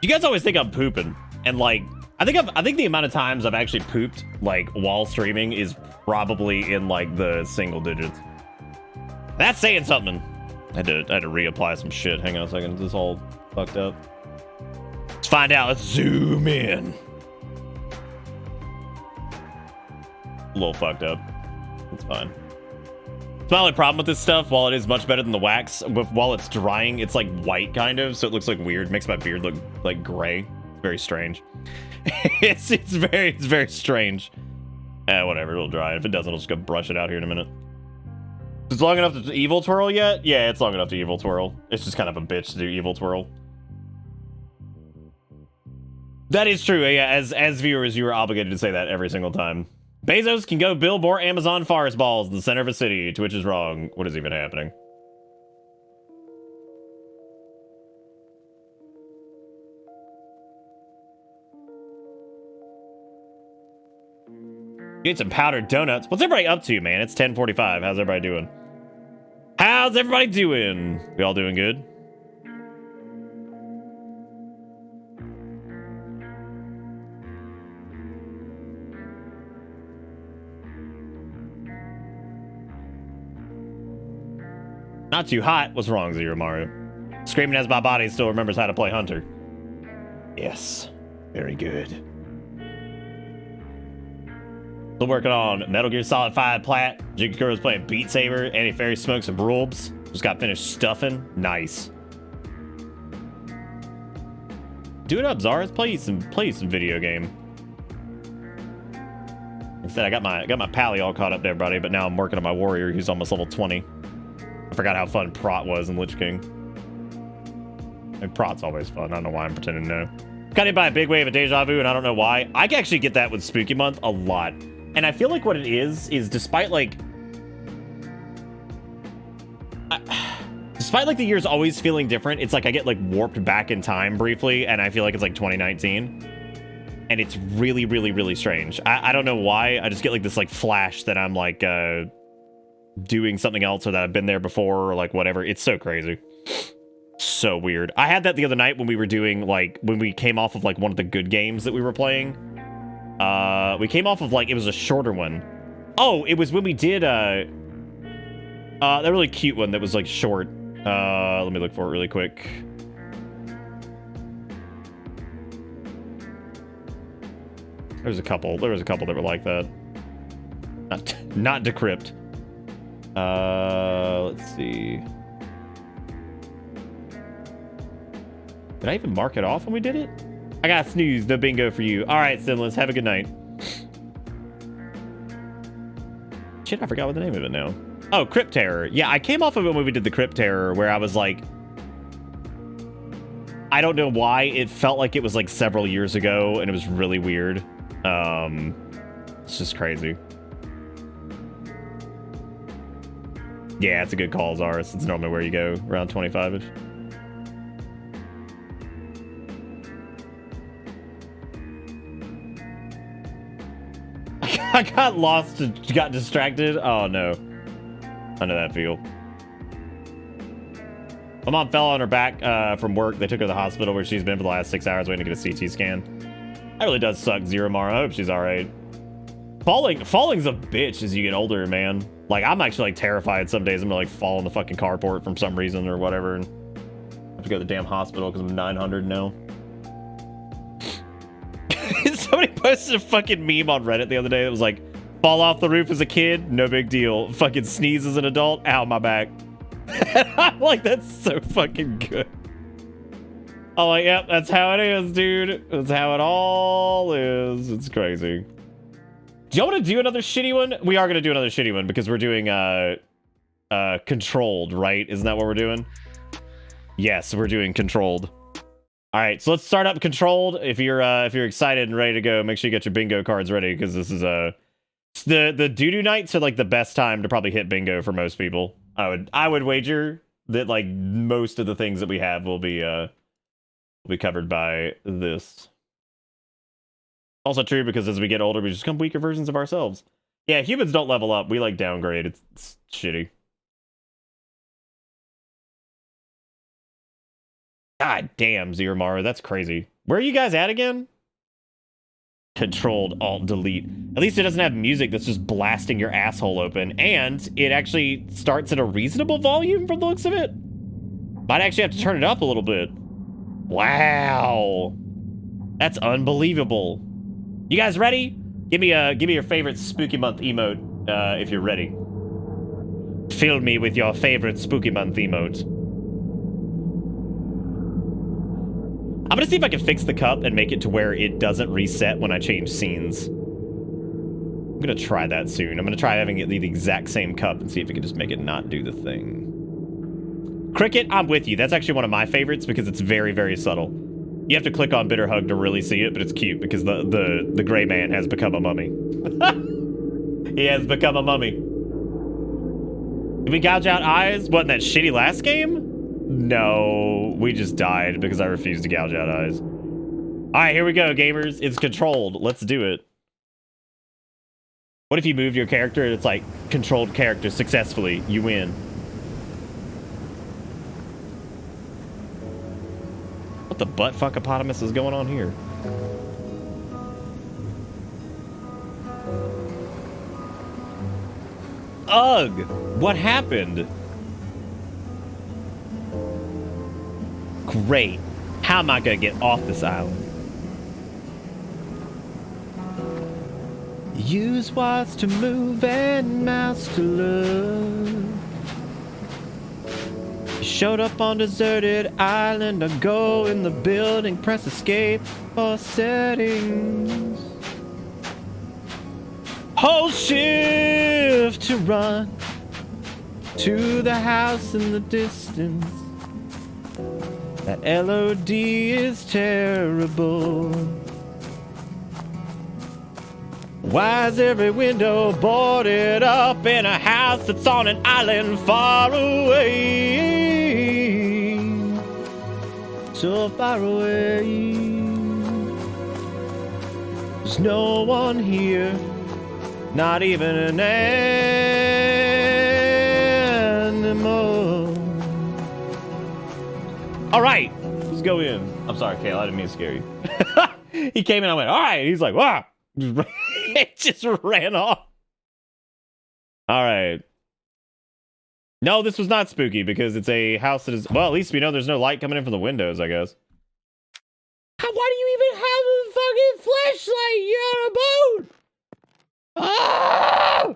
You guys always think I'm pooping, and like I think the amount of times I've actually pooped like while streaming is probably in like the single digits. That's saying something. I had to reapply some shit. Hang on a second. This is all fucked up. Let's find out. Let's zoom in. A little fucked up. It's fine. It's my only problem with this stuff. While it is much better than the wax, while it's drying, it's like white kind of, so it looks like weird. Makes my beard look like gray. Very strange. it's very strange. Whatever. It'll dry. If it doesn't, I'll just go brush it out here in a minute. It's long enough to evil twirl yet? Yeah, it's long enough to evil twirl. It's just kind of a bitch to do evil twirl. That is true. Yeah, as viewers, you are obligated to say that every single time. Bezos can go build more Amazon forest balls in the center of a city. Twitch is wrong. What is even happening? Get some powdered donuts. What's everybody up to, man? It's 10:45. How's everybody doing? How's everybody doing? We all doing good? Not too hot. What's wrong, Zero Mario? Screaming as my body still remembers how to play Hunter. Yes. Very good. Still working on Metal Gear Solid 5 Plat. Jigakura's playing Beat Saber. Andy Ferry smokes some Rulbs. Just got finished stuffing. Nice. Do it up, Zara. Play some video game. Like I said, I got my pally all caught up to everybody, but now I'm working on my warrior who's almost level 20. I forgot how fun Prot was in Lich King. And Prot's always fun. I don't know why I'm pretending to know. Got hit by a big wave of deja vu, and I don't know why. I can actually get that with Spooky Month a lot. And I feel like what it is despite like the years always feeling different, it's like I get like warped back in time briefly, and I feel like it's like 2019. And it's really, really, really strange. I don't know why. I just get like this like flash that I'm like doing something else, or that I've been there before, or like whatever. It's so crazy. So weird. I had that the other night when we were doing like, when we came off of like one of the good games that we were playing. We came off of like, it was a shorter one. Oh, it was when we did that really cute one that was like short. Let me look for it really quick. There was a couple that were like that. Not Decrypt. Let's see. Did I even mark it off when we did it? I got snooze, no bingo for you. All right, Sinless, have a good night. Shit, I forgot what the name of it now. Oh, Crypt Terror. Yeah, I came off of it when we did the Crypt Terror, where I was like, I don't know why it felt like it was like several years ago, and it was really weird. It's just crazy. Yeah, it's a good call, Zaris. It's normally where you go, around 25-ish. I got lost and got distracted. Oh no. I know that feel. My mom fell on her back from work. They took her to the hospital where she's been for the last 6 hours waiting to get a CT scan. That really does suck, Zero Mar. I hope she's alright. Falling's a bitch as you get older, man. Like, I'm actually like terrified some days I'm gonna like fall in the fucking carport for some reason or whatever, and have to go to the damn hospital because I'm 900 now. Somebody posted a fucking meme on Reddit the other day that was like, fall off the roof as a kid, no big deal. Fucking sneeze as an adult, ow, my back. I'm like, that's so fucking good. I'm like, yep, that's how it is, dude. That's how it all is. It's crazy. Do y'all want to do another shitty one? We are going to do another shitty one because we're doing Controlled, right? Isn't that what we're doing? Yes, we're doing Controlled. All right, so let's start up Controlled. If you're excited and ready to go, make sure you get your bingo cards ready because this is the doo-doo nights are like the best time to probably hit bingo for most people. I would wager that like most of the things that we have will be covered by this. Also true because as we get older, we just become weaker versions of ourselves. Yeah, humans don't level up. We like downgrade. It's shitty. God damn, Zero Mara, that's crazy. Where are you guys at again? Controlled Alt Delete. At least it doesn't have music that's just blasting your asshole open, and it actually starts at a reasonable volume from the looks of it. Might actually have to turn it up a little bit. Wow. That's unbelievable. You guys ready? Give me your favorite spooky month emote if you're ready. Fill me with your favorite spooky month emote. I'm gonna see if I can fix the cup and make it to where it doesn't reset when I change scenes. I'm gonna try that soon. I'm gonna try having it the exact same cup and see if it can just make it not do the thing. Cricket, I'm with you. That's actually one of my favorites because it's very, very subtle. You have to click on Bitter Hug to really see it, but it's cute because the gray man has become a mummy. He has become a mummy. Did we gouge out eyes? What, in that shitty last game? No, we just died because I refused to gouge out eyes. All right, here we go, gamers. It's controlled. Let's do it. What if you move your character and it's like controlled character successfully? You win. What the butt fuckopotamus is going on here? Ugh! What happened? Great. How am I gonna get off this island? Use what's to move and mouse to love. Showed up on deserted island. I go in the building, press escape for settings. Hold shift to run to the house in the distance. That LOD is terrible. Why is every window boarded up in a house that's on an island far away? So far away. There's no one here, not even an animal. All right, let's go in. I'm sorry, Kale, I didn't mean to scare you. He came in, I went, all right. He's like, wow. It just ran off. All right. No, this was not spooky because it's a house that is... Well, at least we know there's no light coming in from the windows, I guess. Why do you even have a fucking flashlight? You're on a boat. Ah!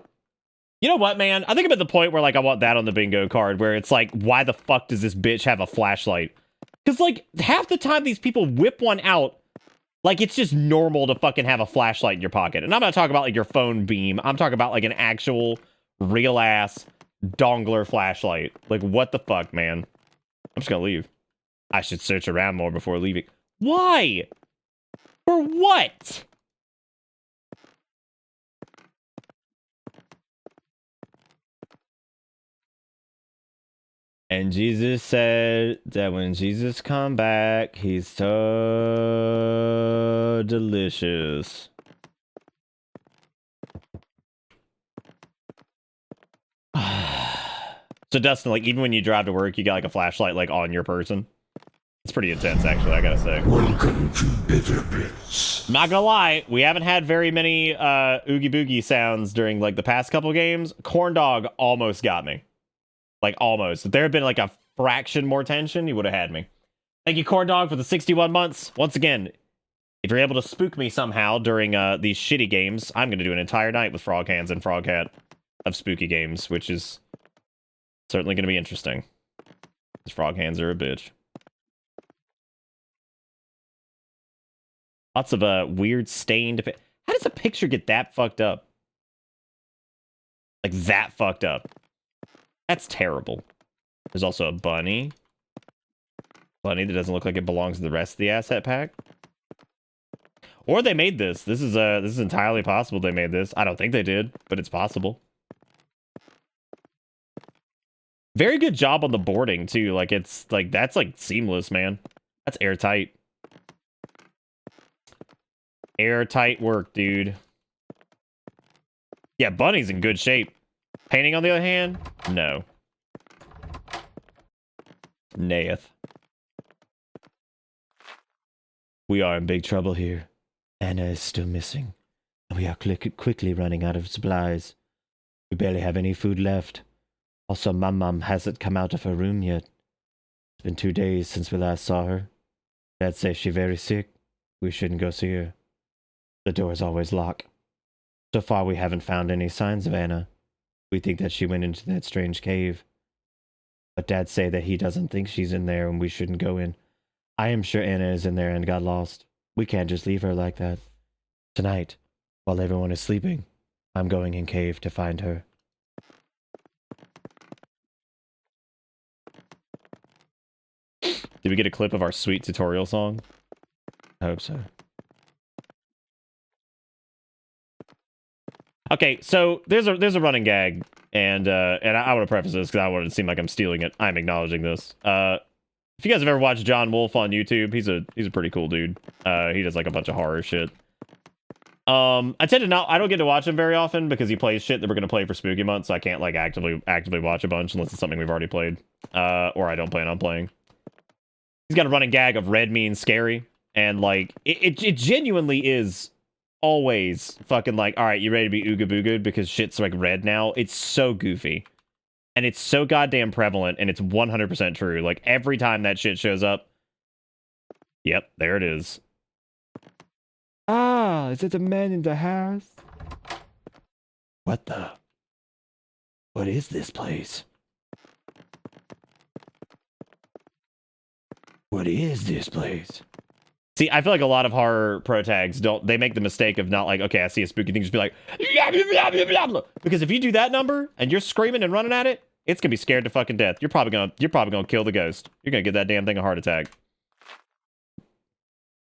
You know what, man? I think I'm at the point where, like, I want that on the bingo card, where it's like, why the fuck does this bitch have a flashlight? Because, like, half the time these people whip one out, like, it's just normal to fucking have a flashlight in your pocket. And I'm not talking about, like, your phone beam. I'm talking about, like, an actual, real-ass dongler flashlight. Like, what the fuck, man? I'm just gonna leave. I should search around more before leaving. Why? For what? And Jesus said that when Jesus come back, he's so delicious. So Dustin, like, even when you drive to work, you got like a flashlight like on your person. It's pretty intense, actually, I gotta say. Welcome to Bitter Bits. I'm not gonna lie, we haven't had very many oogie boogie sounds during like the past couple games. Corn Dog almost got me. Like, almost. If there had been, like, a fraction more tension, he would have had me. Thank you, Corn Dog, for the 61 months. Once again, if you're able to spook me somehow during these shitty games, I'm going to do an entire night with Frog Hands and Frog Hat of spooky games, which is certainly going to be interesting. Because Frog Hands are a bitch. Lots of weird stained... How does a picture get that fucked up? Like, that fucked up. That's terrible. There's also a bunny. Bunny that doesn't look like it belongs to the rest of the asset pack. Or they made this. This is entirely possible they made this. I don't think they did, but it's possible. Very good job on the boarding too. Like, it's like, that's like seamless, man. That's airtight. Airtight work, dude. Yeah, Bunny's in good shape. Painting, on the other hand, no. Nayeth. We are in big trouble here. Anna is still missing, and we are quickly running out of supplies. We barely have any food left. Also, my mom hasn't come out of her room yet. It's been 2 days since we last saw her. Dad says she's very sick. We shouldn't go see her. The door is always locked. So far, we haven't found any signs of Anna. We think that she went into that strange cave. But Dad say that he doesn't think she's in there and we shouldn't go in. I am sure Anna is in there and got lost. We can't just leave her like that. Tonight, while everyone is sleeping, I'm going in cave to find her. Did we get a clip of our sweet tutorial song? I hope so. Okay, so there's a running gag, and I want to preface this because I want it to seem like I'm stealing it. I'm acknowledging this. If you guys have ever watched John Wolfe on YouTube, he's a pretty cool dude. He does like a bunch of horror shit. I don't get to watch him very often because he plays shit that we're gonna play for Spooky Month, so I can't like actively watch a bunch unless it's something we've already played, or I don't plan on playing. He's got a running gag of red means scary, and like it genuinely is always fucking like, all right, you ready to be ooga booga because shit's like red now. It's so goofy, and it's so goddamn prevalent, and it's 100% true. Like every time that shit shows up, yep, there it is. Ah, is it the man in the house? What is this place? What is this place? See, I feel like a lot of horror pro tags they make the mistake of not like, okay, I see a spooky thing, just be like, blah, blah, blah, blah, blah, blah. Because if you do that number and you're screaming and running at it, it's gonna be scared to fucking death. You're probably gonna kill the ghost. You're gonna give that damn thing a heart attack.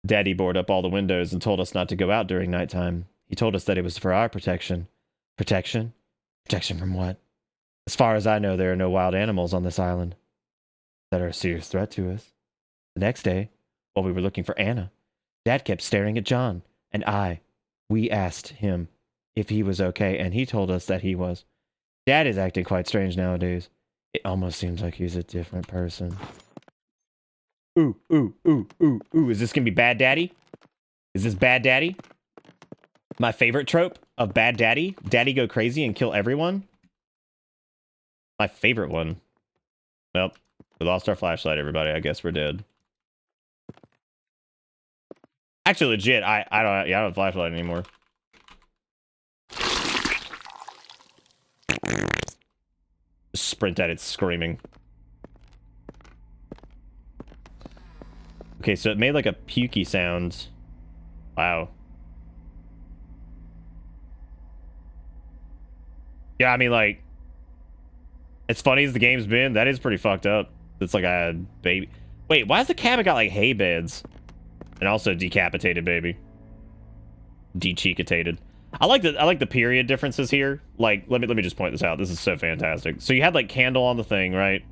Daddy boarded up all the windows and told us not to go out during nighttime. He told us that it was for our protection. Protection? Protection from what? As far as I know, there are no wild animals on this island that are a serious threat to us. The next day, while we were looking for Anna, Dad kept staring at John, and we asked him if he was okay, and he told us that he was. Dad is acting quite strange nowadays. It almost seems like he's a different person. Ooh, ooh, ooh, ooh, ooh. Is this gonna be Bad Daddy? Is this Bad Daddy? My favorite trope of Bad Daddy? Daddy go crazy and kill everyone? My favorite one. Nope. We lost our flashlight, everybody. I guess we're dead. Actually, legit, I don't have a flashlight anymore. Sprint at it, screaming. Okay, so it made like a pukey sound. Wow. Yeah, I mean, like, as funny as the game's been, that is pretty fucked up. It's like a baby. Wait, why has the cabin got like hay beds? And also decapitated baby. Decheekitated. I like the period differences here. Like, let me just point this out. This is so fantastic. So you had like candle on the thing, right?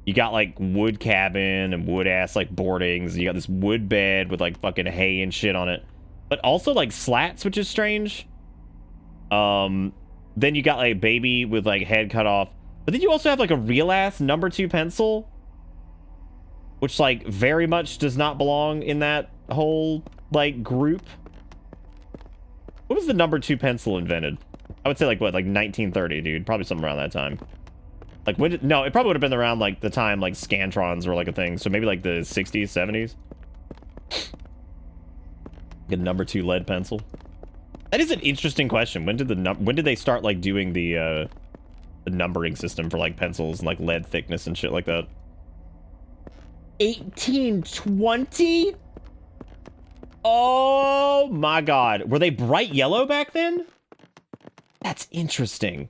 You got like wood cabin and wood ass like boardings. You got this wood bed with like fucking hay and shit on it. But also like slats, which is strange. Then you got like baby with like head cut off. But then you also have like a real ass number 2 pencil, which like very much does not belong in that whole like group. When was the number 2 pencil invented? I would say like what, like 1930, dude. Probably somewhere around that time. Like when did, no, it probably would have been around like the time like Scantrons were like a thing. So maybe like the 60s, 70s. Get a number 2 lead pencil. That is an interesting question. When did they start like doing the numbering system for like pencils and like lead thickness and shit like that? 1820? Oh my god. Were they bright yellow back then? That's interesting.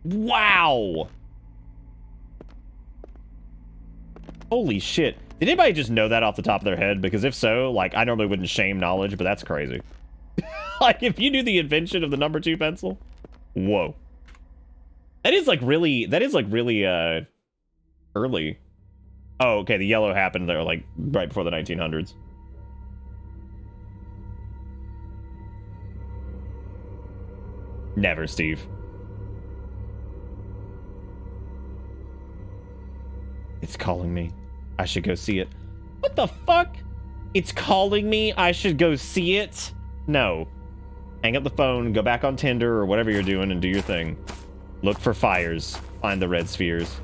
Wow. Holy shit. Did anybody just know that off the top of their head? Because if so, like, I normally wouldn't shame knowledge, but that's crazy. Like, if you knew the invention of the number 2 pencil, whoa. That is like really early. Oh, okay, the yellow happened there like right before the 1900s. Never, Steve. It's calling me. I should go see it. What the fuck? It's calling me. I should go see it. No. Hang up the phone, go back on Tinder or whatever you're doing and do your thing. Look for fires. Find the red spheres.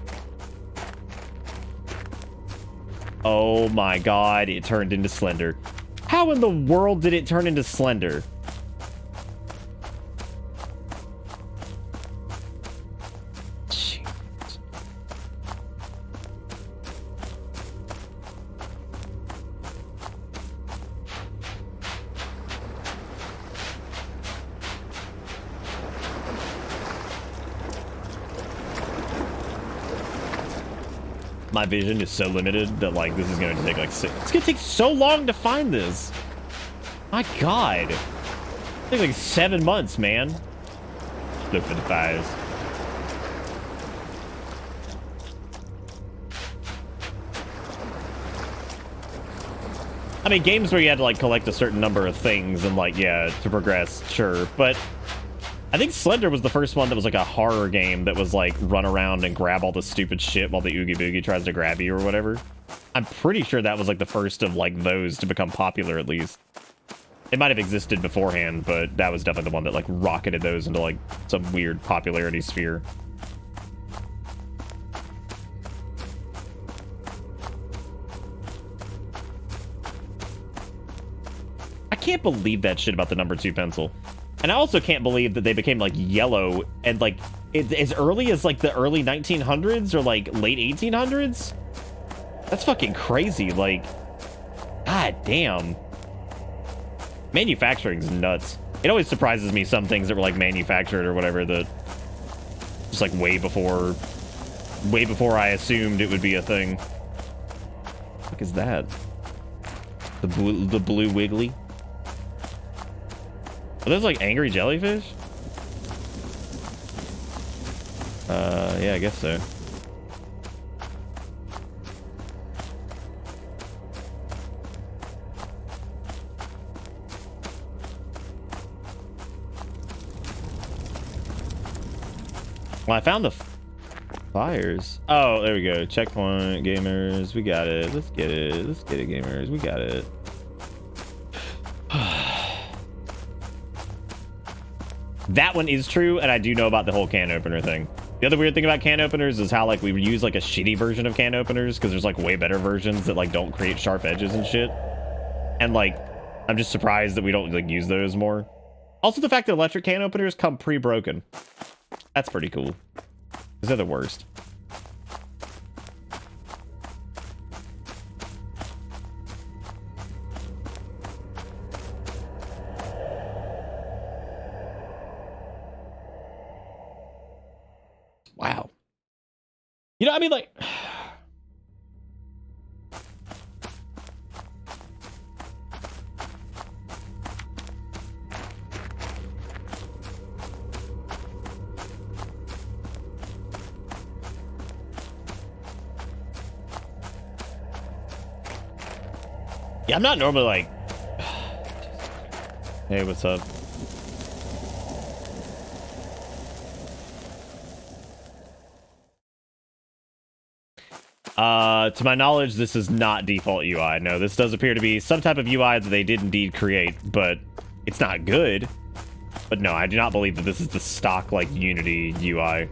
Oh my god, it turned into Slender. How in the world did it turn into Slender? Jeez. My vision is so limited that like this is going to take like it's going to take so long to find this. My god. It's take like 7 months, man. Look for the fires. I mean, games where you had to like collect a certain number of things and like, yeah, to progress, sure. But I think Slender was the first one that was like a horror game that was like run around and grab all the stupid shit while the Oogie Boogie tries to grab you or whatever. I'm pretty sure that was like the first of like those to become popular at least. It might have existed beforehand, but that was definitely the one that like rocketed those into like some weird popularity sphere. I can't believe that shit about the number 2 pencil. And I also can't believe that they became like yellow and like as early as like the early 1900s or like late 1800s. That's fucking crazy. Like, god damn. Manufacturing's nuts. It always surprises me some things that were like manufactured or whatever that just like way before I assumed it would be a thing. What is that? The blue wiggly. Are those like angry jellyfish? Yeah, I guess so. Well, I found the fires. Oh, there we go. Checkpoint, gamers. We got it. Let's get it. Let's get it, gamers. We got it. That one is true, and I do know about the whole can opener thing. The other weird thing about can openers is how like we use like a shitty version of can openers because there's like way better versions that like don't create sharp edges and shit. And like, I'm just surprised that we don't like use those more. Also, the fact that electric can openers come pre-broken. That's pretty cool. Because they're the worst. Wow. You know, I mean, like... Yeah, I'm not normally like... Hey, what's up? To my knowledge, this is not default UI. No, this does appear to be some type of UI that they did indeed create, but it's not good. But no, I do not believe that this is the stock, like, Unity UI.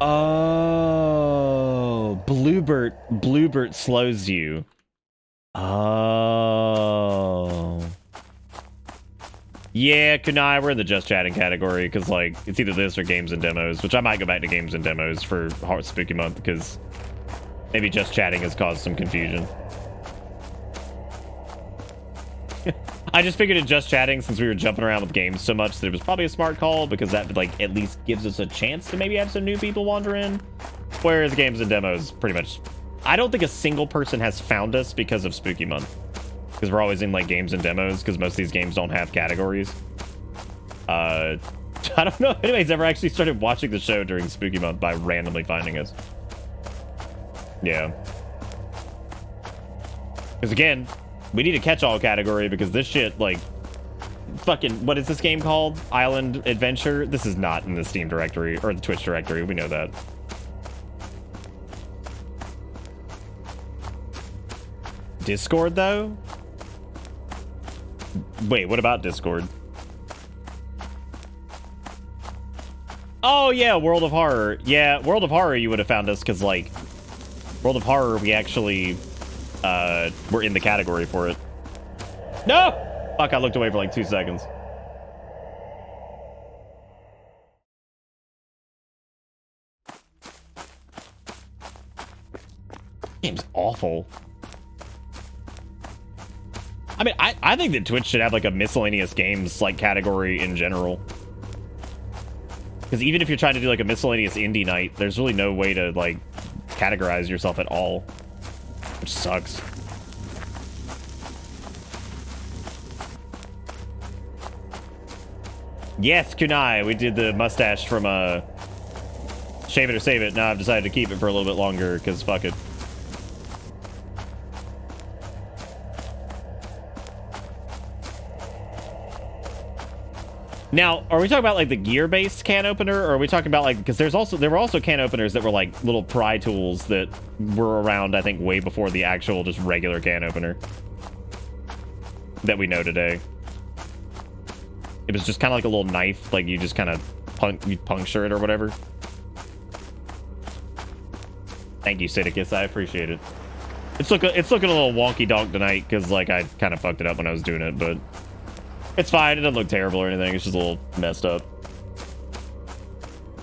Oh, Bluebert slows you. Oh. Yeah, Kunai, we're in the just chatting category because, like, it's either this or games and demos, which I might go back to games and demos for Spooky Month because maybe just chatting has caused some confusion. I just figured in just chatting, since we were jumping around with games so much, that it was probably a smart call because that, like, at least gives us a chance to maybe have some new people wander in. Whereas games and demos, pretty much, I don't think a single person has found us because of Spooky Month. Because we're always in, like, games and demos, because most of these games don't have categories. I don't know if anybody's ever actually started watching the show during Spooky Month by randomly finding us. Yeah. Because again, We need a catch-all category because this shit, like, fucking, what is this game called? Island Adventure? This is not in the Steam directory or the Twitch directory. We know that. Discord, though? Wait, what about Discord? Oh, yeah, World of Horror. Yeah, World of Horror, you would have found us because, like, World of Horror, we actually, were in the category for it. No! Fuck, I looked away for like 2 seconds. Game's awful. I mean, I think that Twitch should have like a miscellaneous games like category in general. Because even if you're trying to do like a miscellaneous indie night, there's really no way to like categorize yourself at all, which sucks. Yes, Kunai, we did the mustache from Shave It or Save It. Now I've decided to keep it for a little bit longer because fuck it. Now, are we talking about like the gear-based can opener, or are we talking about like, because there were also can openers that were like little pry tools that were around, I think, way before the actual just regular can opener that we know today. It was just kind of like a little knife, like you just kind of puncture it or whatever. Thank you, Sidicus. I appreciate it. It's looking a little wonky donk tonight because like I kind of fucked it up when I was doing it, but it's fine. It doesn't look terrible or anything. It's just a little messed up.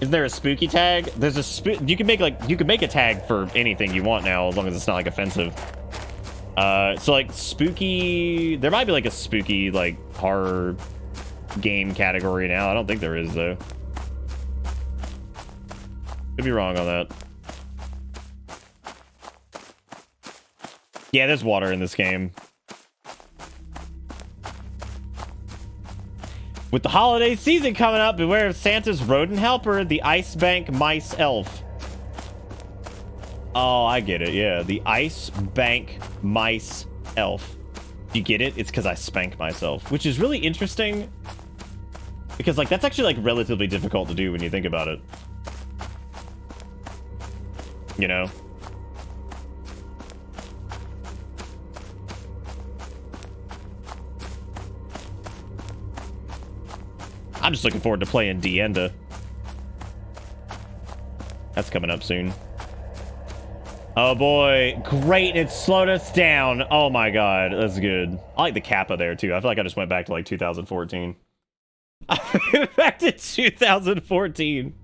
Is there a spooky tag? There's a you can make a tag for anything you want now as long as it's not like offensive. So like spooky, there might be like a spooky like horror game category now. I don't think there is though. Could be wrong on that. Yeah, there's water in this game. With the holiday season coming up, beware of Santa's rodent helper, the Ice Bank Mice Elf. Oh, I get it. Yeah, the Ice Bank Mice Elf. You get it? It's because I spank myself, which is really interesting. Because, like, that's actually, like, relatively difficult to do when you think about it. You know? I'm just looking forward to playing Dienda. That's coming up soon. Oh boy, great, it slowed us down. Oh my god, that's good. I like the Kappa there too. I feel like I just went back to like 2014. I went back to 2014.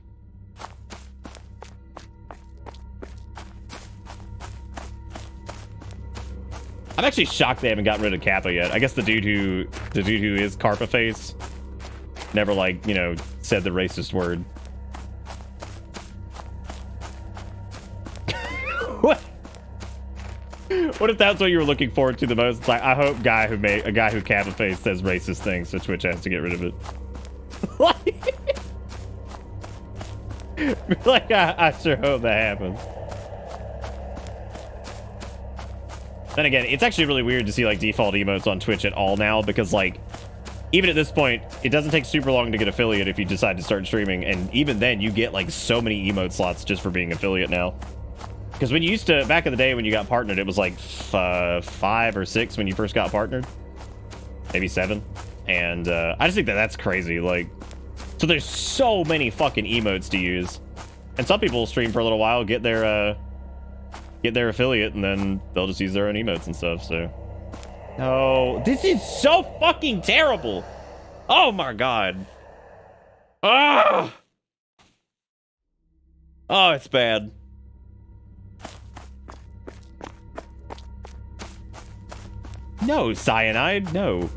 I'm actually shocked they haven't gotten rid of Kappa yet. I guess the dude who is Carpa Face never, like, you know, said the racist word. What if that's what you were looking forward to the most? It's like, I hope a guy who Kappa Face says racist things, so Twitch has to get rid of it. Like, I sure hope that happens. Then again, it's actually really weird to see like default emotes on Twitch at all now, because like, even at this point, it doesn't take super long to get affiliate if you decide to start streaming, and even then you get like so many emote slots just for being affiliate now. Because when you used to, back in the day when you got partnered, it was like 5 or 6 when you first got partnered. Maybe 7. And I just think that that's crazy. Like, so there's so many fucking emotes to use. And some people will stream for a little while, get their affiliate, and then they'll just use their own emotes and stuff, so. Oh, this is so fucking terrible. Oh my god. Ah! Oh, it's bad. No, Cyanide, no.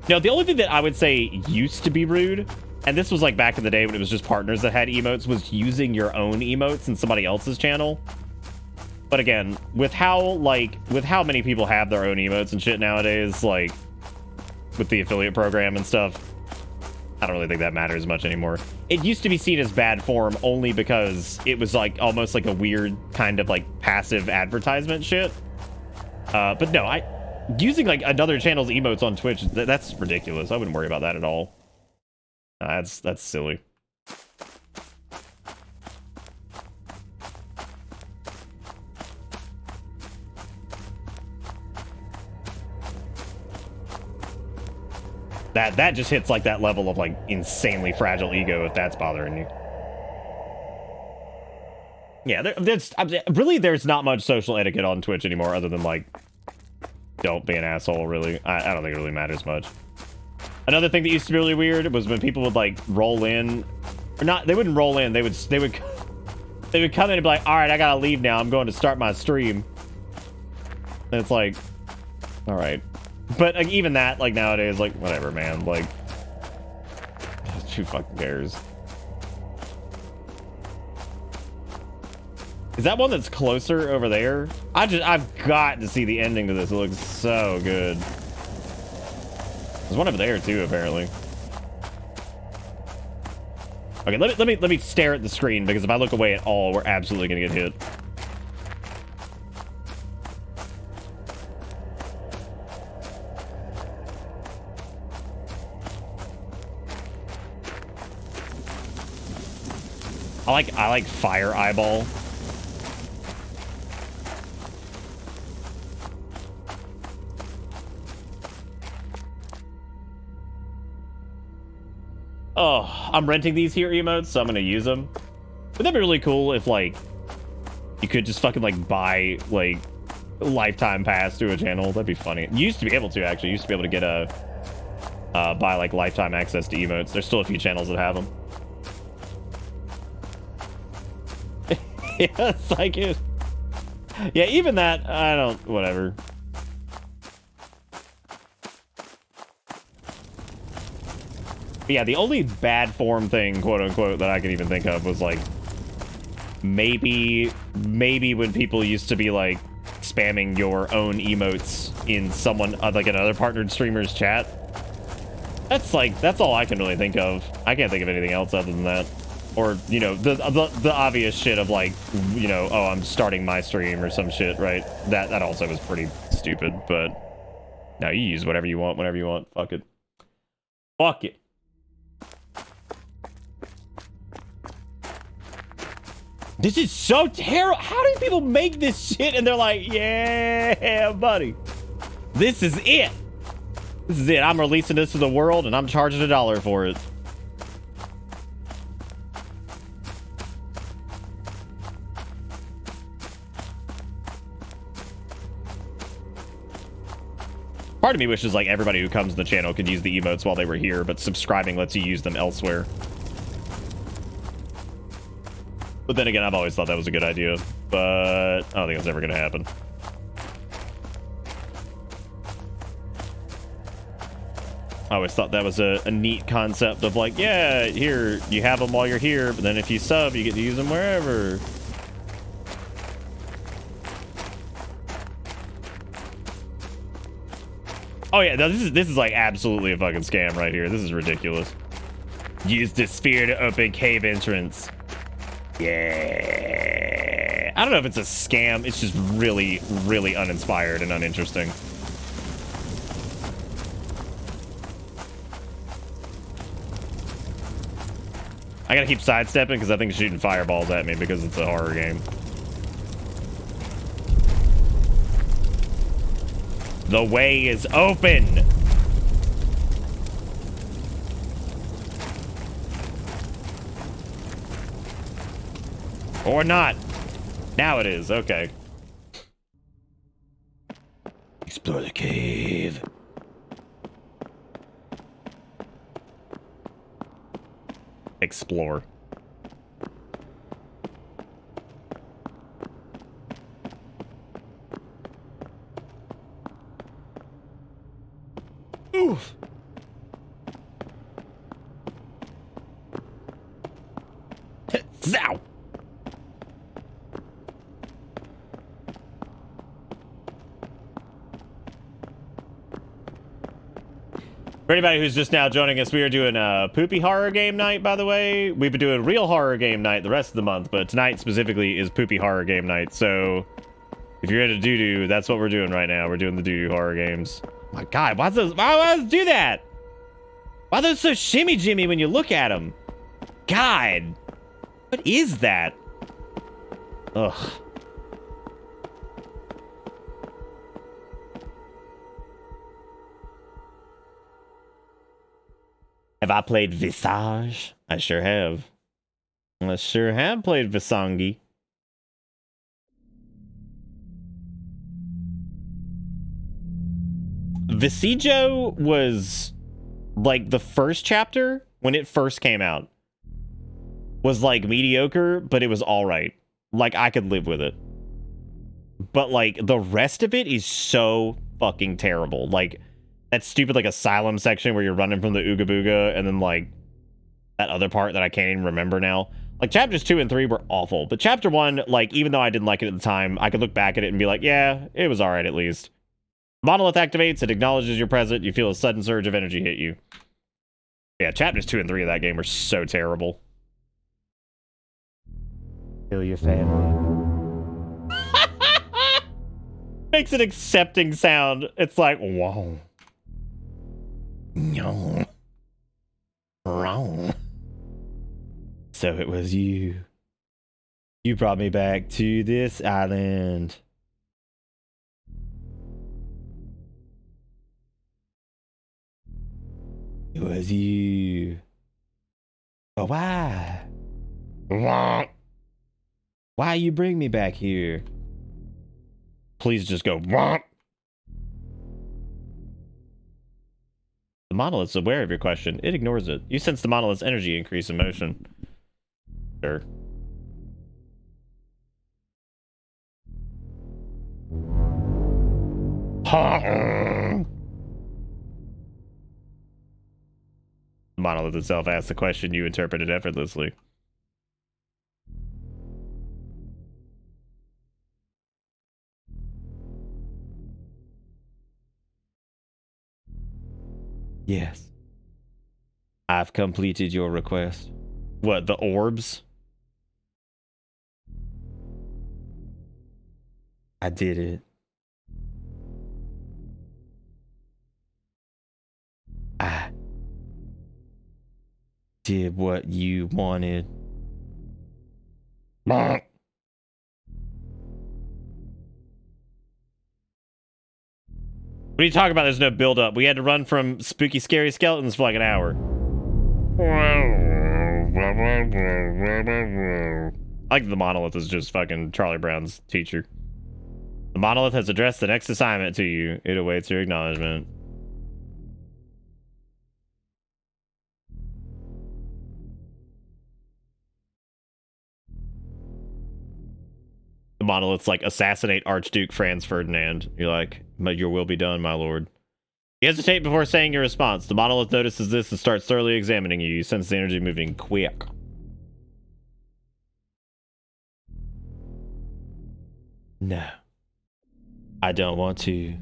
No, the only thing that I would say used to be rude, and this was like back in the day when it was just partners that had emotes, was using your own emotes in somebody else's channel. But again, with how many people have their own emotes and shit nowadays, like with the affiliate program and stuff, I don't really think that matters much anymore. It used to be seen as bad form only because it was like almost like a weird kind of like passive advertisement shit. But no, using like another channel's emotes on Twitch, that's ridiculous. I wouldn't worry about that at all. That's silly. That just hits like that level of like insanely fragile ego if that's bothering you. Yeah, there's not much social etiquette on Twitch anymore other than like don't be an asshole, really. I don't think it really matters much. Another thing that used to be really weird was when people would like roll in, or not, they wouldn't roll in, they would come in and be like, all right, I gotta leave now, I'm going to start my stream. And it's like, all right. But like, even that, like nowadays, like whatever, man, like who fucking cares? Is that one that's closer over there? I've got to see the ending to this. It looks so good. There's one over there too, apparently. Okay, let me stare at the screen, because if I look away at all, we're absolutely gonna get hit. I like fire eyeball. Oh, I'm renting these here emotes, so I'm gonna use them. But that'd be really cool if like you could just fucking like buy like a lifetime pass to a channel. That'd be funny. You used to be able to, actually. You used to be able to get a buy like lifetime access to emotes. There's still a few channels that have them. Yeah, it's like it. Yeah, even that, I don't, whatever. But yeah, the only bad form thing, quote unquote, that I can even think of was like maybe when people used to be like spamming your own emotes in someone like another partnered streamer's chat. That's all I can really think of. I can't think of anything else other than that. Or, you know, the obvious shit of like, you know, oh, I'm starting my stream or some shit, right? That also was pretty stupid, but no, you use whatever you want, whenever you want. Fuck it. Fuck it. This is so terrible. How do people make this shit and they're like, yeah, buddy, this is it. This is it. I'm releasing this to the world and I'm charging $1 for it. Part of me wishes like everybody who comes to the channel could use the emotes while they were here, but subscribing lets you use them elsewhere. But then again, I've always thought that was a good idea, but I don't think it's ever gonna happen. I always thought that was a neat concept of like, yeah, here, you have them while you're here, but then if you sub, you get to use them wherever. Oh yeah, no, this is like absolutely a fucking scam right here. This is ridiculous. Use the sphere to open cave entrance. Yeah. I don't know if it's a scam. It's just really, really uninspired and uninteresting. I gotta keep sidestepping because I think it's shooting fireballs at me because it's a horror game. The way is open. Or not. Now it is. Okay. Explore the cave. Explore. Oof. Zow. For anybody who's just now joining us, we are doing a poopy horror game night, by the way. We've been doing real horror game night the rest of the month, but tonight specifically is poopy horror game night. So If you're into doo-doo, that's what we're doing right now. We're doing the doo-doo horror games. My God, why does it do that? Why are those so shimmy-jimmy when you look at them? God, what is that? Ugh. Have I played Visage? I sure have. I sure have played Visangi. Visijo was like the first chapter when it first came out was like mediocre, but it was all right. Like I could live with it. But like the rest of it is so fucking terrible. Like that stupid like Asylum section where you're running from the Ooga Booga, and then like that other part that I can't even remember now. Like chapters 2 and 3 were awful, but chapter 1, like even though I didn't like it at the time, I could look back at it and be like, yeah, it was all right at least. Monolith activates, it acknowledges you're present, you feel a sudden surge of energy hit you. Yeah, chapters 2 and 3 of that game are so terrible. Kill your family. Makes an accepting sound. It's like, whoa. No. Wrong. So it was you. You brought me back to this island. It was you. But why? Why you bring me back here? Please just go. The monolith's aware of your question. It ignores it. You sense the monolith's energy increase in motion. Sure. The monolith itself asks the question, you interpret it effortlessly. Yes. I've completed your request. What, the orbs? I did it. I did what you wanted. What are you talking about? There's no build up. We had to run from spooky, scary skeletons for like an hour. I like the monolith is just fucking Charlie Brown's teacher. The monolith has addressed the next assignment to you. It awaits your acknowledgement. The monolith's like, assassinate Archduke Franz Ferdinand. You're like, your will be done, my lord. You hesitate before saying your response. The monolith notices this and starts thoroughly examining you. You sense the energy moving quick. No. I don't want to.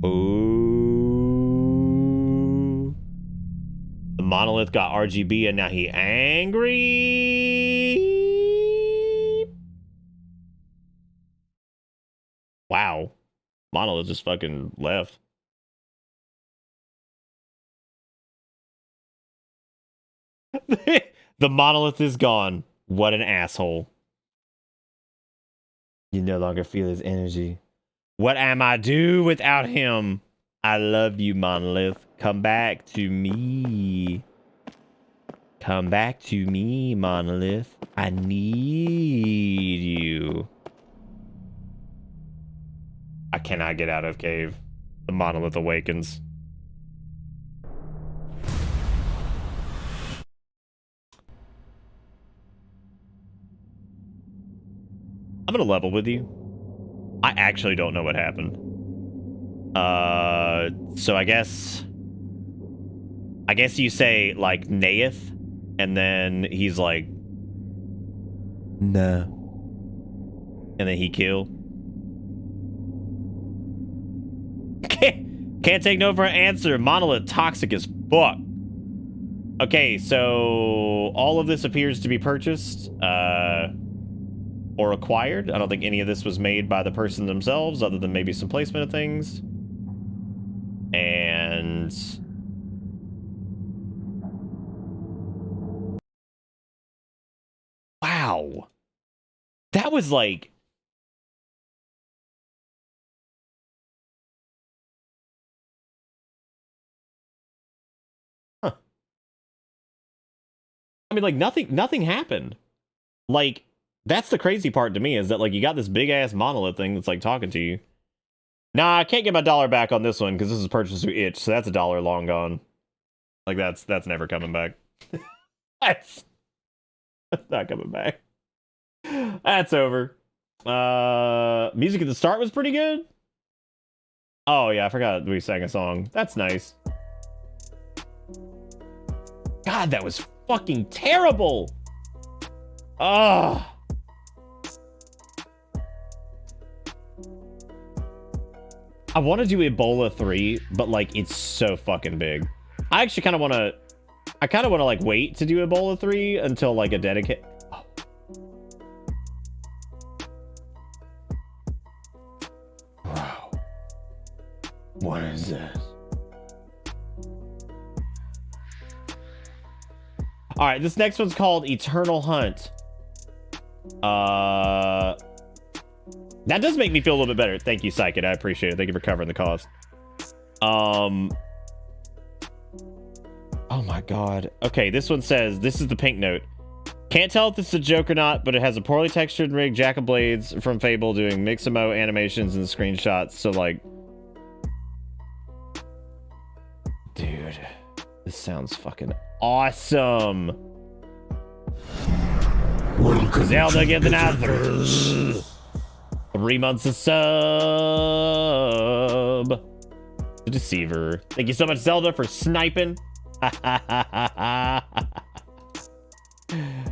Ooh. The monolith got RGB and now he angry. Wow. Monolith just fucking left. The monolith is gone. What an asshole. You no longer feel his energy. What am I do without him? I love you, monolith. Come back to me. Come back to me, monolith. I need you. I cannot get out of cave. The monolith awakens. I'm gonna level with you. I actually don't know what happened. So I guess you say like Naeth, and then he's like, no, and then he kill. Can't take no for an answer. Monolith toxic as fuck. Okay, so all of this appears to be purchased. or acquired. I don't think any of this was made by the person themselves, other than maybe some placement of things. And... wow. That was like... huh. I mean, like, nothing happened. Like, that's the crazy part to me, is that, like, you got this big-ass monolith thing that's, like, talking to you. Nah, I can't get my $1 back on this one, because this is purchased through itch, so that's $1 long gone. Like, that's never coming back. that's not coming back. That's over. Music at the start was pretty good. Oh, yeah, I forgot we sang a song. That's nice. God, that was fucking terrible! Ugh. I want to do Ebola 3, but, like, it's so fucking big. I actually kind of want to... I kind of want to, like, wait to do Ebola 3 until, like, a dedicate... Oh. Wow. What is this? Alright, this next one's called Eternal Hunt. That does make me feel a little bit better. Thank you, Psychic. I appreciate it. Thank you for covering the cost. Oh my god. Okay, this one says, this is the pink note. Can't tell if this is a joke or not, but it has a poorly textured rig Jack of Blades from Fable doing Mix-a-Mo animations and screenshots. So, like... dude, this sounds fucking awesome. Zelda get the another 3 months of sub. The Deceiver. Thank you so much, Zelda, for sniping.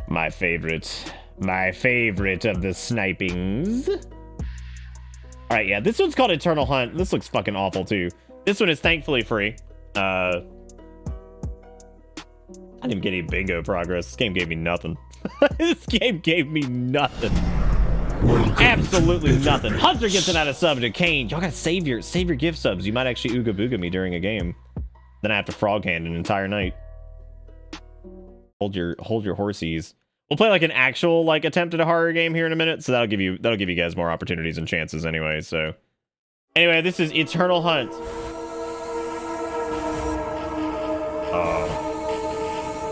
My favorite. My favorite of the snipings. Alright, yeah, this one's called Eternal Hunt. This looks fucking awful, too. This one is thankfully free. I didn't even get any bingo progress. This game gave me nothing. This game gave me nothing. Absolutely nothing. Hunter gets it out of sub to Kane. Y'all gotta save your gift subs. You might actually ooga booga me during a game. Then I have to frog hand an entire night. Hold your horsies. We'll play like an actual like attempt at a horror game here in a minute, so that'll give you guys more opportunities and chances anyway. So anyway, this is Eternal Hunt. Wow.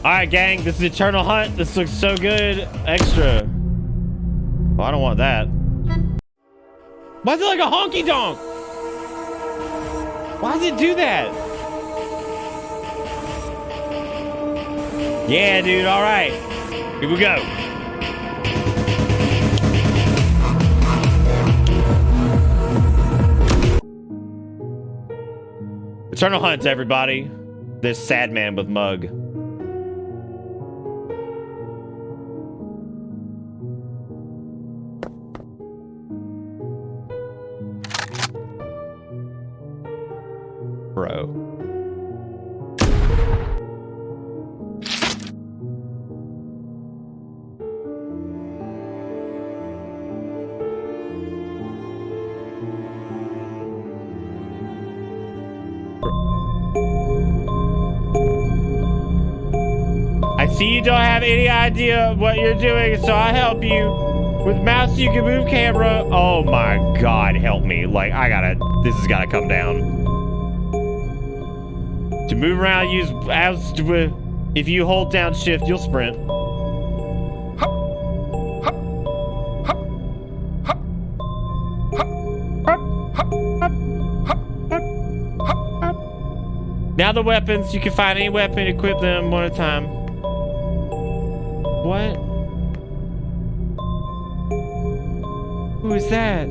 Alright, gang, this is Eternal Hunt. This looks so good. Extra. Oh, I don't want that. Why is it like a honky donk? Why does it do that? Yeah, dude, alright. Here we go. Eternal Hunt, everybody. This sad man with mug. Bro. I see you don't have any idea what you're doing, so I'll help you. With mouse, you can move camera. Oh my god, help me. Like, this has gotta come down. To move around, use mouse to, if you hold down shift, you'll sprint. Now the weapons, you can find any weapon, equip them one at a time. What? Who is that?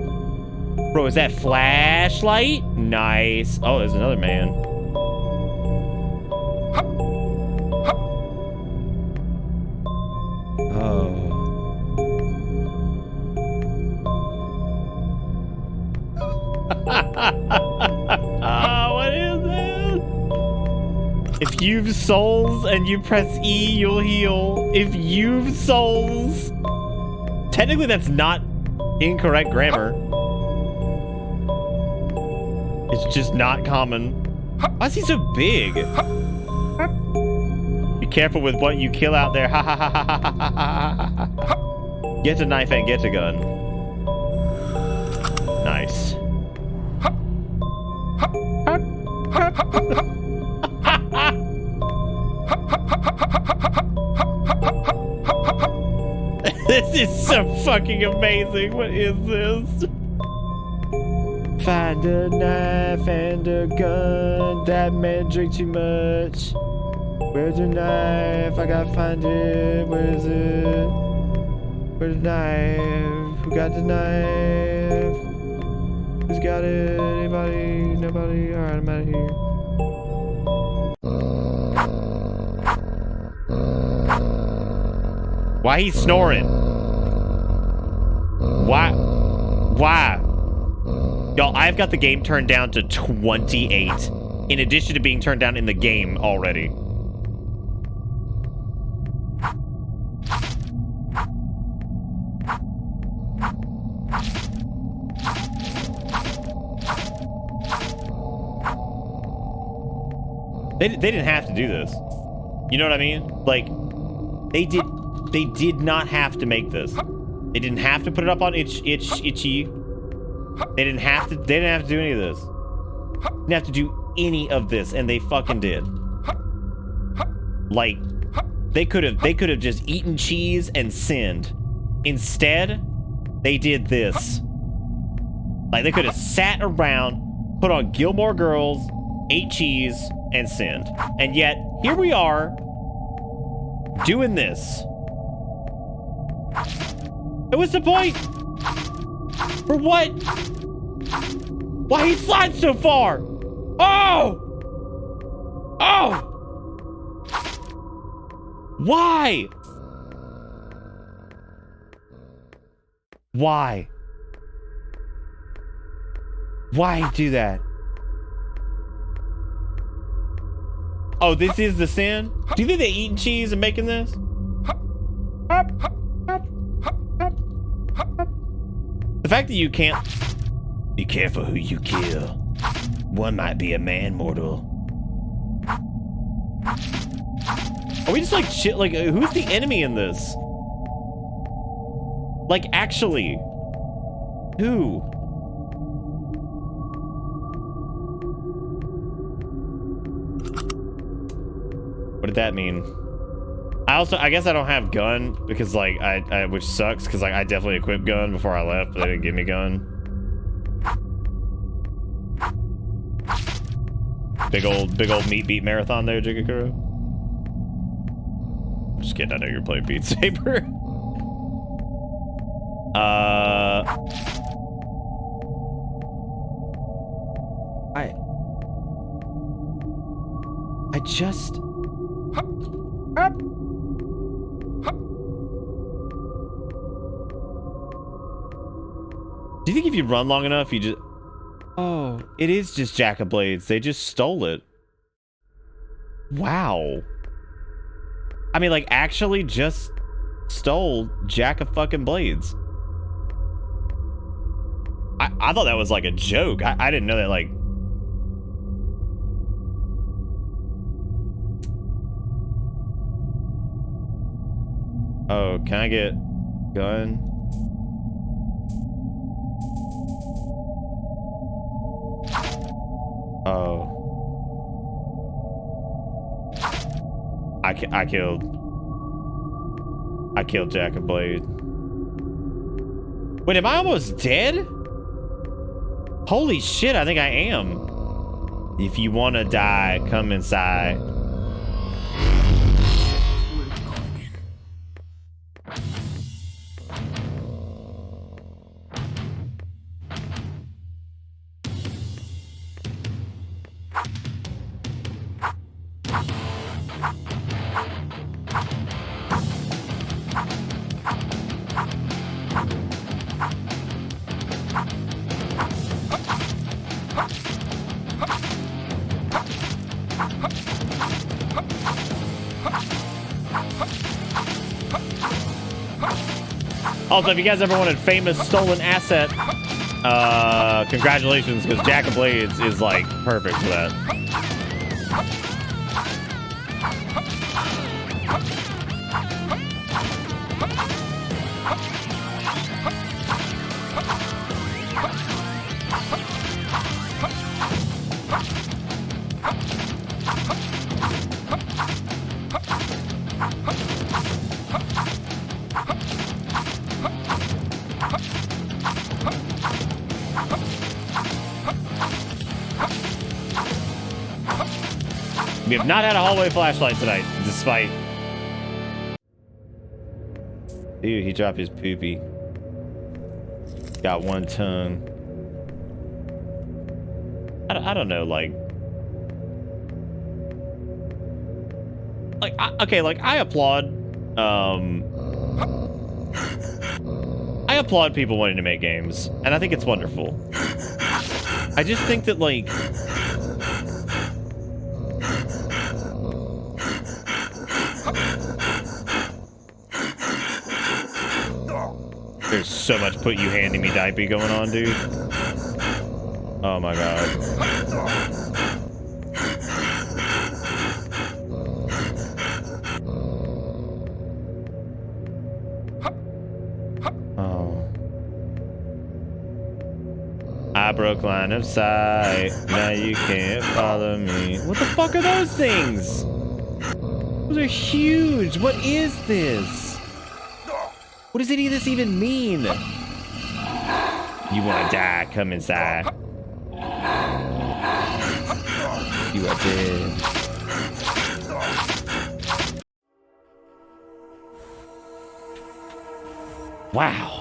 Bro, is that Flashlight? Nice. Oh, there's another man. Oh. What is this? If you've souls and you press E, you'll heal. If you've souls. Technically, that's not incorrect grammar. It's just not common. Why is he so big? Be careful with what you kill out there. Ha ha ha ha ha ha ha. Get a knife and get a gun. Nice. This is so fucking amazing. What is this? Find a knife and a gun. That man drink too much. Where's the knife? I gotta find it. Where is it? Where's the knife? Who got the knife? Who's got it? Anybody? Nobody? Alright, I'm out of here. Why he's snoring? Why? Y'all, I've got the game turned down to 28, in addition to being turned down in the game already. They didn't have to do this. You know what I mean? Like, they did not have to make this. They didn't have to put it up on itchy. They didn't have to do any of this. They didn't have to do any of this, and they fucking did. Like, they could have just eaten cheese and sinned. Instead, they did this. Like, they could have sat around, put on Gilmore Girls, ate cheese, and sinned. And yet, here we are, doing this. And what's the point? For what? Why he slides so far? Oh! Oh! Why? Why? Why do that? Oh, this is the sin? Do you think they're eating cheese and making this? The fact that you can't... Be careful who you kill. One might be a man mortal. Are we just like shit? Like, who's the enemy in this? Like, actually. Who? What did that mean? I guess I don't have gun because like which sucks because like I definitely equipped gun before I left, but they didn't give me gun. Big old meat beat marathon there, Jigakuro. Just kidding, I know you're playing Beat Saber. I just... Do you think if you run long enough, you just... Oh, it is just Jack of Blades. They just stole it. Wow. I mean, like, actually just stole Jack of fucking Blades. I thought that was like a joke. I didn't know that, like... Oh, can I get gun? Oh. I killed Jack of Blade. Wait, am I almost dead? Holy shit, I think I am. If you want to die, come inside. Also, if you guys ever wanted famous stolen asset, congratulations, because Jack of Blades is like perfect for that. We have not had a hallway flashlight tonight, despite... Dude, he dropped his poopy. Got one tongue. I don't know, like... I applaud, I applaud people wanting to make games, and I think it's wonderful. I just think that, like... There's so much put you handing me diaper going on, dude. Oh my god. Oh. I broke line of sight. Now you can't follow me. What the fuck are those things? Those are huge. What is this? What does any of this even mean? You wanna die? Come inside. You are dead. Wow.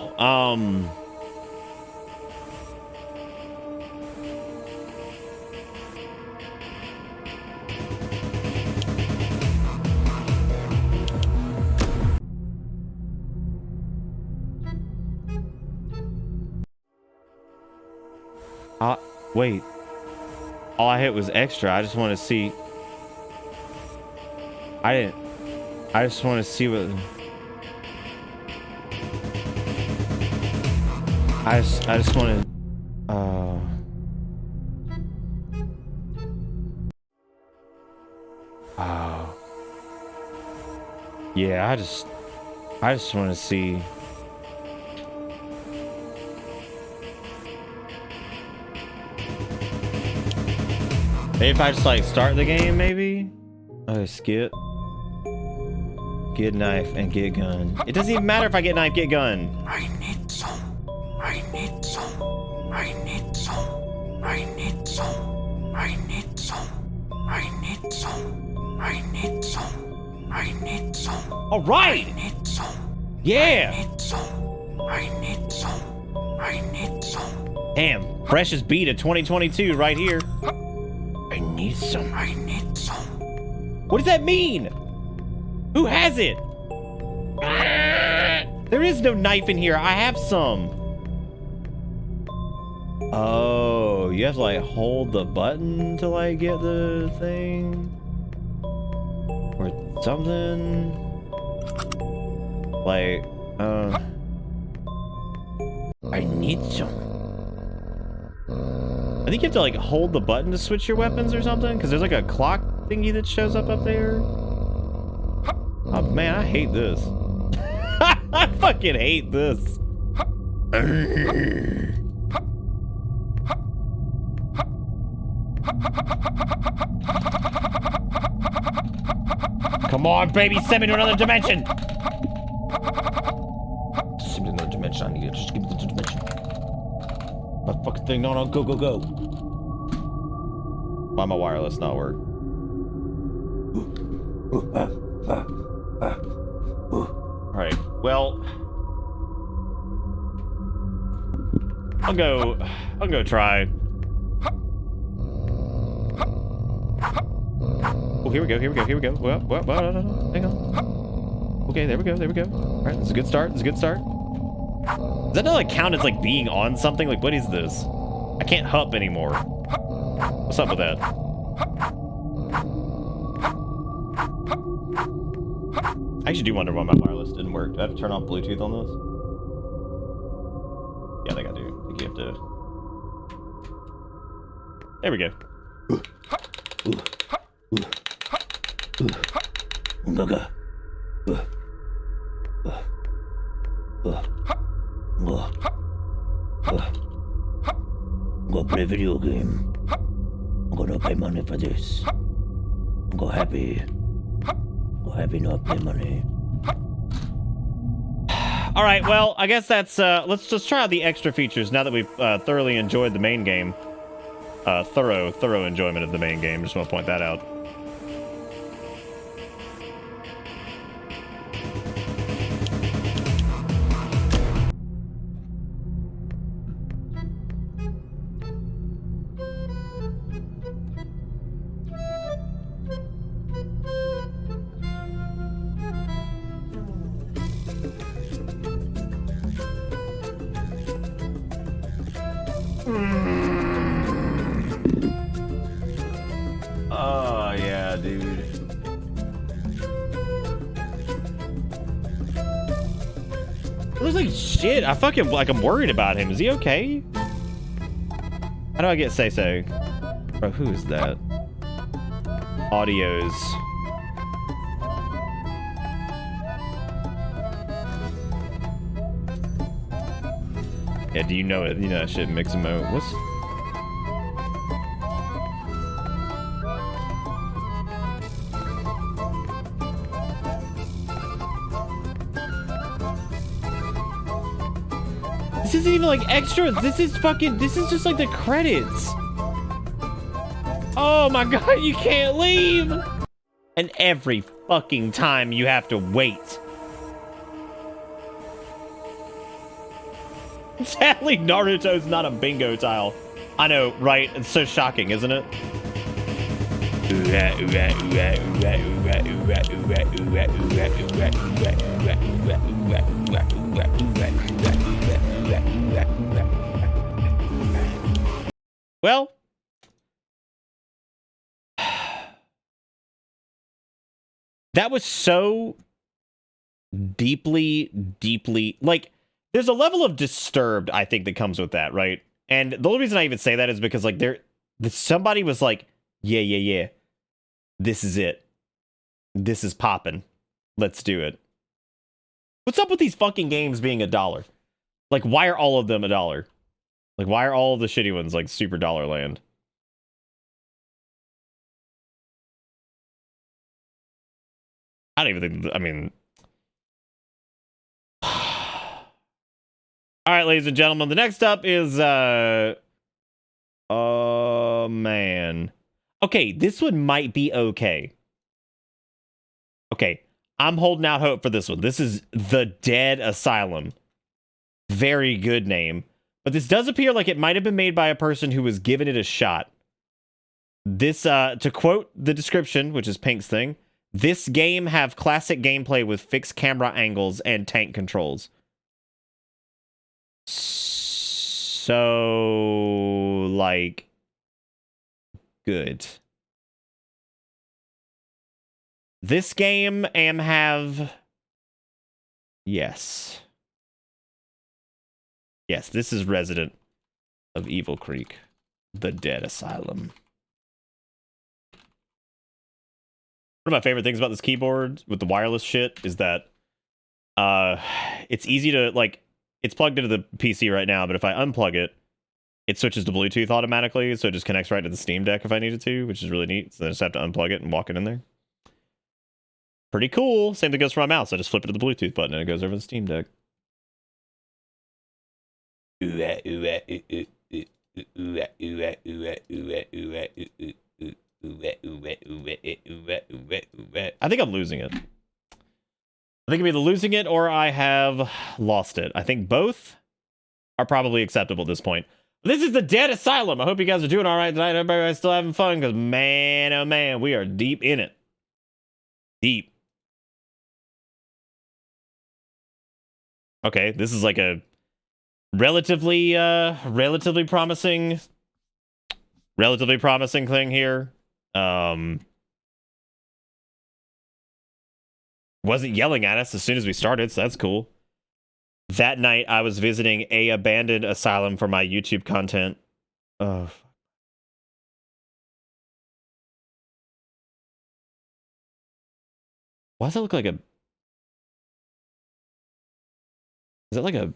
Wait. All I hit was extra. I just want to see. I just want to see what. I just want to. Yeah, I just want to see. Maybe if I just like start the game, maybe? Oh, skip. Get knife and get gun. It doesn't even matter if I get knife, get gun. I need some. I need some. I need some. I need some. I need some. I need some. I need some. I need some. All right. I need some. Yeah. I need some. I need some. I need some. Damn, freshest beat of 2022 right here. I need some. I need some. What does that mean? Who has it? There is no knife in here. I have some. Oh, you have to like hold the button to like get the thing or something. Like, I need some. I think you have to like hold the button to switch your weapons or something, because there's like a clock thingy that shows up there. Oh man, I hate this. I fucking hate this. Come on, baby, send me to another dimension. Send me to another dimension. I need it. Just give me the dimension. That fucking thing. No, go, go, go. Why my wireless not work? Alright, well, I'll go try. Oh, here we go. What? Hang on. Okay, there we go. Alright, this is a good start. Does that not like count as like being on something? Like, what is this? I can't hup anymore. What's up with that? I actually do wonder why my wireless didn't work. Do I have to turn off Bluetooth on this? think you have to... There we go. I'm gonna play video game. I'm gonna pay money for this. I'm gonna happy. Not pay money. All right, well, I guess that's let's just try out the extra features now that we've thoroughly enjoyed the main game. Thorough enjoyment of the main game. Just want to point that out. Oh yeah, dude. It looks like shit. I fucking I'm worried about him. Is he okay? How do I get say-so? Bro, who is that? Audios. Yeah, do you know it? You know that shit mix them out. What's... This isn't even like extras. This is just like the credits. Oh my god, you can't leave. And every fucking time you have to wait. Sadly, Naruto's not a bingo tile. I know, right? It's so shocking, isn't it? Well, that was so deeply, like, there's a level of disturbed, I think, that comes with that, right? And the only reason I even say that is because, like, somebody was like, yeah, this is it. This is popping. Let's do it. What's up with these fucking games being $1? Like, why are all of them $1? Like, why are all of the shitty ones, like, super dollar land? I don't even think, I mean... All right, ladies and gentlemen, the next up is, oh, man. Okay, this one might be okay. Okay, I'm holding out hope for this one. This is The Dead Asylum. Very good name. But this does appear like it might have been made by a person who was giving it a shot. This, to quote the description, which is Pink's thing, this game have classic gameplay with fixed camera angles and tank controls. So, like, good. This game have... Yes. Yes, this is Resident of Evil Creek, The Dead Asylum. One of my favorite things about this keyboard with the wireless shit is that it's easy to, like, it's plugged into the PC right now, but if I unplug it, it switches to Bluetooth automatically, so it just connects right to the Steam Deck if I needed to, which is really neat. So I just have to unplug it and walk it in there. Pretty cool. Same thing goes for my mouse. I just flip it to the Bluetooth button and it goes over the Steam Deck. I think I'm losing it. I think I'm either losing it or I have lost it. I think both are probably acceptable at this point. This is The Dead Asylum. I hope you guys are doing all right tonight. Everybody's still having fun because, man, oh man, we are deep in it. Deep. Okay, this is like a relatively promising thing here. Wasn't yelling at us as soon as we started, so that's cool. That night, I was visiting a abandoned asylum for my YouTube content. Oh. Why does that look like a... Is that like a...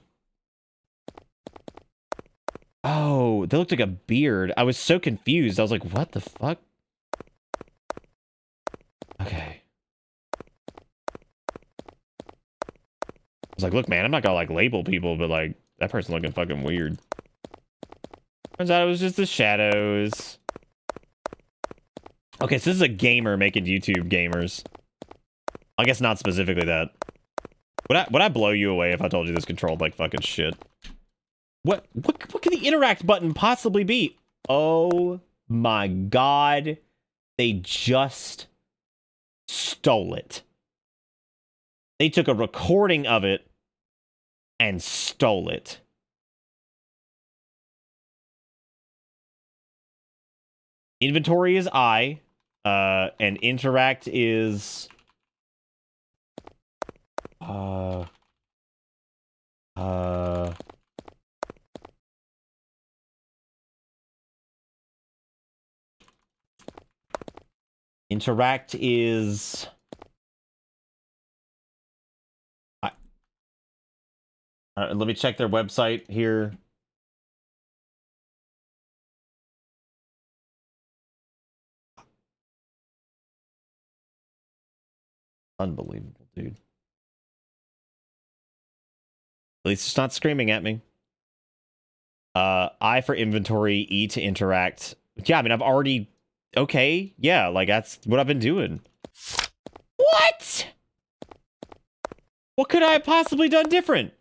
Oh, that looked like a beard. I was so confused. I was like, what the fuck? Okay. I was like, look, man, I'm not gonna, like, label people, but, like, that person looking fucking weird. Turns out it was just the shadows. Okay, so this is a gamer making YouTube gamers. I guess not specifically that. Would I blow you away if I told you this controlled like fucking shit? What could the interact button possibly be? Oh my god. They just stole it. They took a recording of it and stole it. Inventory is I, and interact is interact is let me check their website here. Unbelievable, dude. At least it's not screaming at me. I for inventory, E to interact. Yeah, I mean, I've already... Okay, yeah, like, that's what I've been doing. What? What could I have possibly done different?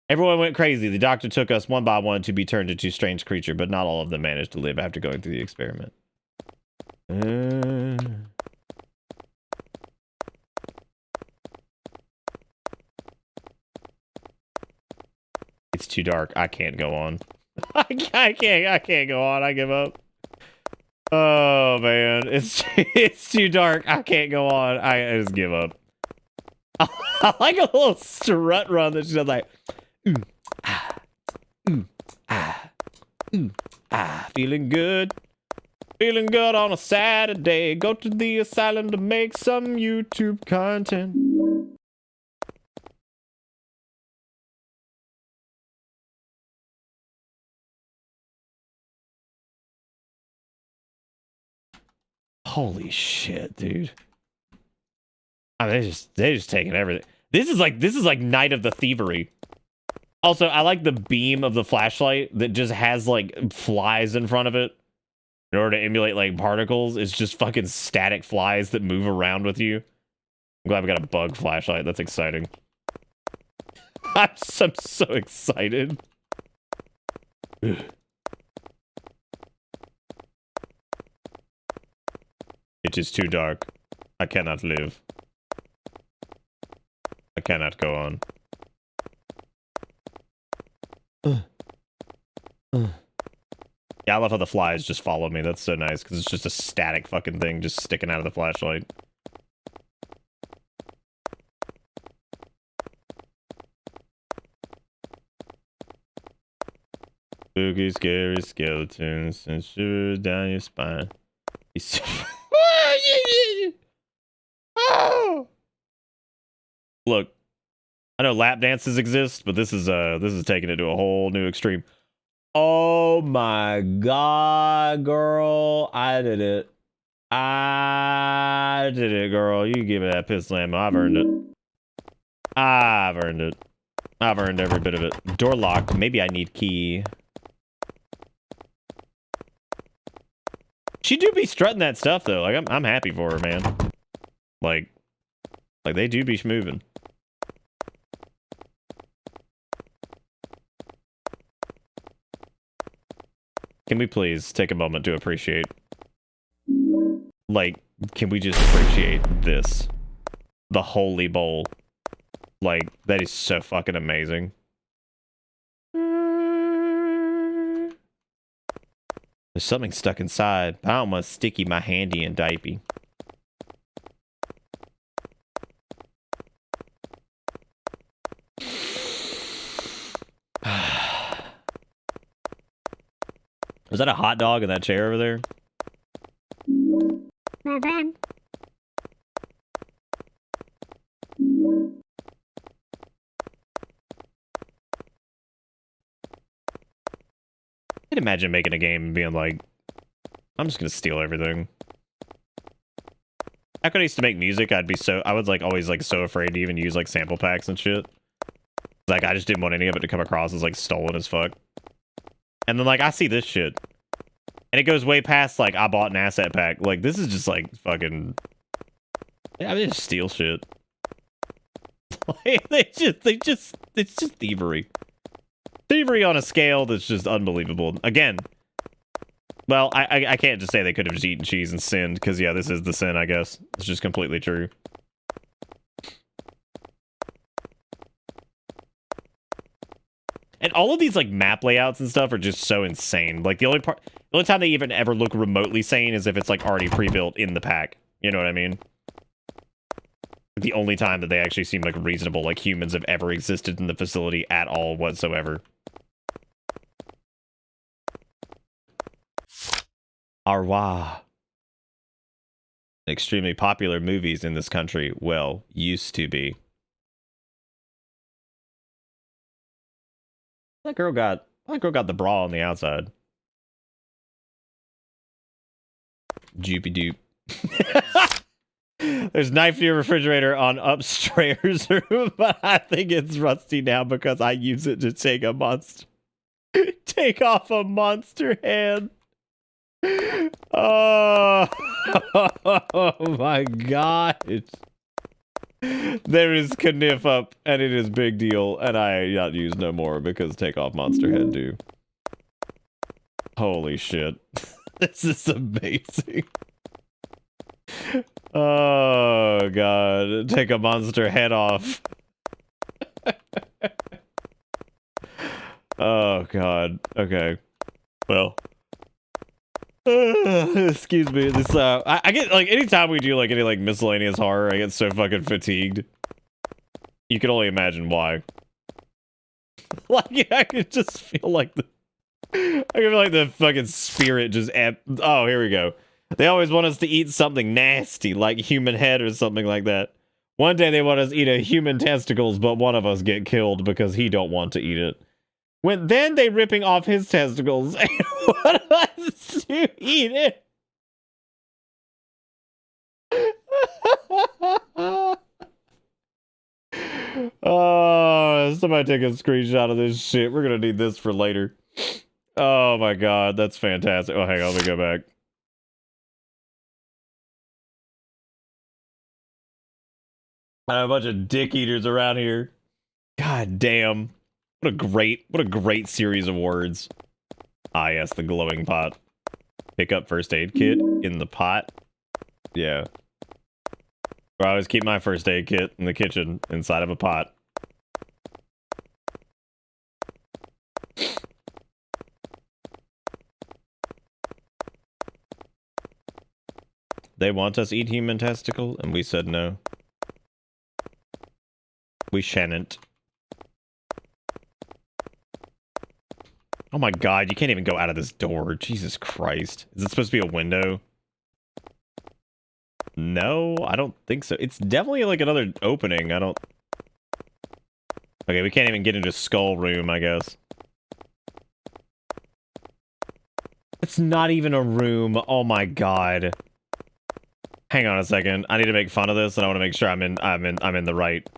Everyone went crazy. The doctor took us one by one to be turned into strange creature, but not all of them managed to live after going through the experiment. It's too dark. I can't go on. I can't go on. I give up. Oh man, it's too dark. I can't go on. I just give up. I like a little strut run that she does, like feeling good. Feeling good on a Saturday. Go to the asylum to make some YouTube content. Holy shit, dude. I mean, they're just taking everything. This is like Night of the Thievery. Also, I like the beam of the flashlight that just has like flies in front of it in order to emulate like particles. It's just fucking static flies that move around with you. I'm glad we got a bug flashlight. That's exciting. I'm so excited. Ugh. It is too dark. I cannot live. I cannot go on. Yeah, I love how the flies just follow me. That's so nice, because it's just a static fucking thing just sticking out of the flashlight. Spooky, scary skeletons and shivers down your spine. Look, I know lap dances exist, but this is taking it to a whole new extreme. Oh my god, girl. I did it. I did it, girl. You give me that pistol ammo. I've earned it. I've earned it. I've earned every bit of it. Door locked. Maybe I need key. She do be strutting that stuff though. Like I'm happy for her, man. Like they do be schmoving. Can we please take a moment to appreciate? Like, can we just appreciate this? The holy bowl. Like, that is so fucking amazing. There's something stuck inside, but I don't want to sticky my handy and diaper. Was that a hot dog in that chair over there? I can imagine making a game and being like, I'm just gonna steal everything. Back when I used to make music, I was like always like so afraid to even use like sample packs and shit. Like I just didn't want any of it to come across as like stolen as fuck. And then like I see this shit. And it goes way past like I bought an asset pack. Like this is just like fucking I mean, just steal shit. Like, it's just thievery. Thievery on a scale that's just unbelievable. Again, well, I can't just say they could have just eaten cheese and sinned, because yeah, this is the sin, I guess. It's just completely true. And all of these like map layouts and stuff are just so insane. Like the only time they even ever look remotely sane is if it's like already pre-built in the pack. You know what I mean? The only time that they actually seem like reasonable, like humans have ever existed in the facility at all whatsoever. Arwah. Extremely popular movies in this country. Well, used to be. That girl got the bra on the outside. Joopy doop. There's knife to your refrigerator on upstairs room, but I think it's rusty now because I use it to take off a monster hand. Oh, oh my god. There is Kniff up, and it is big deal, and I not use no more because take off monster head do. Holy shit. This is amazing. Oh god, take a monster head off. Oh god. Okay. Well. Excuse me. This I get like anytime we do like any like miscellaneous horror, I get so fucking fatigued. You can only imagine why. Like I could just feel like I can feel like the fucking spirit just oh, here we go. They always want us to eat something nasty, like human head or something like that. One day they want us to eat a human testicles, but one of us get killed because he don't want to eat it. Then they ripping off his testicles and want us to eat it. Oh, somebody take a screenshot of this shit. We're gonna need this for later. Oh my god, that's fantastic. Oh, hang on, let me go back. I have a bunch of dick eaters around here. God damn. What a great series of words. Ah, yes, the glowing pot. Pick up first aid kit in the pot. Yeah. I always keep my first aid kit in the kitchen inside of a pot. They want us to eat human testicle, and we said no. We shan't. Oh my god, you can't even go out of this door. Jesus Christ. Is it supposed to be a window? No, I don't think so. It's definitely like another opening. I don't... Okay, we can't even get into skull room, I guess. It's not even a room. Oh my god. Hang on a second. I need to make fun of this, and I want to make sure I'm in the right.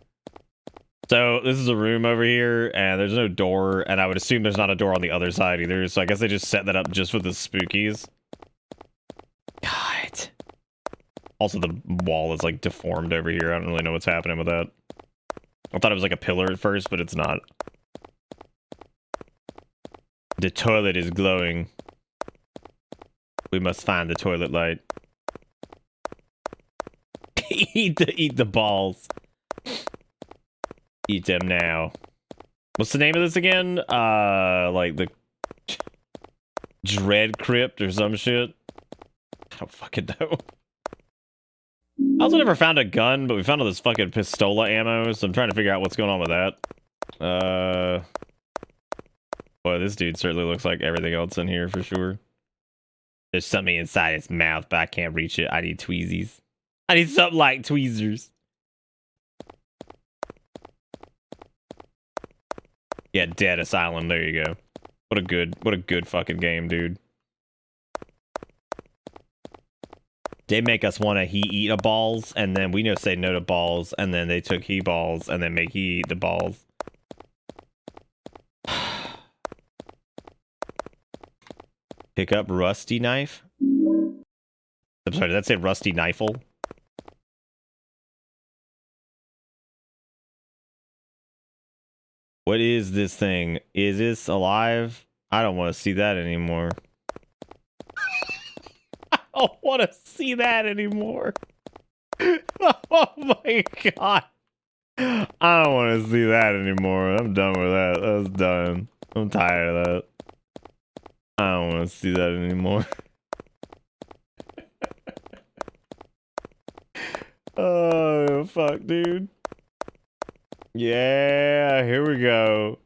So this is a room over here, and there's no door, and I would assume there's not a door on the other side either. So I guess they just set that up just for the spookies. God. Also, the wall is like deformed over here. I don't really know what's happening with that. I thought it was like a pillar at first, but it's not. The toilet is glowing. We must find the toilet light. eat the balls. Eat them now. What's the name of this again? Like the Dread Crypt or some shit. I don't fucking know. I also never found a gun, but we found all this fucking pistola ammo, so I'm trying to figure out what's going on with that. Boy, this dude certainly looks like everything else in here for sure. There's something inside its mouth, but I can't reach it. I need tweezies. I need something like tweezers. Yeah, Dead Asylum. There you go. What a good fucking game, dude. They make us want to he eat a balls, and then we know say no to balls, and then they took he balls, and then make he eat the balls. Pick up rusty knife. I'm sorry, did that say rusty knifle? What is this thing? Is this alive? I don't want to see that anymore. I don't want to see that anymore. Oh my god. I don't want to see that anymore. I'm done with that. That's done. I'm tired of that. I don't want to see that anymore. Oh, fuck, dude. Yeah, here we go.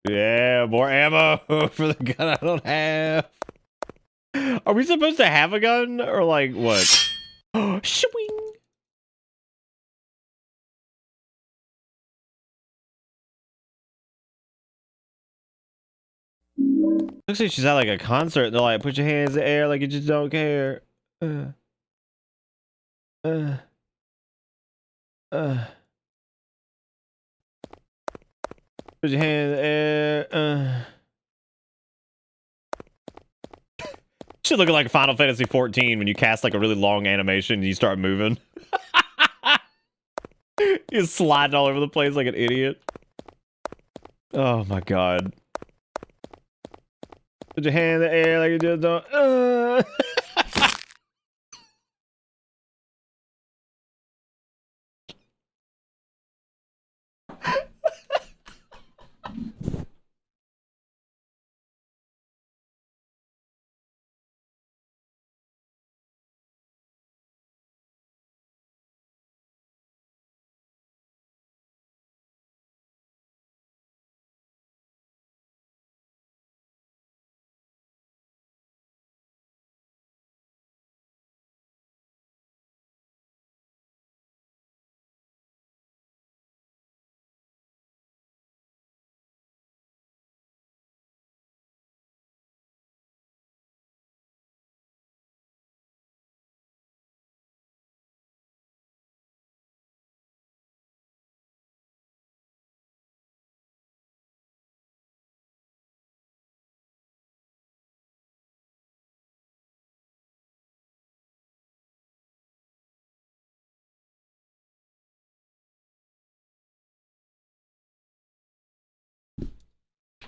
Yeah, more ammo for the gun I don't have. Are we supposed to have a gun? Or like, what? Shwing! Looks like she's at like a concert. They're like, put your hands in the air like you just don't care. Put your hands in the air. Should look like Final Fantasy 14 when you cast like a really long animation and you start moving. You're sliding all over the place like an idiot. Oh my god. Put your hand in the air like you just don't.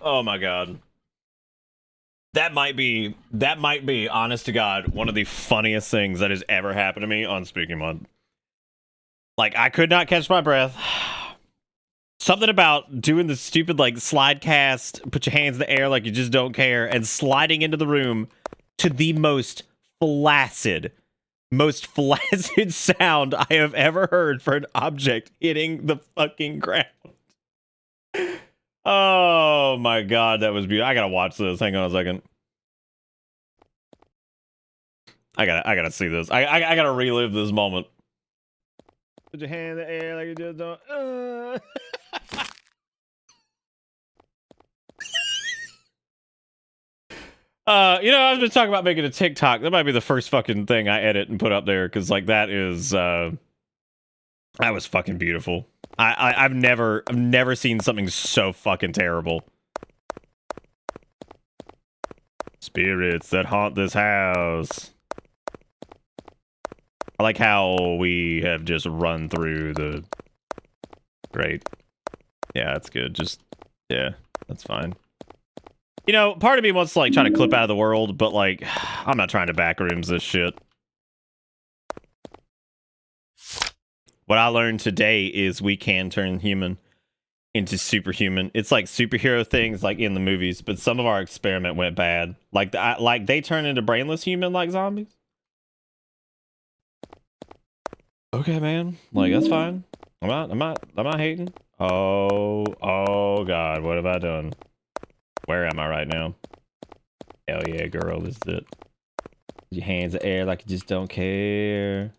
Oh my god. That might be, honest to God, one of the funniest things that has ever happened to me on Speaking Mod. Like, I could not catch my breath. Something about doing the stupid, like, slide cast, put your hands in the air like you just don't care, and sliding into the room to the most flaccid sound I have ever heard for an object hitting the fucking ground. Oh my god, that was beautiful. I gotta watch this. Hang on a second. I gotta see this. I gotta relive this moment. Put your hand in the air like you just don't. You know, I was just talking about making a TikTok. That might be the first fucking thing I edit and put up there, because like that is that was fucking beautiful. I've never seen something so fucking terrible. Spirits that haunt this house. I like how we have just run through the... Great. Yeah, that's good. Just, yeah, that's fine. You know, part of me wants to, like, try to clip out of the world, but, like, I'm not trying to backrooms this shit. What I learned today is we can turn human into superhuman. It's like superhero things, like, in the movies, but some of our experiment went bad. Like, they turn into brainless human like zombies. Okay, man. Like, that's fine. I'm not hating. Oh god, what have I done? Where am I right now? Hell yeah, girl, this is it. Your hands in the air like you just don't care.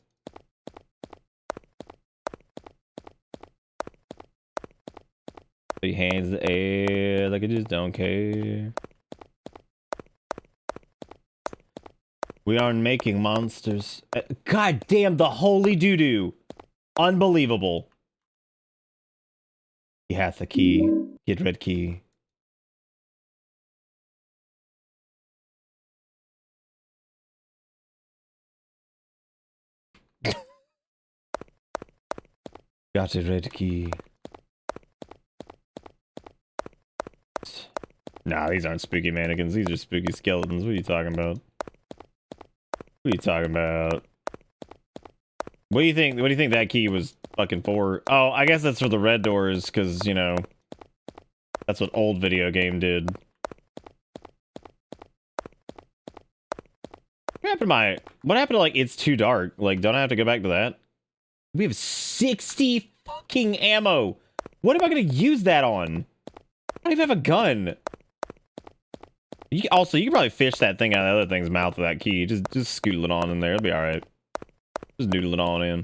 Put your hands in the air like you just don't care. We aren't making monsters. God damn, the holy doo-doo. Unbelievable. He hath the key. Get red key. Got a red key. Nah, these aren't spooky mannequins. These are spooky skeletons. What are you talking about? What are you talking about? What do you think? What do you think that key was fucking for? Oh, I guess that's for the red doors, because, you know, that's what old video game did. What happened to, like, it's too dark? Like, don't I have to go back to that? We have 60 fucking ammo. What am I going to use that on? I don't even have a gun. You can probably fish that thing out of the other thing's mouth with that key. Just scoodle it on in there. It'll be alright. Just noodle it on in.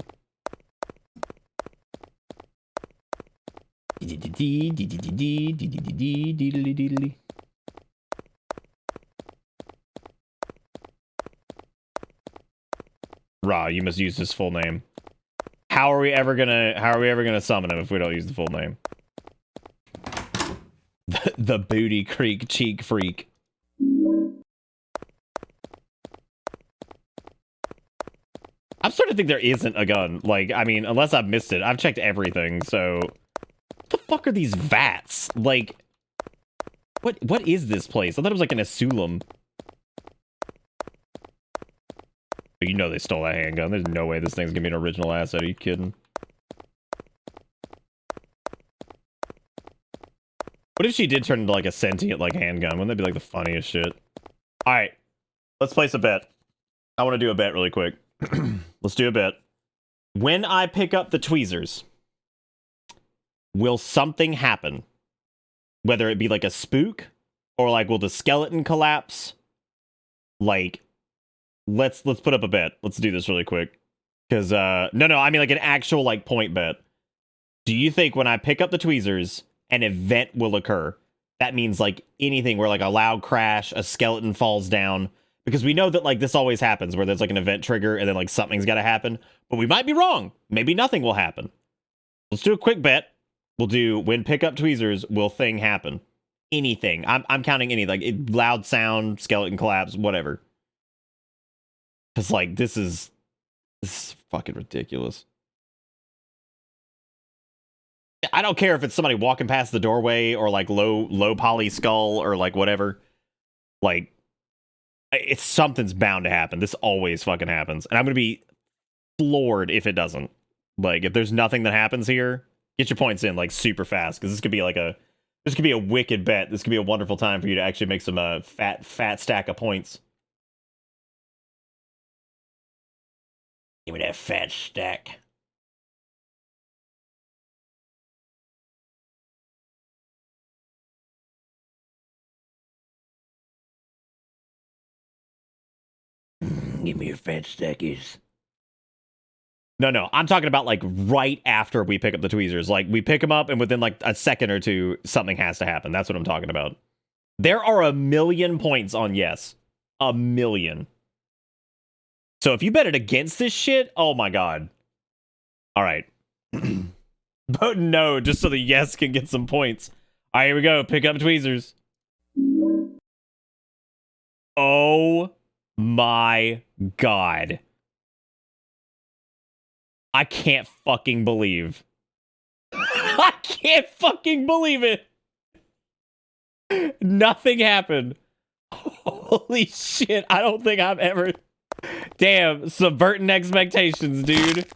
Ra, you must use his full name. How are we ever gonna summon him if we don't use the full name? The Booty Creek Cheek Freak. I'm starting to think there isn't a gun. Like, I mean, unless I've missed it. I've checked everything, so... What the fuck are these vats? Like... What is this place? I thought it was like an Asylum. You know they stole that handgun. There's no way this thing's gonna be an original asset. Are you kidding? What if she did turn into like a sentient like handgun? Wouldn't that be like the funniest shit? Alright. Let's place a bet. I want to do a bet really quick. Let's do a bet. When I pick up the tweezers, will something happen? Whether it be like a spook, or like will the skeleton collapse? Like, let's put up a bet. Let's do this really quick. Because, no, I mean like an actual like point bet. Do you think when I pick up the tweezers, an event will occur? That means like anything where like a loud crash, a skeleton falls down. Because we know that like this always happens where there's like an event trigger and then like something's got to happen. But we might be wrong. Maybe nothing will happen. Let's do a quick bet. We'll do when pick up tweezers, will thing happen? Anything. I'm counting any like loud sound, skeleton collapse, whatever. Because like this is fucking ridiculous. I don't care if it's somebody walking past the doorway or like low poly skull or like whatever. Like, it's something's bound to happen. This always fucking happens. And I'm going to be floored if it doesn't. Like, if there's nothing that happens here, get your points in like super fast. Because this could be a wicked bet. This could be a wonderful time for you to actually make some fat stack of points. Give me that fat stack. Give me your fat stackies. No, I'm talking about like right after we pick up the tweezers. Like we pick them up and within like a second or two, something has to happen. That's what I'm talking about. There are 1,000,000 points on yes. 1,000,000. So if you bet it against this shit, oh my god. All right. Vote no, just so the yes can get some points. All right, here we go. Pick up tweezers. Oh my god. I can't fucking believe. I can't fucking believe it. Nothing happened. Holy shit. I don't think I've ever... Damn, subverting expectations, dude.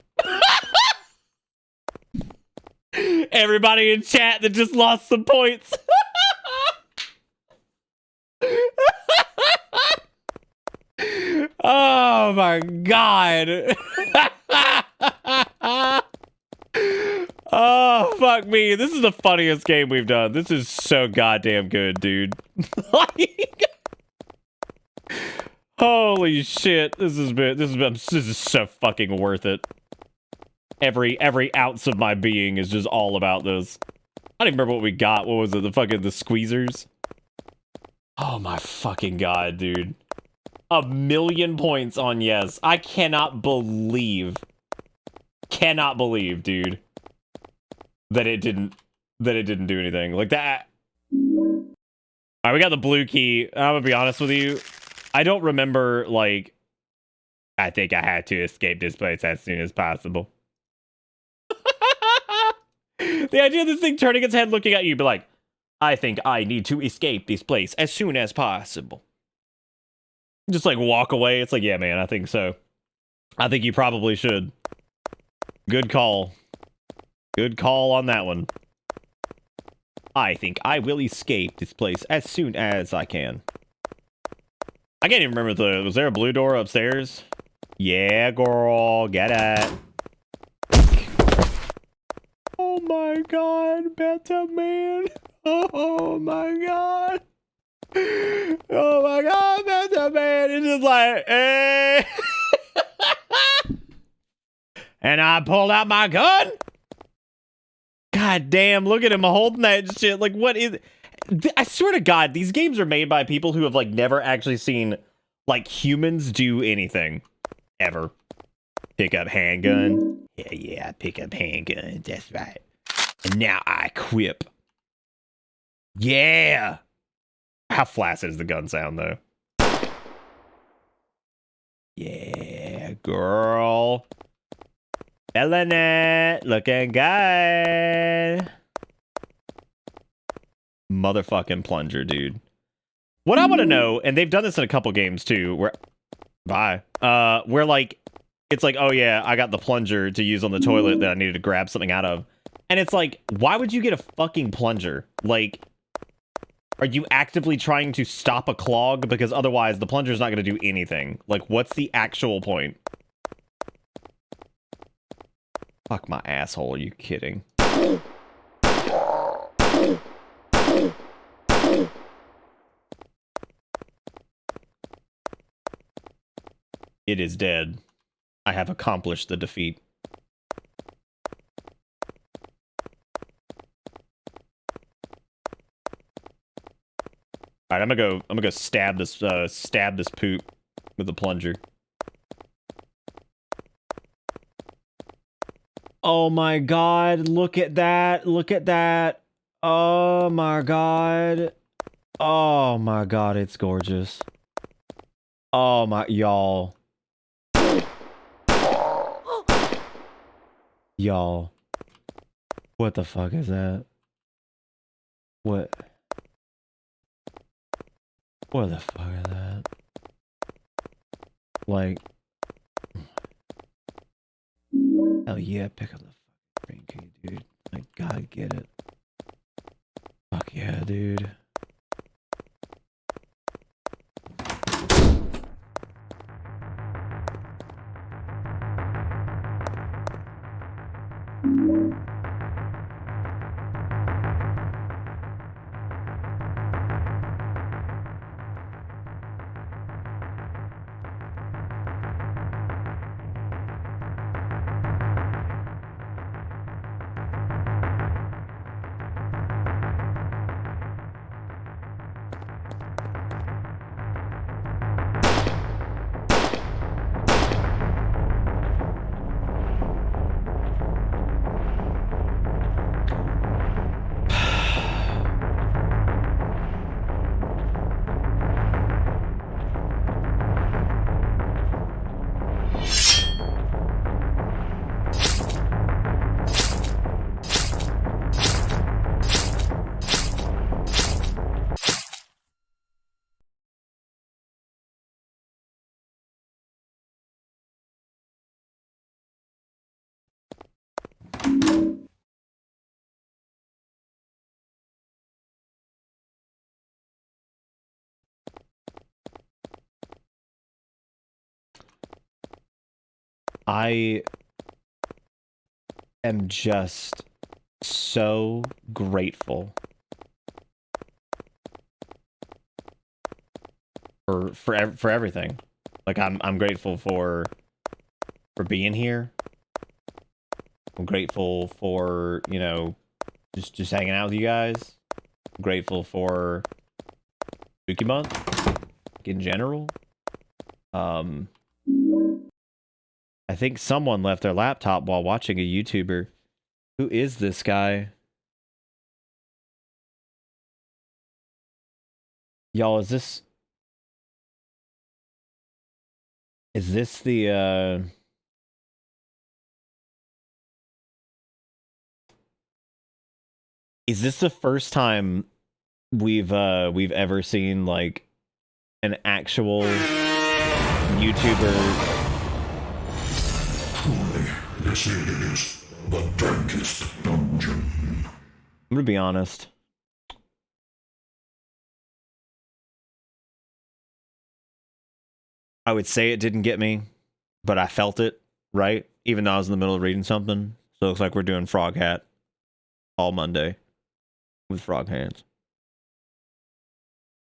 Everybody in chat that just lost some points. Oh my god. Oh, fuck me. This is the funniest game we've done. This is so goddamn good, dude. Like... Holy shit! This is so fucking worth it. Every ounce of my being is just all about this. I don't even remember what we got. What was it? The squeezers? Oh my fucking god, dude. 1,000,000 points on yes. I cannot believe, dude, that it didn't do anything. Like that. Alright, we got the blue key. I'm gonna be honest with you. I don't remember, like, I think I had to escape this place as soon as possible. The idea of this thing turning its head looking at you, be like, I think I need to escape this place as soon as possible. Just like walk away. It's like, yeah, man, I think so. I think you probably should. Good call. Good call on that one. I think I will escape this place as soon as I can. I can't even remember was there a blue door upstairs? Yeah, girl, get it. Oh my god, bathtub man. Oh my god. Oh my god, bathtub man. It's just like, hey. And I pulled out my gun. God damn, look at him holding that shit. Like, what is... I swear to God, these games are made by people who have, like, never actually seen, like, humans do anything. Ever. Pick up handgun. Yeah, I pick up handgun. That's right. And now I equip. Yeah! How flaccid does the gun sound, though? Yeah, girl. Elena, looking good. Motherfucking plunger, dude. What I want to know, and they've done this in a couple games too, where where like it's like, oh yeah, I got the plunger to use on the toilet that I needed to grab something out of. And it's like, why would you get a fucking plunger? Like, are you actively trying to stop a clog? Because otherwise the plunger's not going to do anything. Like, what's the actual point? Fuck my asshole, are you kidding? It is dead. I have accomplished the defeat. Alright, I'm gonna go stab this poop with the plunger. Oh my god, look at that. Look at that. Oh my god. Oh my god, it's gorgeous. Oh my, y'all. Y'all. What the fuck is that? What the fuck is that? Like, hell yeah, pick up the fucking green key, dude. Like, God, get it. Fuck yeah, dude. I am just so grateful for everything. Like I'm grateful for being here. I'm grateful for, you know, just hanging out with you guys. I'm grateful for Spooky Month in general. I think someone left their laptop while watching a YouTuber. Who is this guy? Y'all, is this the is this the first time we've ever seen like an actual YouTuber? This is the darkest dungeon. I'm gonna be honest. I would say it didn't get me, but I felt it, right? Even though I was in the middle of reading something. So it looks like we're doing Frog Hat all Monday with frog hands.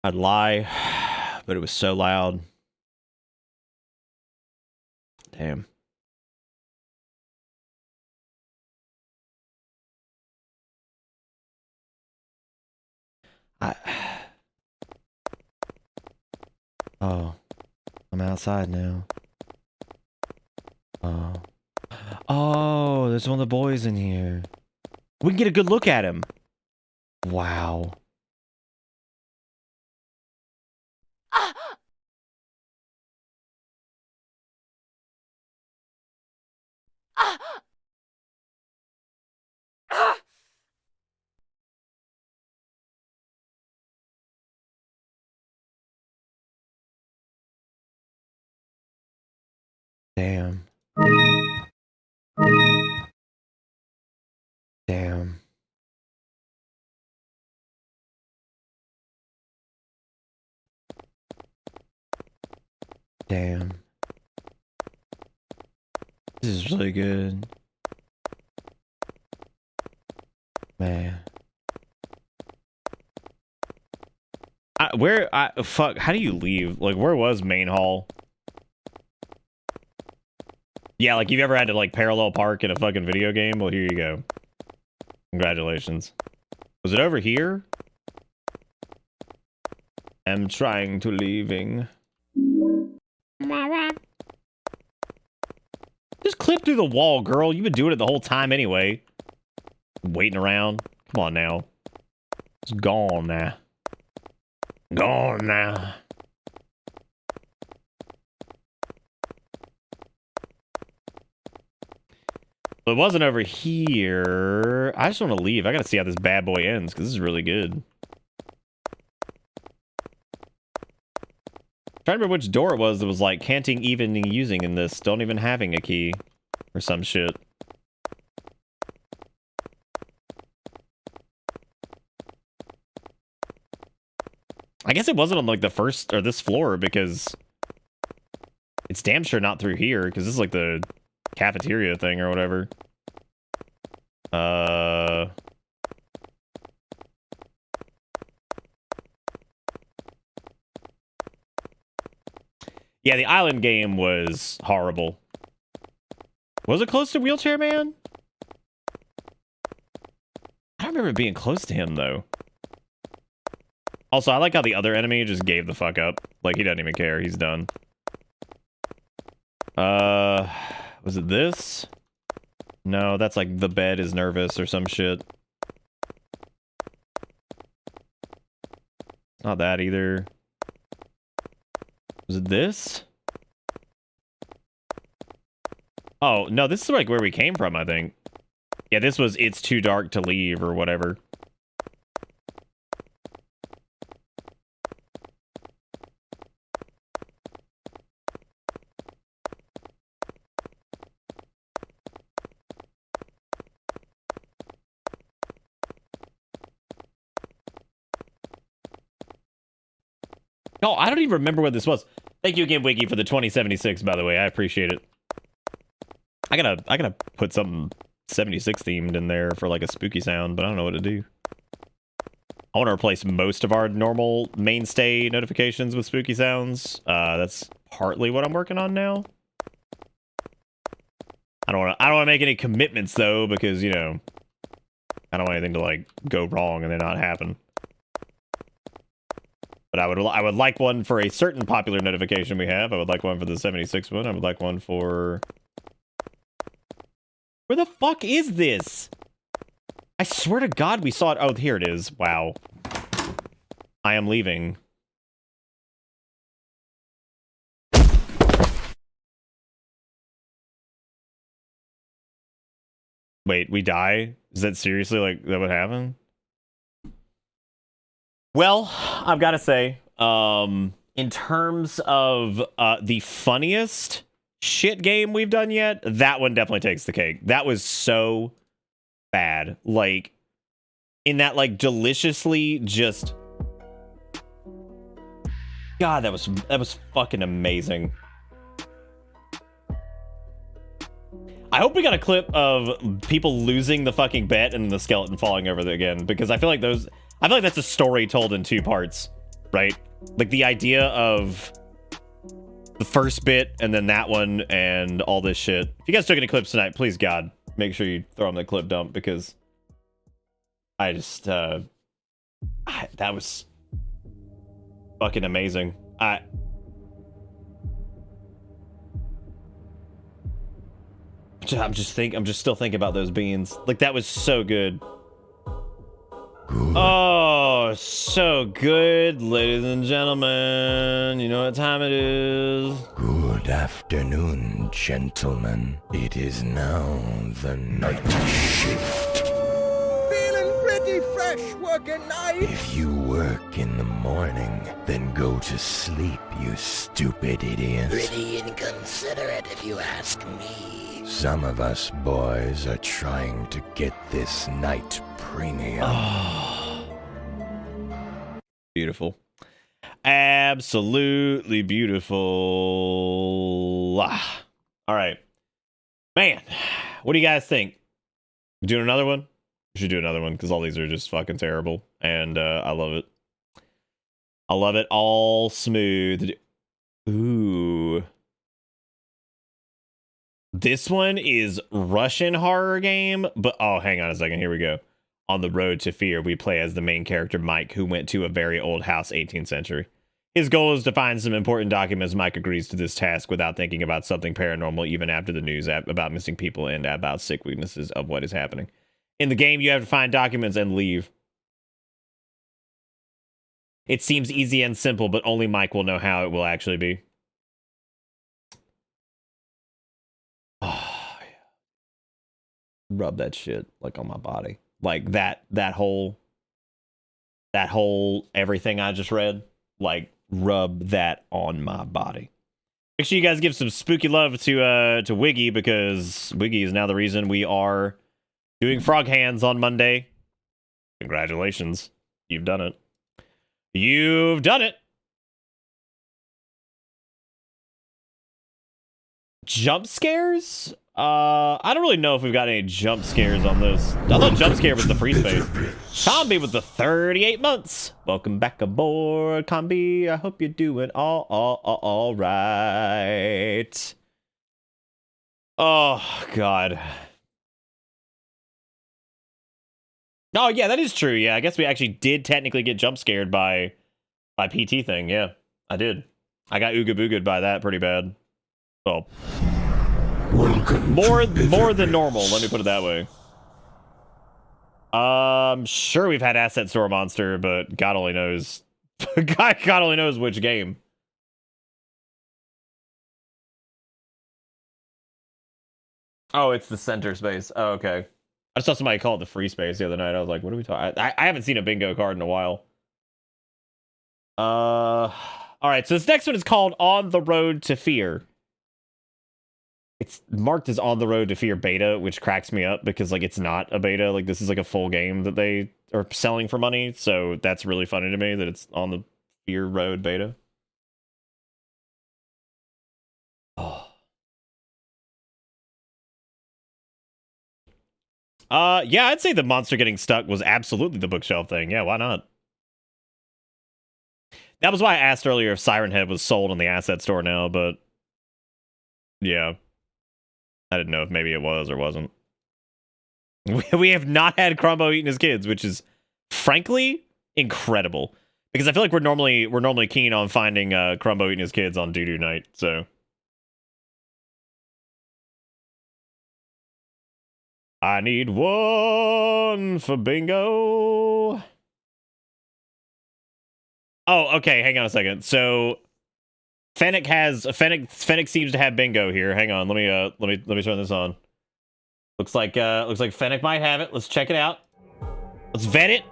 I'd lie, but it was so loud. Damn. Oh, I'm outside now. Oh, there's one of the boys in here. We can get a good look at him. Wow. Damn. Damn. Damn. This is really good. Man. Fuck, how do you leave? Like, where was main hall? Yeah, like, you've ever had to, like, parallel park in a fucking video game? Well, here you go. Congratulations. Was it over here? I'm trying to leaving. Just clip through the wall, girl. You've been doing it the whole time anyway. Waiting around. Come on now. It's gone now. Gone now. It wasn't over here. I just want to leave. I gotta see how this bad boy ends, because this is really good. Trying to remember which door it was that was like canting even using in this. Don't even having a key. Or some shit. I guess it wasn't on like the first or this floor because it's damn sure not through here because this is like the cafeteria thing or whatever. Yeah, the island game was horrible. Was it close to Wheelchair Man? I don't remember it being close to him though. Also, I like how the other enemy just gave the fuck up. Like, he doesn't even care. He's done. Was it this? No, that's like the bed is nervous or some shit. Not that either. Was it this? Oh, no, this is like where we came from, I think. Yeah, this was It's Too Dark to Leave or whatever. No, I don't even remember what this was. Thank you again, Wiggy, for the 2076, by the way. I appreciate it. I gotta put something 76 themed in there for like a spooky sound, but I don't know what to do. I want to replace most of our normal mainstay notifications with spooky sounds. That's partly what I'm working on now. I don't want to make any commitments though, because, you know, I don't want anything to like go wrong and then not happen. But I would like one for a certain popular notification we have. I would like one for the 76 one. I would like one for... Where the fuck is this? I swear to God we saw it. Oh, here it is. Wow. I am leaving. Wait, we die? Is that seriously like that would happen? Well, I've got to say, in terms of the funniest shit game we've done yet, that one definitely takes the cake. That was so bad. Like, in that, like, deliciously just... God, that was fucking amazing. I hope we got a clip of people losing the fucking bet and the skeleton falling over again, because I feel like that's a story told in 2 parts, right? Like the idea of the first bit and then that one and all this shit. If you guys took any clips tonight, please God, make sure you throw them the clip dump, because I just that was fucking amazing. I'm just still thinking about those beans. Like, that was so good. Good. Oh, so good, ladies and gentlemen. You know what time it is. Good afternoon, gentlemen. It is now the night shift. Feeling pretty fresh working night. If you work in the morning, then go to sleep, you stupid idiot. Pretty inconsiderate if you ask me. Some of us boys are trying to get this night premium. Beautiful. Absolutely beautiful. All right. Man, what do you guys think? We doing another one? We should do another one, because all these are just fucking terrible. And I love it. I love it all smooth. Ooh. This one is Russian horror game, but oh, hang on a second. Here we go. On the Road to Fear, we play as the main character, Mike, who went to a very old house, 18th century. His goal is to find some important documents. Mike agrees to this task without thinking about something paranormal, even after the news about missing people and about sick weaknesses of what is happening. In the game, you have to find documents and leave. It seems easy and simple, but only Mike will know how it will actually be. Oh, yeah. Rub that shit like on my body. Like that whole everything I just read, like rub that on my body. Make sure you guys give some spooky love to Wiggy, because Wiggy is now the reason we are doing frog hands on Monday. Congratulations. You've done it. You've done it. Jump scares? I don't really know if we've got any jump scares on this. I thought jump scare was the free space. Combi with the 38 months. Welcome back aboard, Combi. I hope you're doing all right. Oh, God. Oh, yeah, that is true. Yeah, I guess we actually did technically get jump scared by PT thing. Yeah, I did. I got ooga booga'd by that pretty bad. Well, more than normal, let me put it that way. Sure, we've had Asset Store Monster, but God only knows. God only knows which game. Oh, it's the center space. Oh, okay. I saw somebody call it the free space the other night. I was like, what are we talking? I haven't seen a bingo card in a while. All right, so this next one is called On the Road to Fear. It's marked as On the Road to Fear beta, which cracks me up because, like, it's not a beta. Like, this is like a full game that they are selling for money. So that's really funny to me that it's On the Fear Road beta. Oh. Yeah, I'd say the monster getting stuck was absolutely the bookshelf thing. Yeah, why not? That was why I asked earlier if Siren Head was sold on the asset store now, but yeah. I didn't know if maybe it was or wasn't. We have not had Crumbo eating his kids, which is frankly incredible. Because I feel like we're normally keen on finding Crumbo eating his kids on doo-doo night, so. I need one for bingo. Oh, okay, hang on a second. So Fennec seems to have bingo here. Hang on, let me turn this on. Looks like Fennec might have it. Let's check it out. Let's vet it.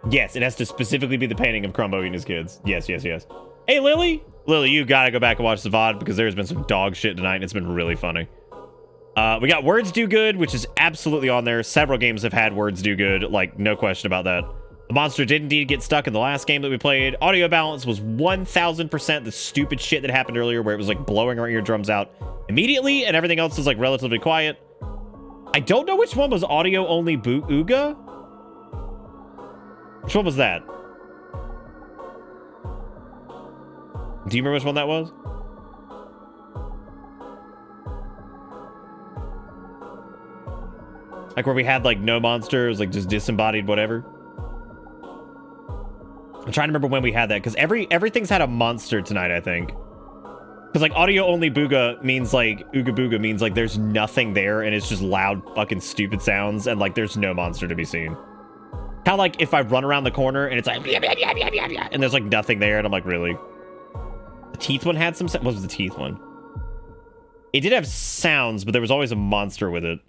Yes, it has to specifically be the painting of Crumbo eating his kids. Yes. Hey, Lily, you gotta go back and watch the VOD because there's been some dog shit tonight and it's been really funny. We got Words Do Good, which is absolutely on there. Several games have had Words Do Good, like no question about that. The monster did indeed get stuck in the last game that we played. Audio balance was 1000% the stupid shit that happened earlier where it was like blowing our eardrums out immediately and everything else was like relatively quiet. I don't know which one was audio only Ooga. Which one was that? Do you remember which one that was? Like where we had like no monsters, like just disembodied whatever. I'm trying to remember when we had that because everything's had a monster tonight, I think. Because like audio only booga means like ooga booga means like there's nothing there and it's just loud fucking stupid sounds and like there's no monster to be seen. Kind of like if I run around the corner and it's like and there's like nothing there and I'm like, really? The teeth one had some. What was the teeth one? It did have sounds, but there was always a monster with it.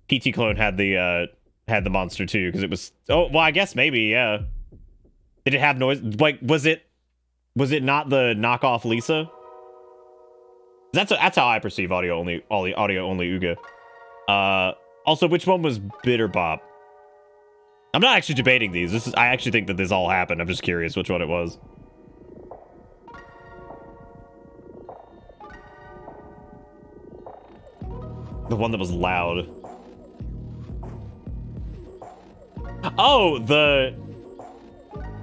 PT Clone had the monster too because it was. Oh well, I guess maybe yeah. Did it have noise? Like was it not the knockoff Lisa? That's how I perceive audio only Ooga. Also, which one was Bitter Bop? I'm not actually debating these. I actually think that this all happened. I'm just curious which one it was. The one that was loud. Oh, the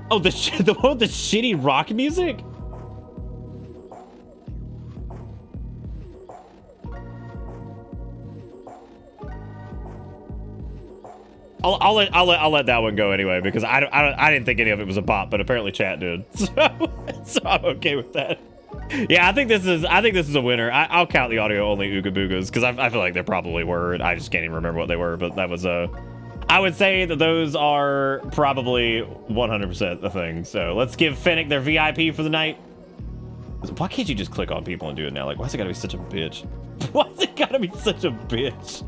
one with the shitty rock music? I'll let that one go anyway because I didn't think any of it was a bot, but apparently chat did. So I'm okay with that. Yeah, I think this is a winner. I'll count the audio only Ooga Boogas because I feel like there probably were. I just can't even remember what they were, but that was I would say that those are probably 100% the thing. So let's give Fennec their VIP for the night. Why can't you just click on people and do it now? Like, why's it gotta be such a bitch? Why's it gotta be such a bitch?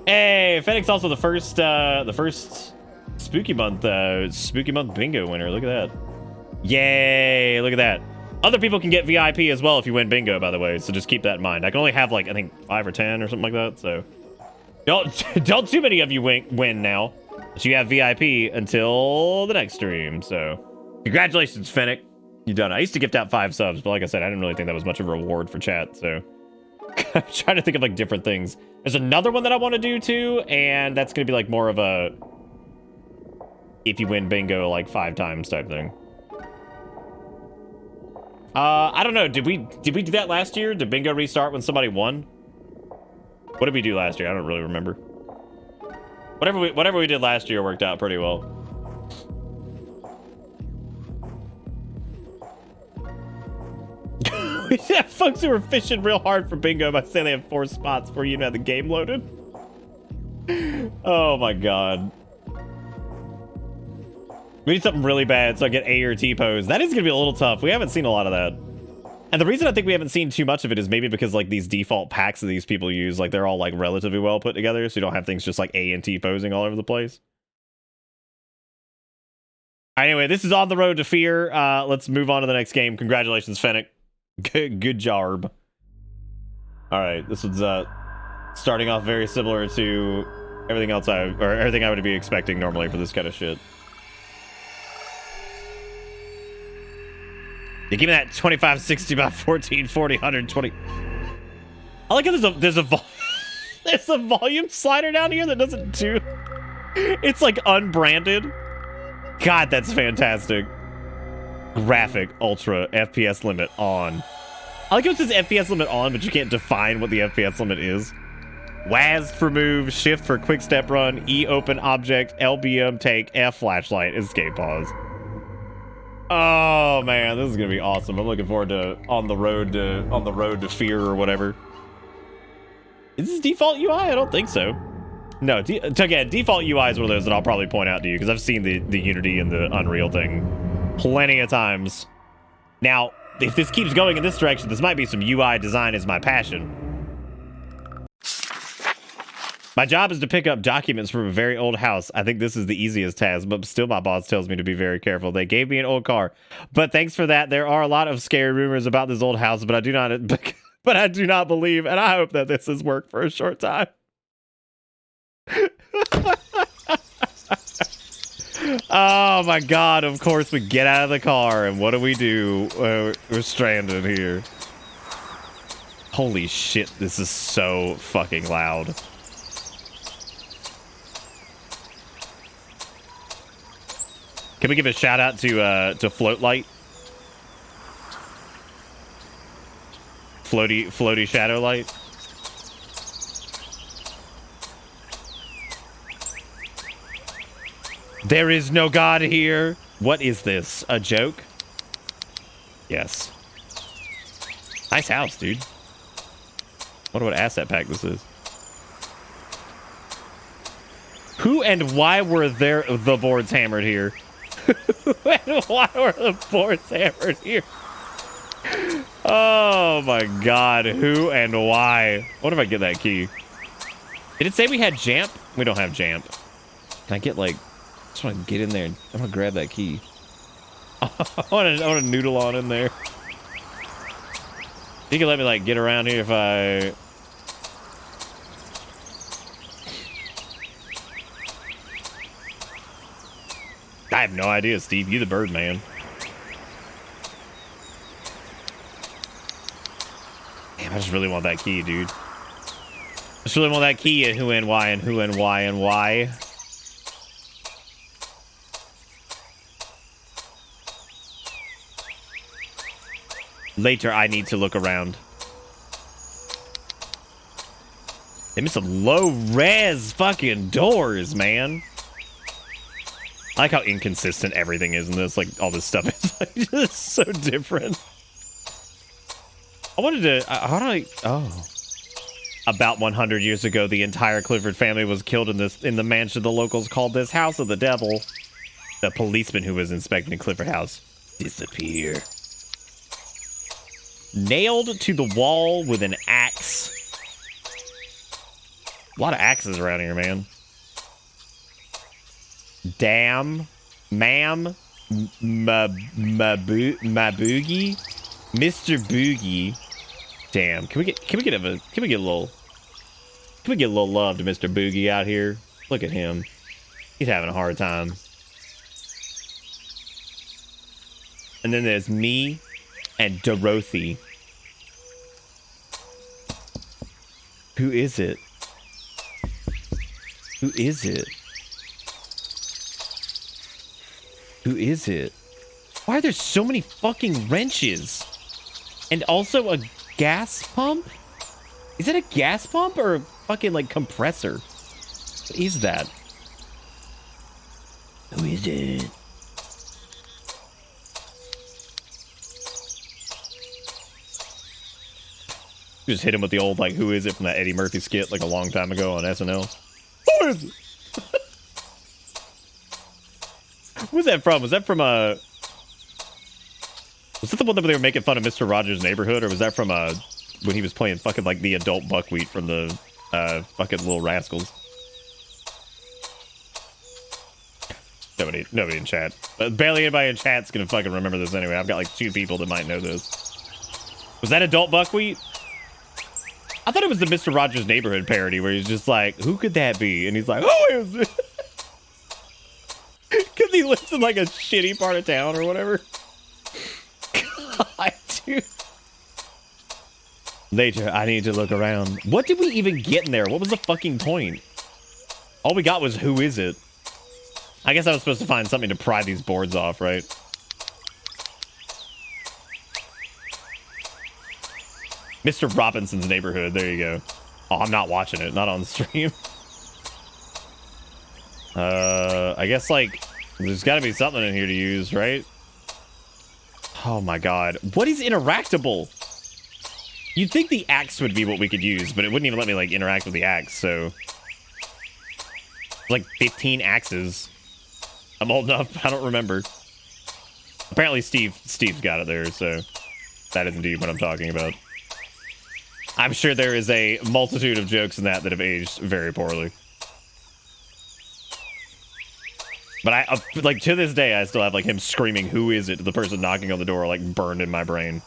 Hey, Fennec's also the first spooky month bingo winner. Look at that. Yay, look at that. Other people can get VIP as well if you win bingo, by the way, so just keep that in mind. I can only have like I think 5 or 10 or something like that, so don't too many of you win now. But you have VIP until the next stream, so congratulations, Fennec. You done it. I used to gift out 5 subs, but like I said, I didn't really think that was much of a reward for chat, so I'm trying to think of like different things. There's another one that I want to do too, and that's gonna be like more of a if you win bingo like 5 times type thing. I don't know. Did we do that last year? Did bingo restart when somebody won? What did we do last year? I don't really remember. Whatever we did last year worked out pretty well. We have folks who are fishing real hard for bingo by saying they have 4 spots before you even have the game loaded. Oh my god. We need something really bad so I get A or T pose. That is gonna be a little tough. We haven't seen a lot of that. And the reason I think we haven't seen too much of it is maybe because like these default packs that these people use, like they're all like relatively well put together, so you don't have things just like A and T posing all over the place. Anyway, this is On the Road to Fear. Let's move on to the next game. Congratulations, Fennec. Good job. All right, this one's starting off very similar to everything else everything I would be expecting normally for this kind of shit. Yeah, give me that 2560 by 1440 120. I like how there's a volume slider down here that doesn't do. It's like unbranded. God, that's fantastic. Graphic ultra FPS limit on. I like how it says FPS limit on, but you can't define what the FPS limit is. WASD for move, shift for quick step run, E open object, LBM take, F flashlight, escape pause. Oh man, this is gonna be awesome. I'm looking forward to on the road to fear or whatever. Is this default UI? I don't think so. No, again, default UI is one of those that I'll probably point out to you because I've seen the Unity and the Unreal thing plenty of times. Now, if this keeps going in this direction, this might be some UI design is my passion. My job is to pick up documents from a very old house. I think this is the easiest task, but still my boss tells me to be very careful. They gave me an old car, but thanks for that. There are a lot of scary rumors about this old house, but I do not believe, and I hope that this has worked for a short time. Oh my god, of course we get out of the car, and what do? We're stranded here. Holy shit, this is so fucking loud. Can we give a shout out to Float Light? Floaty Shadow Light? There is no God here. What is this? A joke? Yes. Nice house, dude. Wonder what asset pack this is. Who and why were the boards hammered here? And why were the boards hammered here? Oh my god, who and why? What if I get that key? Did it say we had Jamp? We don't have Jamp. Can I get like... I just want to get in there and I want to grab that key. I want to noodle on in there. You can let me like get around here if I... I have no idea, Steve. You the bird man. Damn, I just really want that key, dude. I just really want that key and who and why and who and why and why. Later, I need to look around. Give me some low-res fucking doors, man. I like how inconsistent everything is in this. Like, all this stuff is like, just so different. I wanted to... how do I... Oh. About 100 years ago, the entire Clifford family was killed in the mansion the locals called this House of the Devil. The policeman who was inspecting the Clifford house disappear. Nailed to the wall with an axe. A lot of axes around here, man. Damn. Ma'am. Boogie. Mr. Boogie. Damn. Can we get a little love to Mr. Boogie out here? Look at him. He's having a hard time. And then there's me and Dorothy. Who is it? Who is it? Who is it? Why are there so many fucking wrenches? And also a gas pump? Is that a gas pump or a fucking like compressor? What is that? Who is it? Just hit him with the old, like, who is it from that Eddie Murphy skit, like, a long time ago on SNL. Who is it? Who's that from? Was that from, was that the one that they were making fun of Mr. Rogers' Neighborhood, or was that from, when he was playing fucking, like, the adult buckwheat from the, fucking Little Rascals? Nobody in chat. Barely anybody in chat's gonna fucking remember this anyway. I've got, like, 2 people that might know this. Was that adult buckwheat? I thought it was the Mr. Rogers' Neighborhood parody where he's just like, who could that be? And he's like, who is it? Because he lives in like a shitty part of town or whatever. God, dude. Later, I need to look around. What did we even get in there? What was the fucking point? All we got was, who is it? I guess I was supposed to find something to pry these boards off, right? Mr. Robinson's Neighborhood. There you go. Oh, I'm not watching it. Not on stream. I guess, like, there's got to be something in here to use, right? Oh, my God. What is interactable? You'd think the axe would be what we could use, but it wouldn't even let me, like, interact with the axe, so... Like, 15 axes. I'm old enough. I don't remember. Apparently, Steve's got it there, so... That is indeed what I'm talking about. I'm sure there is a multitude of jokes in that have aged very poorly. But I, like, to this day, I still have, like, him screaming, "Who is it?" to the person knocking on the door, like, burned in my brain.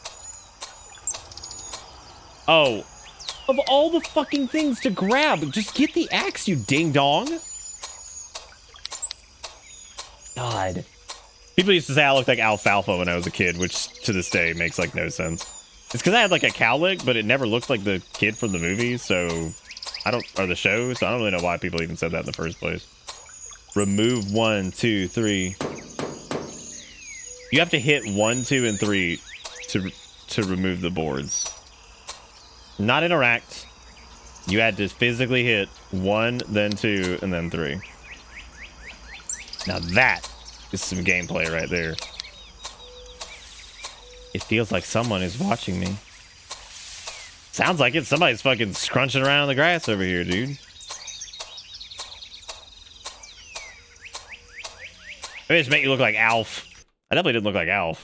Oh. Of all the fucking things to grab, just get the axe, you ding-dong. God. People used to say I looked like alfalfa when I was a kid, which to this day makes, like, no sense. It's because I had, like, a cowlick, but it never looked like the kid from the movie, so... or the show, so I don't really know why people even said that in the first place. Remove 1, 2, 3. You have to hit 1, 2, and 3 to remove the boards. Not interact. You had to physically hit 1, then 2, and then 3. Now that is some gameplay right there. It feels like someone is watching me. Sounds like it. Somebody's fucking scrunching around in the grass over here, dude. Maybe just make you look like Alf. I definitely didn't look like Alf.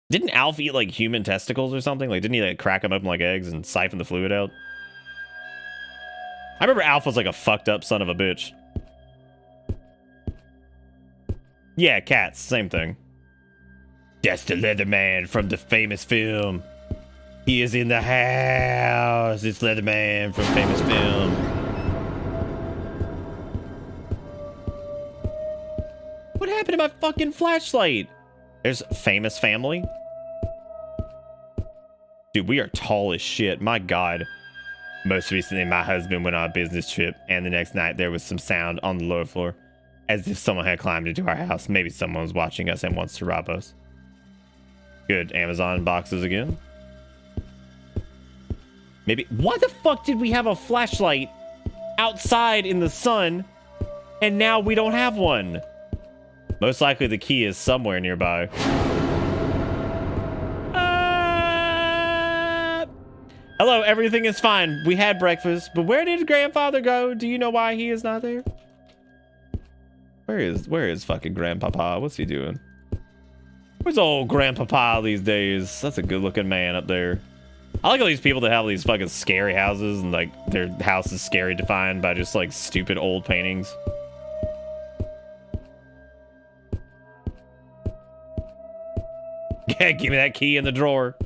Didn't Alf eat, like, human testicles or something? Like, didn't he, like, crack them open like eggs and siphon the fluid out? I remember Alf was, like, a fucked up son of a bitch. Yeah, cats. Same thing. That's the Leatherman from the famous film. He is in the house. It's Leatherman from famous film. What happened to my fucking flashlight? There's famous family. Dude, we are tall as shit. My God. Most recently, my husband went on a business trip, and the next night there was some sound on the lower floor, as if someone had climbed into our house. Maybe someone was watching us and wants to rob us. Good. Amazon boxes again. Maybe. Why the fuck did we have a flashlight outside in the sun, and now we don't have one? Most likely the key is somewhere nearby. Hello, everything is fine. We had breakfast, but where did grandfather go? Do you know why he is not there? Where is fucking grandpapa? What's he doing? Where's old grandpapa these days? That's a good looking man up there. I like all these people that have these fucking scary houses, and like their house is scary defined by just like stupid old paintings. Yeah, give me that key in the drawer.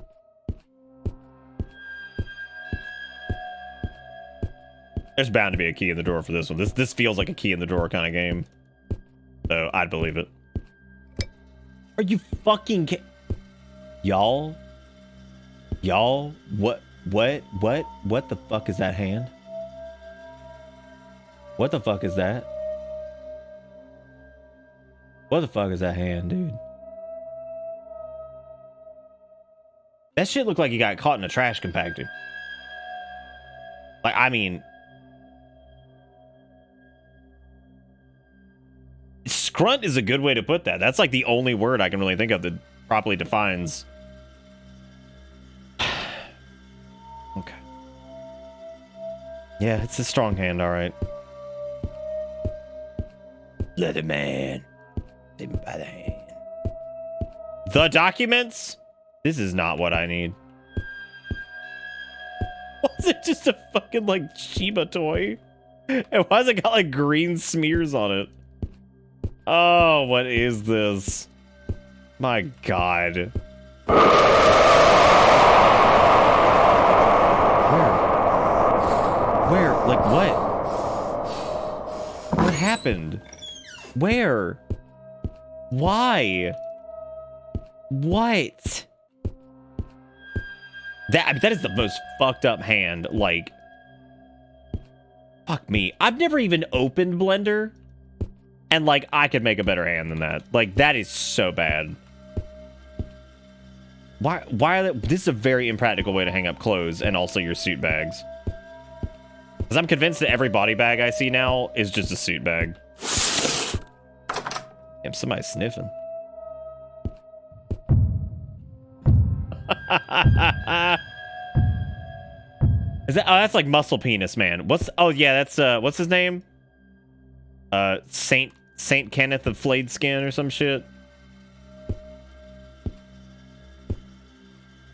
There's bound to be a key in the drawer for this one. This feels like a key in the drawer kind of game. So I'd believe it. Are you fucking y'all? Y'all? What the fuck is that hand? What the fuck is that? What the fuck is that hand, dude? That shit looked like he got caught in a trash compactor. Like, I mean... Scrunt is a good way to put that. That's like the only word I can really think of that properly defines... Okay. Yeah, it's a strong hand, alright. Leatherman. Take me by the hand. The documents? This is not what I need. Was it just a fucking, like, Shiba toy? And why has it got, like, green smears on it? Oh, what is this? My God. Where? Like, what? What happened? Where? Why? What? That is the most fucked up hand, like... Fuck me. I've never even opened Blender. And, like, I could make a better hand than that. Like, that is so bad. Why are they... This is a very impractical way to hang up clothes and also your suit bags. Because I'm convinced that every body bag I see now is just a suit bag. Damn, somebody's sniffing. Is that... Oh, that's like Muscle Penis, man. What's... Oh, yeah, that's... What's his name? Saint Kenneth of Flayed Skin or some shit.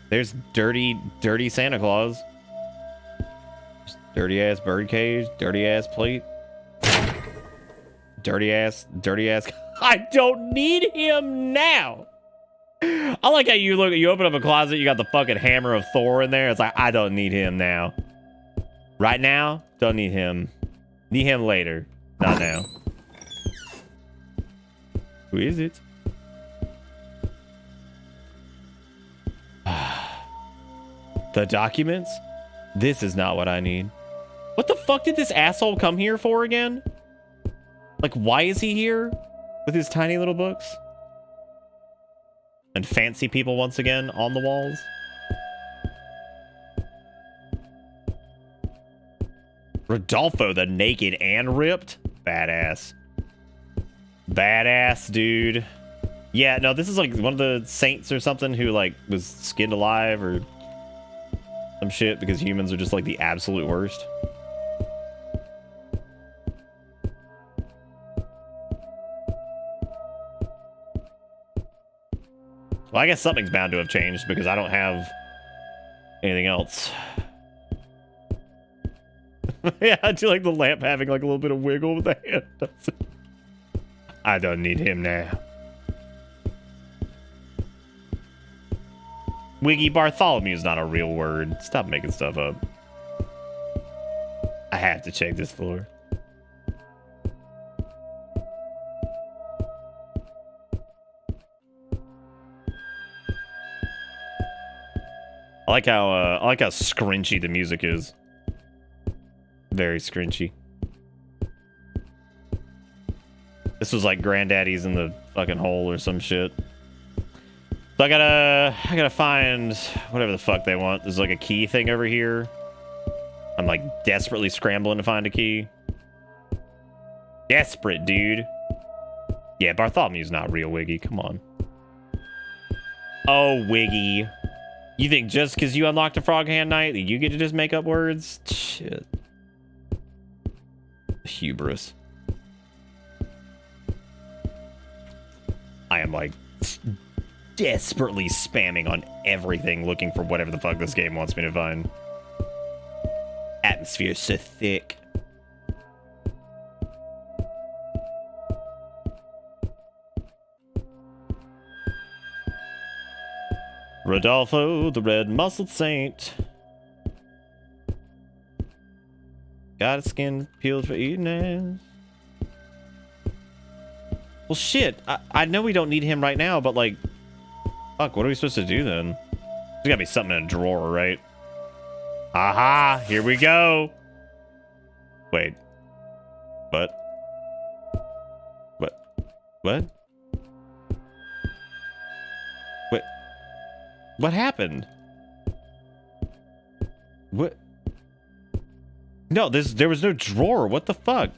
There's dirty Santa Claus. Dirty ass bird cage, dirty ass plate. Dirty ass. I don't need him now. I like how you open up a closet, you got the fucking hammer of Thor in there. It's like, I don't need him now. Right now, don't need him. Need him later. Not now. Who is it? The documents? This is not what I need. What the fuck did this asshole come here for again? Like, why is he here with his tiny little books? And fancy people once again on the walls? Rodolfo the naked and ripped? Badass. Badass, dude. Yeah, no, this is like one of the saints or something who like was skinned alive or some shit because humans are just like the absolute worst. Well, I guess something's bound to have changed because I don't have anything else. Yeah, I do like the lamp having like a little bit of wiggle with the hand. I don't need him now. Wiggy Bartholomew is not a real word. Stop making stuff up. I have to check this floor. I like how scrunchy the music is. Very scrunchy. This was like Granddaddy's in the fucking hole or some shit. So I gotta find whatever the fuck they want. There's like a key thing over here. I'm like desperately scrambling to find a key. Desperate, dude. Yeah, Bartholomew's not real, Wiggy. Come on. Oh, Wiggy. You think just because you unlocked a Frog Hand Night that you get to just make up words? Shit. Hubris. I am like desperately spamming on everything looking for whatever the fuck this game wants me to find. Atmosphere so thick. Rodolfo, the red muscled saint. Got his skin peeled for eating ass. Well, shit. I know we don't need him right now, but like, fuck, what are we supposed to do then? There's gotta be something in a drawer, right? Aha! Here we go! Wait. What? What? Wait. What happened? What? No, there was no drawer. What the fuck?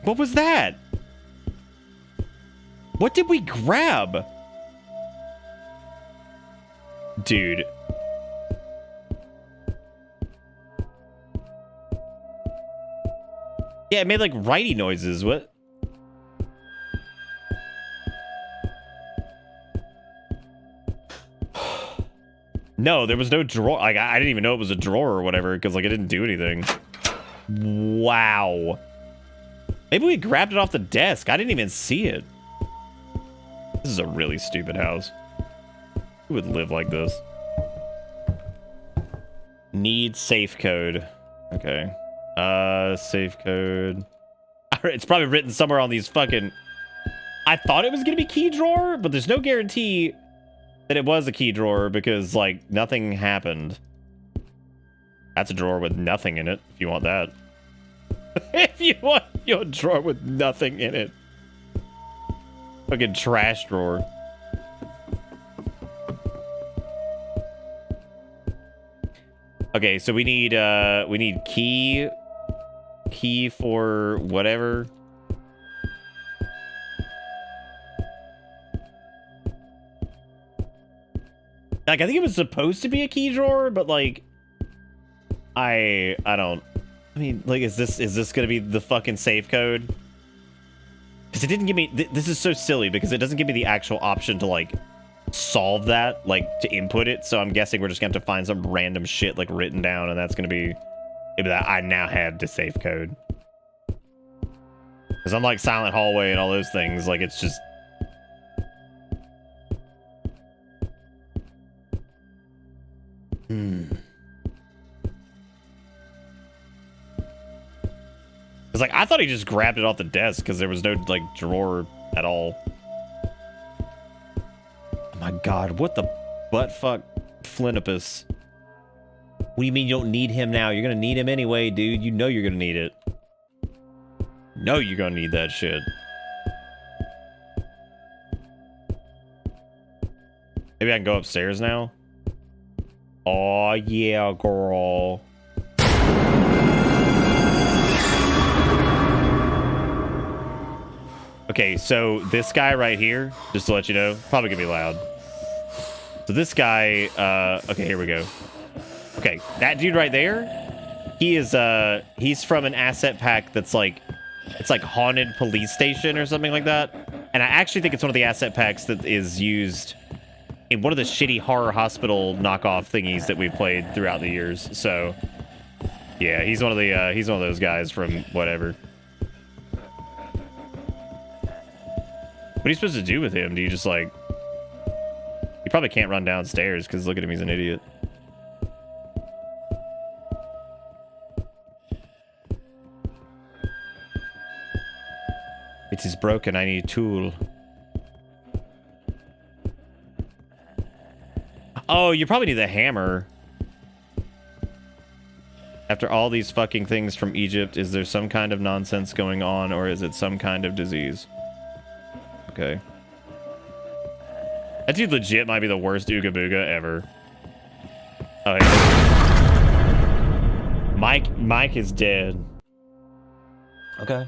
What was that? What did we grab? Dude. Yeah, it made like righty noises. What? No, there was no drawer. Like, I didn't even know it was a drawer or whatever because like it didn't do anything. Wow. Maybe we grabbed it off the desk. I didn't even see it. This is a really stupid house. Who would live like this? Need safe code. Okay. Safe code. It's probably written somewhere on these fucking... I thought it was going to be key drawer, but there's no guarantee that it was a key drawer because, like, nothing happened. That's a drawer with nothing in it, if you want that. If you want Yo, a drawer with nothing in it. Fucking trash drawer. Okay, so we need key for whatever. Like, I think it was supposed to be a key drawer, but like I don't. I mean, like, is this gonna be the fucking safe code? Because it didn't give me. This is so silly because it doesn't give me the actual option to like solve that, like to input it. So I'm guessing we're just gonna have to find some random shit like written down, and that's gonna be maybe that I now have the safe code. Because unlike Silent Hallway and all those things, like it's just. It's like I thought he just grabbed it off the desk because there was no like drawer at all. Oh my god, what the butt fuck Flinnipus? What do you mean you don't need him now? You're gonna need him anyway, dude. You know you're gonna need it. No, you're gonna need that shit. Maybe I can go upstairs now. Oh yeah, girl. Okay, so this guy right here, just to let you know, probably gonna be loud. So this guy, okay, here we go. Okay, that dude right there, he is, he's from an asset pack that's like, it's like Haunted Police Station or something like that. And I actually think it's one of the asset packs that is used in one of the shitty horror hospital knockoff thingies that we've played throughout the years. So, yeah, he's one of the, he's one of those guys from whatever. What are you supposed to do with him? Do you just like... You probably can't run downstairs because look at him, he's an idiot. It is broken, I need a tool. Oh, you probably need the hammer. After all these fucking things from Egypt, is there some kind of nonsense going on or is it some kind of disease? Okay. That dude legit might be the worst Ooga Booga ever. Oh, hey. Mike is dead. Okay.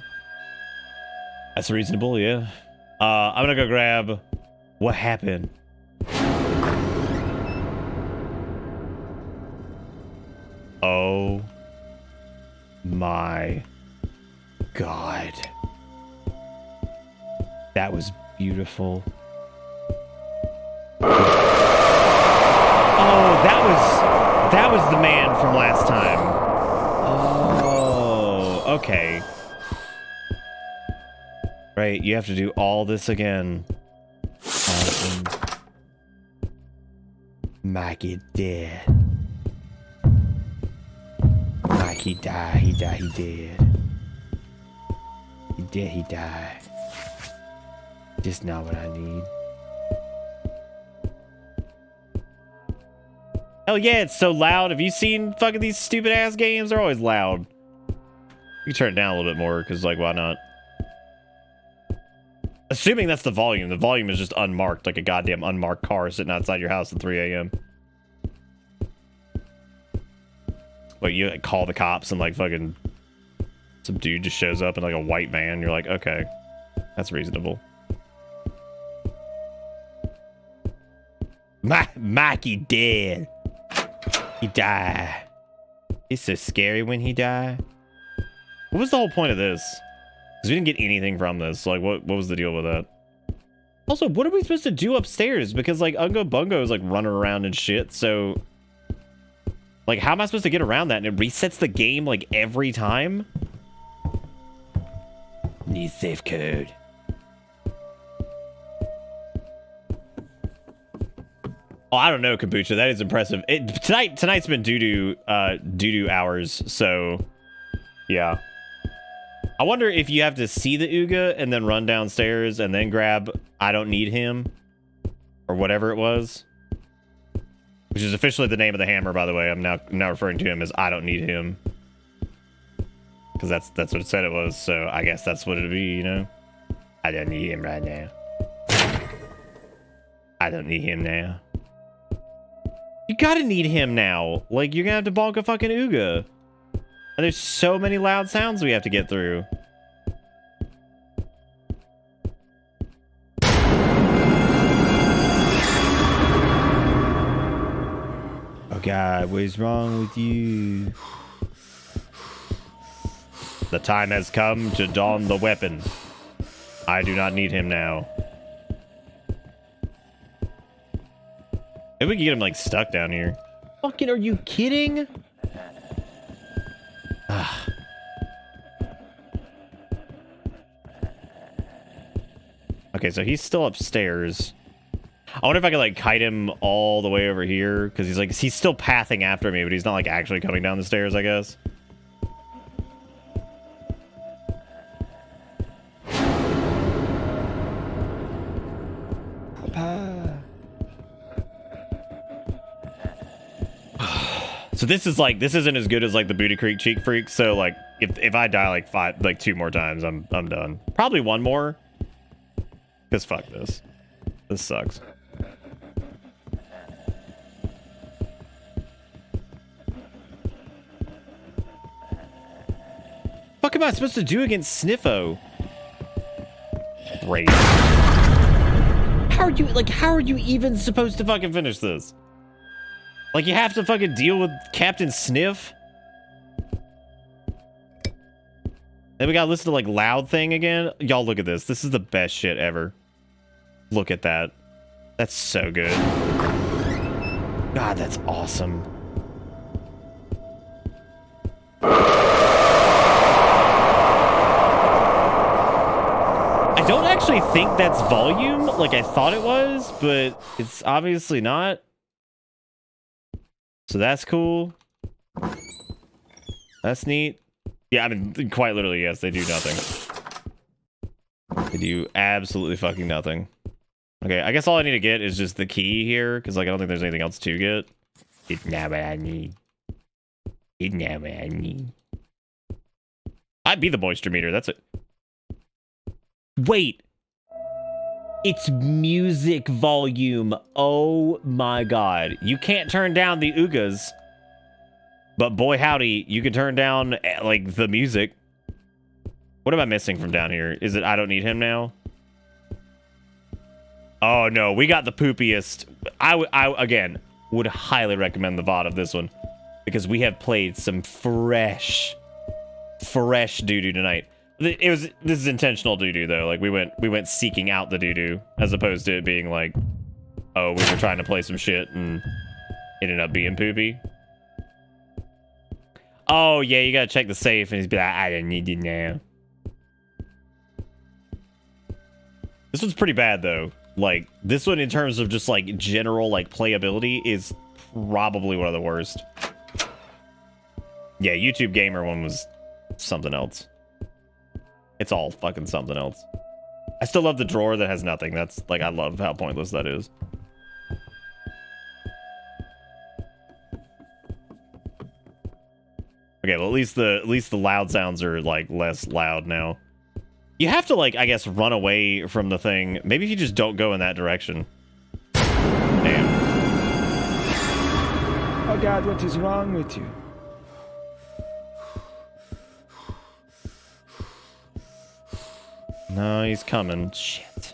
That's reasonable, yeah. I'm gonna go grab what happened. Oh my god. That was beautiful. Oh, that was the man from last time. Oh, okay. Right, you have to do all this again. Mikey dead. Mike, he died, he dead. He died. Just not what I need. Hell yeah, it's so loud. Have you seen fucking these stupid ass games? They're always loud. You can turn it down a little bit more, because like, why not? Assuming that's the volume. The volume is just unmarked, like a goddamn unmarked car sitting outside your house at 3 a.m. Like, you like, call the cops and like fucking some dude just shows up in like a white van. You're like, okay, that's reasonable. Mikey dead. He died. He's so scary when he died. What was the whole point of this? Because we didn't get anything from this. Like, what was the deal with that? Also, what are we supposed to do upstairs? Because, like, Ungo Bungo is, like, running around and shit, so... Like, how am I supposed to get around that? And it resets the game, like, every time? Need safe code. Oh, I don't know, Kombucha. That is impressive. Tonight's been doo-doo hours, so... Yeah. I wonder if you have to see the Ooga and then run downstairs and then grab I don't need him or whatever it was, which is officially the name of the hammer, by the way. I'm now referring to him as I don't need him because that's what it said it was. So I guess that's what it'd be, you know. I don't need him right now. I don't need him now. You gotta need him now. Like, you're gonna have to bonk a fucking Ooga. And there's so many loud sounds we have to get through. Oh God, what is wrong with you? The time has come to don the weapon. I do not need him now. Maybe we can get him, like, stuck down here. Fucking, are you kidding? Ah. Okay, so he's still upstairs. I wonder if I could, like, kite him all the way over here, because he's still pathing after me, but he's not, like, actually coming down the stairs, I guess. So this isn't as good as like the Booty Creek Cheek Freak. So like if I die like 2 more times, I'm done. Probably 1 more. Cause fuck this. This sucks. Fuck am I supposed to do against Sniffo? Great. How are you even supposed to fucking finish this? Like, you have to fucking deal with Captain Sniff? Then we gotta listen to, like, Loud Thing again? Y'all, look at this. This is the best shit ever. Look at that. That's so good. God, that's awesome. I don't actually think that's volume like I thought it was, but it's obviously not. So that's cool. That's neat. Yeah, I mean, quite literally, yes, they do nothing. They do absolutely fucking nothing. Okay, I guess all I need to get is just the key here, because like I don't think there's anything else to get. It's not what I need. It's not what I need. I'd be the moisture meter, that's it. Wait. It's music volume. Oh my god. You can't turn down the Oogas. But boy howdy, you can turn down, like, the music. What am I missing from down here? Is it I don't need him now? Oh no, we got the poopiest. I again, would highly recommend the VOD of this one. Because we have played some fresh doo-doo tonight. This is intentional doo-doo though. Like we went seeking out the doo-doo as opposed to it being like, oh, we were trying to play some shit and it ended up being poopy. Oh yeah, you gotta check the safe and he's be like, I don't need you now. This one's pretty bad though. Like this one in terms of just like general like playability is probably one of the worst. Yeah, YouTube Gamer one was something else. It's all fucking something else. I still love the drawer that has nothing. That's like, I love how pointless that is. Okay, well at least the loud sounds are like less loud now. You have to like, I guess, run away from the thing. Maybe if you just don't go in that direction. Damn. Oh God, what is wrong with you? No, he's coming. Shit.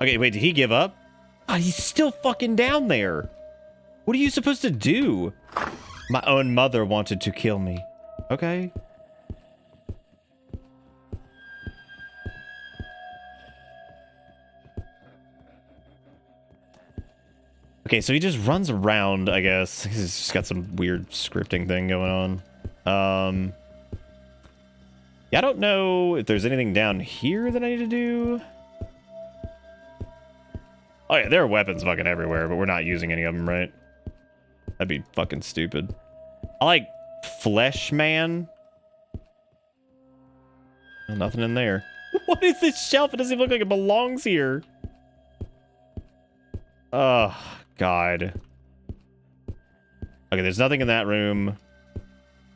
Okay, wait, did he give up? Oh, he's still fucking down there. What are you supposed to do? My own mother wanted to kill me. Okay. Okay, so he just runs around, I guess. He's just got some weird scripting thing going on. Yeah, I don't know if there's anything down here that I need to do. Oh yeah, there are weapons fucking everywhere, but we're not using any of them, right? That'd be fucking stupid. I like Flesh Man. Oh, nothing in there. What is this shelf? It doesn't even look like it belongs here. Oh, God. Okay, there's nothing in that room.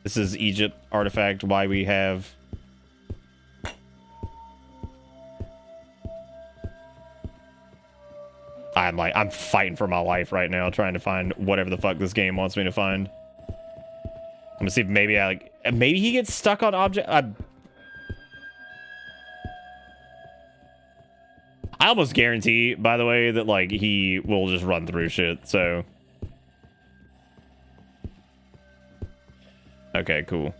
This is Egypt artifact. Why we have... I'm fighting for my life right now, trying to find whatever the fuck this game wants me to find. I'm gonna see if maybe maybe he gets stuck on object. I almost guarantee, by the way, that like he will just run through shit. So, okay, cool.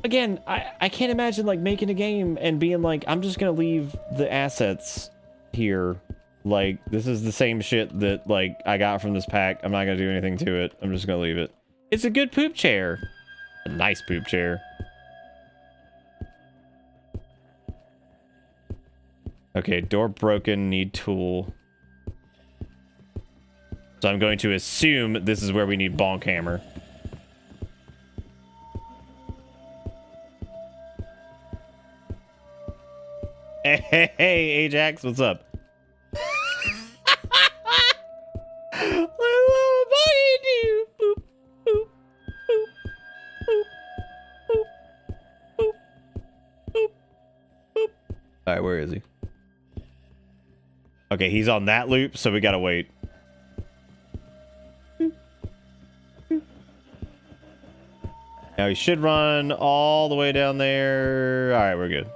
Again, I can't imagine like making a game and being like, I'm just gonna leave the assets here. Like, this is the same shit that like I got from this pack. I'm not gonna do anything to it. I'm just gonna leave it. It's a good poop chair. A nice poop chair. Okay, door broken, need tool. So I'm going to assume this is where we need bonk hammer. Hey, Ajax, what's up? All right, where is he? Okay, he's on that loop, so we gotta wait. Now he should run all the way down there. All right, we're good.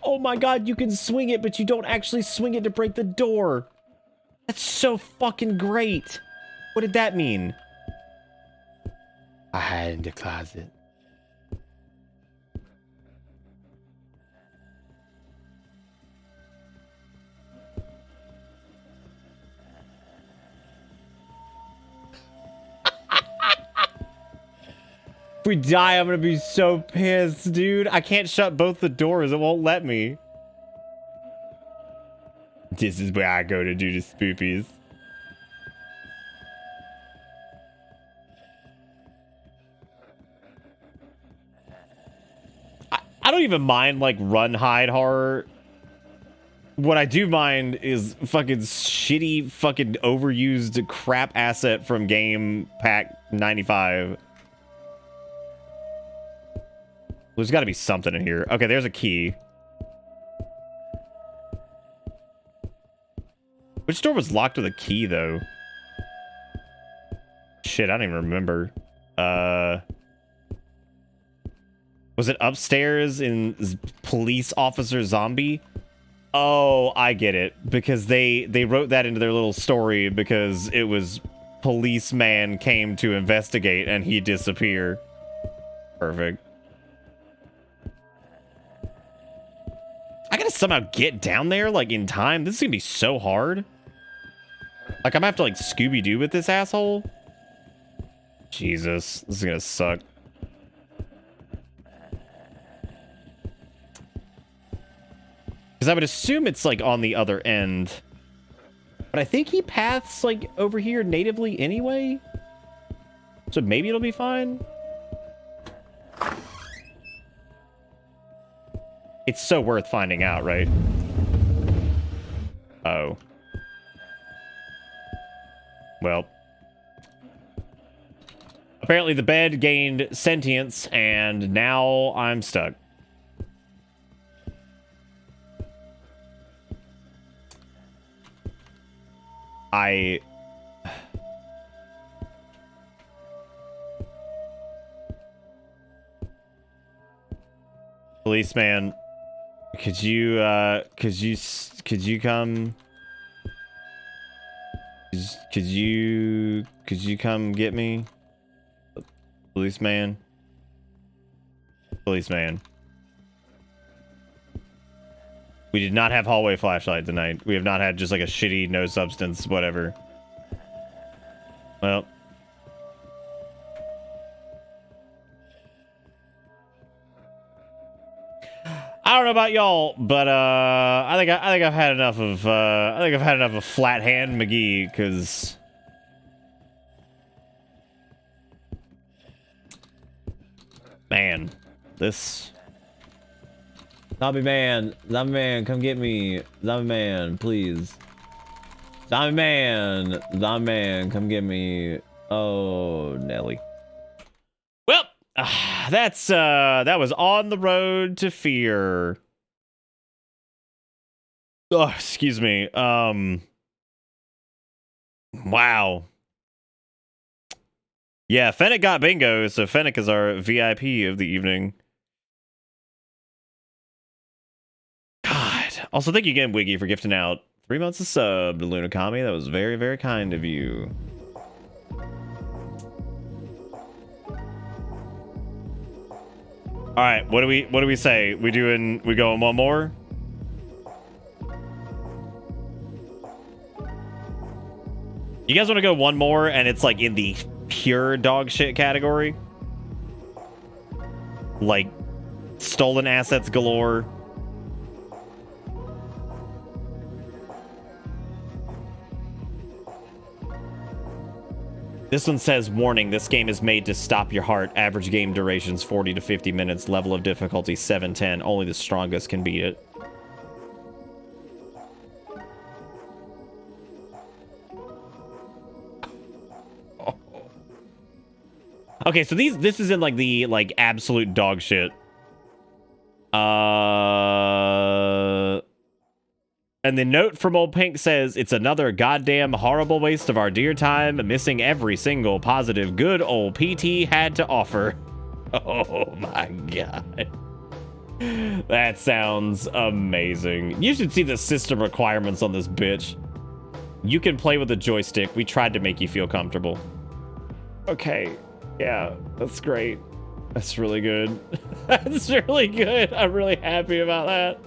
Oh my god, you can swing it, but you don't actually swing it to break the door. That's so fucking great. What did that mean? I hide in the closet. If we die, I'm gonna be so pissed, dude. I can't shut both the doors. It won't let me. This is where I go to do the spoopies. I don't even mind, like, run, hide horror. What I do mind is fucking shitty, fucking overused crap asset from game pack 95. There's got to be something in here. Okay, there's a key. Which door was locked with a key, though? Shit, I don't even remember. Was it upstairs in Police Officer Zombie? Oh, I get it. Because they wrote that into their little story because it was policeman came to investigate and he disappeared. Perfect. I gotta somehow get down there, like, in time. This is gonna be so hard. Like, I'm gonna have to, like, Scooby-Doo with this asshole. Jesus. This is gonna suck. Because I would assume it's, like, on the other end. But I think he paths, like, over here natively anyway. So maybe it'll be fine. It's so worth finding out, right? Oh. Well. Apparently the bed gained sentience, and now I'm stuck. Policeman, could you come? Could you come get me? Policeman. Policeman. We did not have hallway flashlight tonight. We have not had just like a shitty no substance whatever. Well. I don't know about y'all, but I think I've had enough of Flat Hand McGee, because man, this zombie man, come get me, zombie man, please, zombie man, come get me. Oh, Nelly. Well, that was On the Road to Fear. Oh, excuse me. Wow. Yeah, Fennec got bingo, so Fennec is our VIP of the evening. God. Also, thank you again, Wiggy, for gifting out 3 months of sub to Lunakami. That was very, very kind of you. All right, what do we say? We going one more? You guys want to go one more and it's like in the pure dog shit category? Like stolen assets galore. This one says, warning, this game is made to stop your heart. Average game durations 40 to 50 minutes. Level of difficulty 710. Only the strongest can beat it. Oh. Okay, so this is in like the absolute dog shit. And the note from Old Pink says, it's another goddamn horrible waste of our dear time, missing every single positive good old PT had to offer. Oh my god. That sounds amazing. You should see the system requirements on this bitch. You can play with a joystick. We tried to make you feel comfortable. Okay. Yeah, that's great. That's really good. That's really good. I'm really happy about that.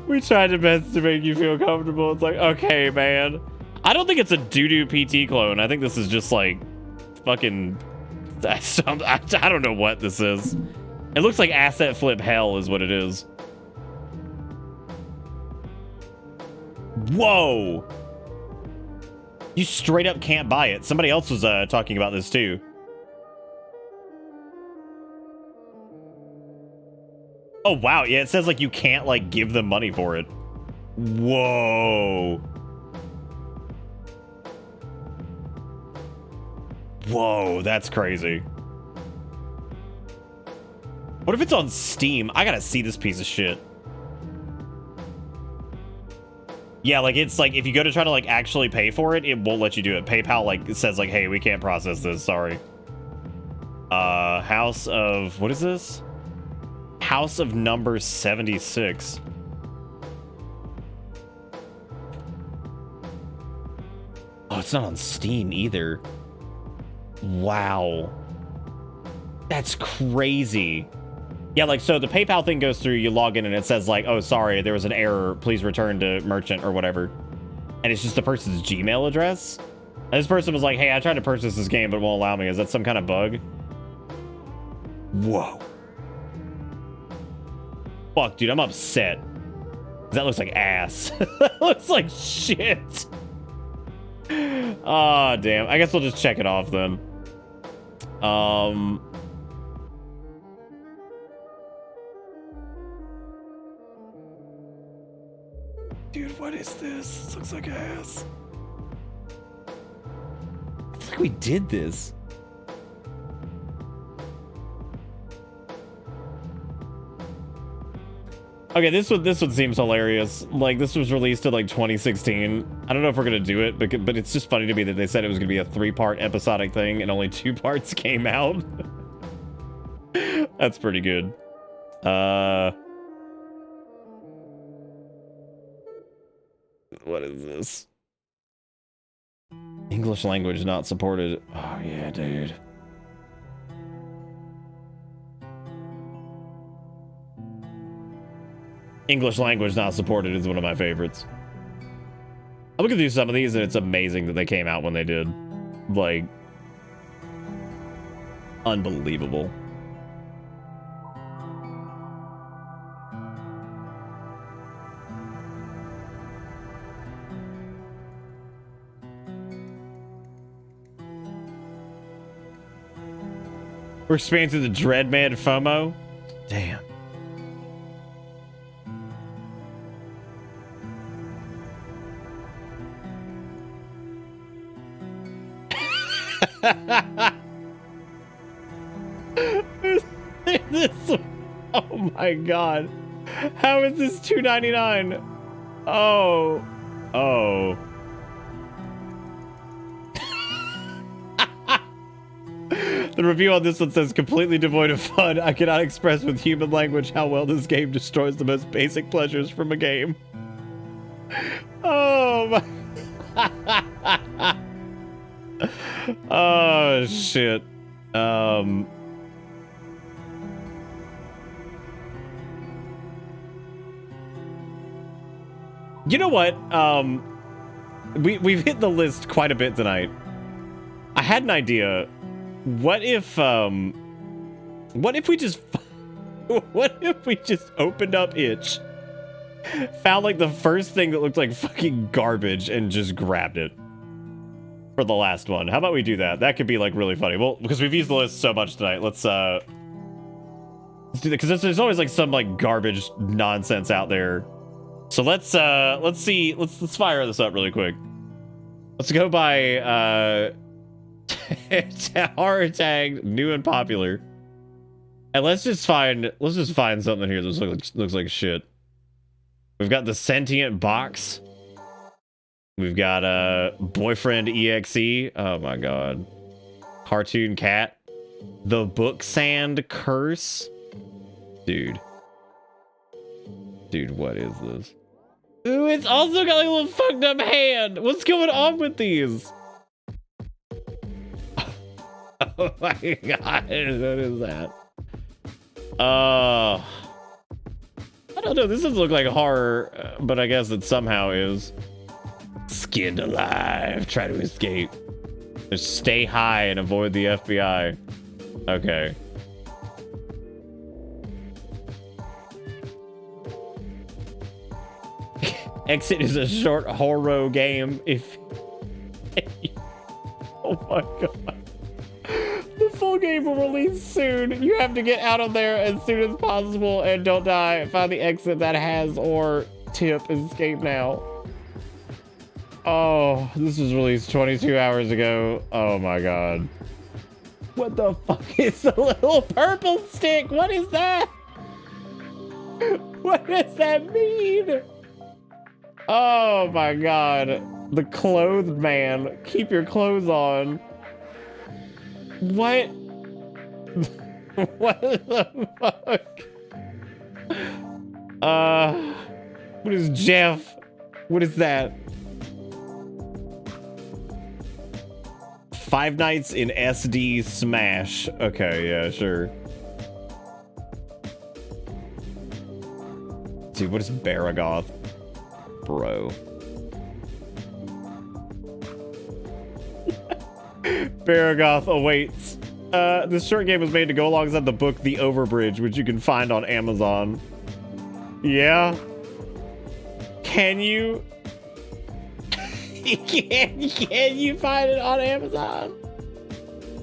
We tried the best to make you feel comfortable. It's like, okay, man. I don't think it's a doo-doo PT clone. I think this is just like fucking... I don't know what this is. It looks like asset flip hell is what it is. Whoa! You straight up can't buy it. Somebody else was talking about this too. Oh, wow. Yeah, it says, like, you can't, like, give them money for it. Whoa. Whoa, that's crazy. What if it's on Steam? I gotta see this piece of shit. Yeah, like, it's, like, if you go to try to, like, actually pay for it, it won't let you do it. PayPal, like, it says, like, hey, we can't process this, sorry. House of... What is this? House of Number 76. Oh, it's not on Steam either. Wow. That's crazy. Yeah, like, so the PayPal thing goes through, you log in and it says like, oh, sorry, there was an error. Please return to merchant or whatever. And it's just the person's Gmail address. And this person was like, hey, I tried to purchase this game, but it won't allow me. Is that some kind of bug? Whoa. Fuck, dude, I'm upset. That looks like ass. That looks like shit. Oh, damn. I guess we'll just check it off then. Dude, what is this? This looks like ass. I feel like we did this. Okay, this one seems hilarious. Like, this was released in like 2016. I don't know if we're gonna do it, but it's just funny to me that they said it was gonna be a 3-part episodic thing and only 2 parts came out. That's pretty good. What is this? English language not supported. Oh yeah, dude. English language not supported is one of my favorites. I'm looking through some of these and it's amazing that they came out when they did. Like, unbelievable. We're experiencing the Dreadman FOMO. Damn. This, oh my god. How is this $2.99? Oh. Oh. The review on this one says, completely devoid of fun. I cannot express with human language how well this game destroys the most basic pleasures from a game. Oh my. Oh shit. You know what? We've hit the list quite a bit tonight. I had an idea. What if we just opened up Itch, found like the first thing that looked like fucking garbage and just grabbed it for the last one? How about we do that? That could be like really funny. Well, because we've used the list so much tonight, let's do that, because there's always like some like garbage nonsense out there. So let's see, let's fire this up really quick. Let's go by horror tag new and popular, and let's just find something here that looks like shit. We've got the sentient box. We've got boyfriend exe. Oh my god. Cartoon cat. The book sand curse. Dude, what is this? Ooh, it's also got like a little fucked up hand. What's going on with these? Oh my god, what is that? I don't know, this doesn't look like horror, but I guess it somehow is. Skinned alive, try to escape. Just stay high and avoid the FBI. Okay. Exit is a short horror game if oh my god. The full game will release soon. You have to get out of there as soon as possible and don't die. Find the exit that has or tip escape now. Oh, this was released 22 hours ago. Oh my god. What the fuck is the little purple stick? What is that? What does that mean? Oh my god. The clothed man. Keep your clothes on. What? What the fuck? What is Jeff? What is that? Five Nights in SD Smash. Okay, yeah, sure. Dude, what is Baragoth? Bro. Baragoth awaits. This short game was made to go alongside the book The Overbridge, which you can find on Amazon. Yeah? Can you? Can you find it on Amazon?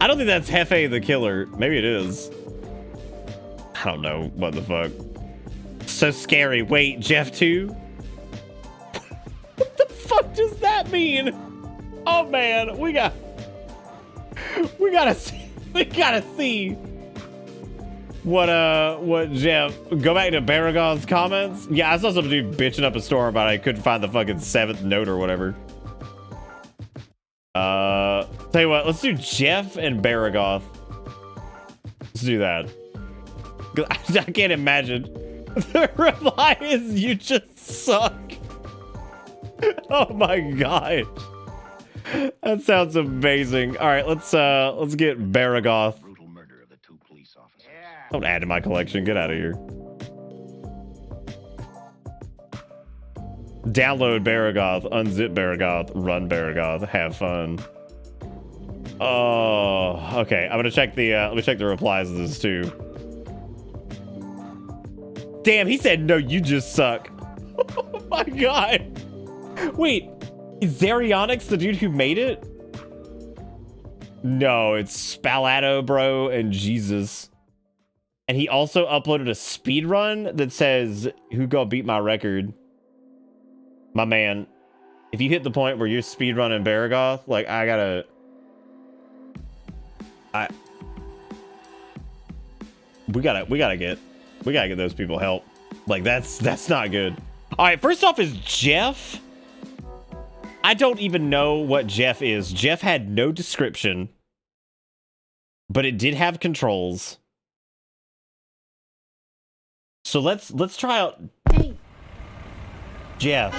I don't think that's Hefe the Killer. Maybe it is. I don't know. What the fuck? So scary. Wait, Jeff 2? What the fuck does that mean? Oh man, we gotta see what Jeff, go back to Baragoth's comments. Yeah, I saw some dude bitching up a store about I couldn't find the fucking 7th note or whatever. Tell you what, let's do Jeff and Baragoth. Let's do that. I can't imagine. The reply is you just suck. Oh my god. That sounds amazing. All right, let's get Baragoth. Don't add to my collection. Get out of here. Download Baragoth, unzip Baragoth, run Baragoth, have fun. Oh, okay. I'm gonna check the let me check the replies of this too. Damn, he said no, you just suck. Oh my god. Wait, is Zarionyx the dude who made it? No, it's Spalato, bro, and Jesus. And he also uploaded a speed run that says, "Who gonna beat my record?" My man, if you hit the point where you're speed running Baragoth, like we gotta get those people help. Like that's not good. All right, first off is Jeff. I don't even know what Jeff is. Jeff had no description, but it did have controls. So let's try out Jeff,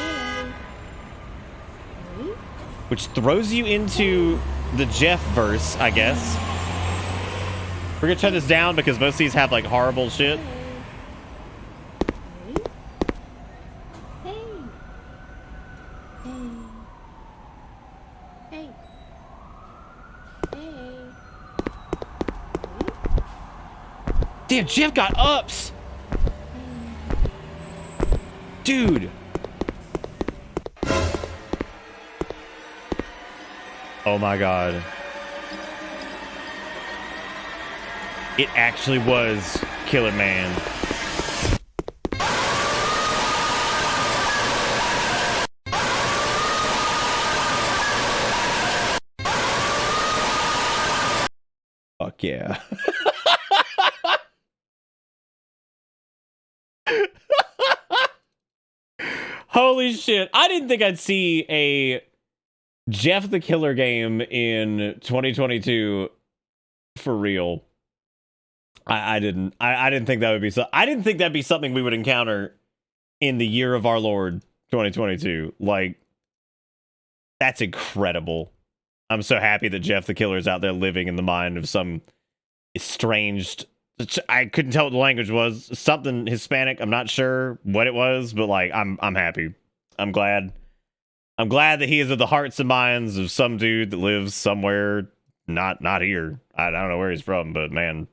which throws you into the Jeff verse, I guess. We're gonna shut this down because most of these have like horrible shit. Damn, Jeff got ups. Dude. Oh my god. It actually was Killer Man. Fuck yeah. Holy shit. I didn't think I'd see a Jeff the Killer game in 2022 for real. I didn't think that would be so. I didn't think that'd be something we would encounter in the year of our Lord 2022. Like, that's incredible. I'm so happy that Jeff the Killer is out there living in the mind of some estranged. I couldn't tell what the language was. Something Hispanic. I'm not sure what it was, but like, I'm happy. I'm glad that he is of the hearts and minds of some dude that lives somewhere not here. I don't know where he's from, but man.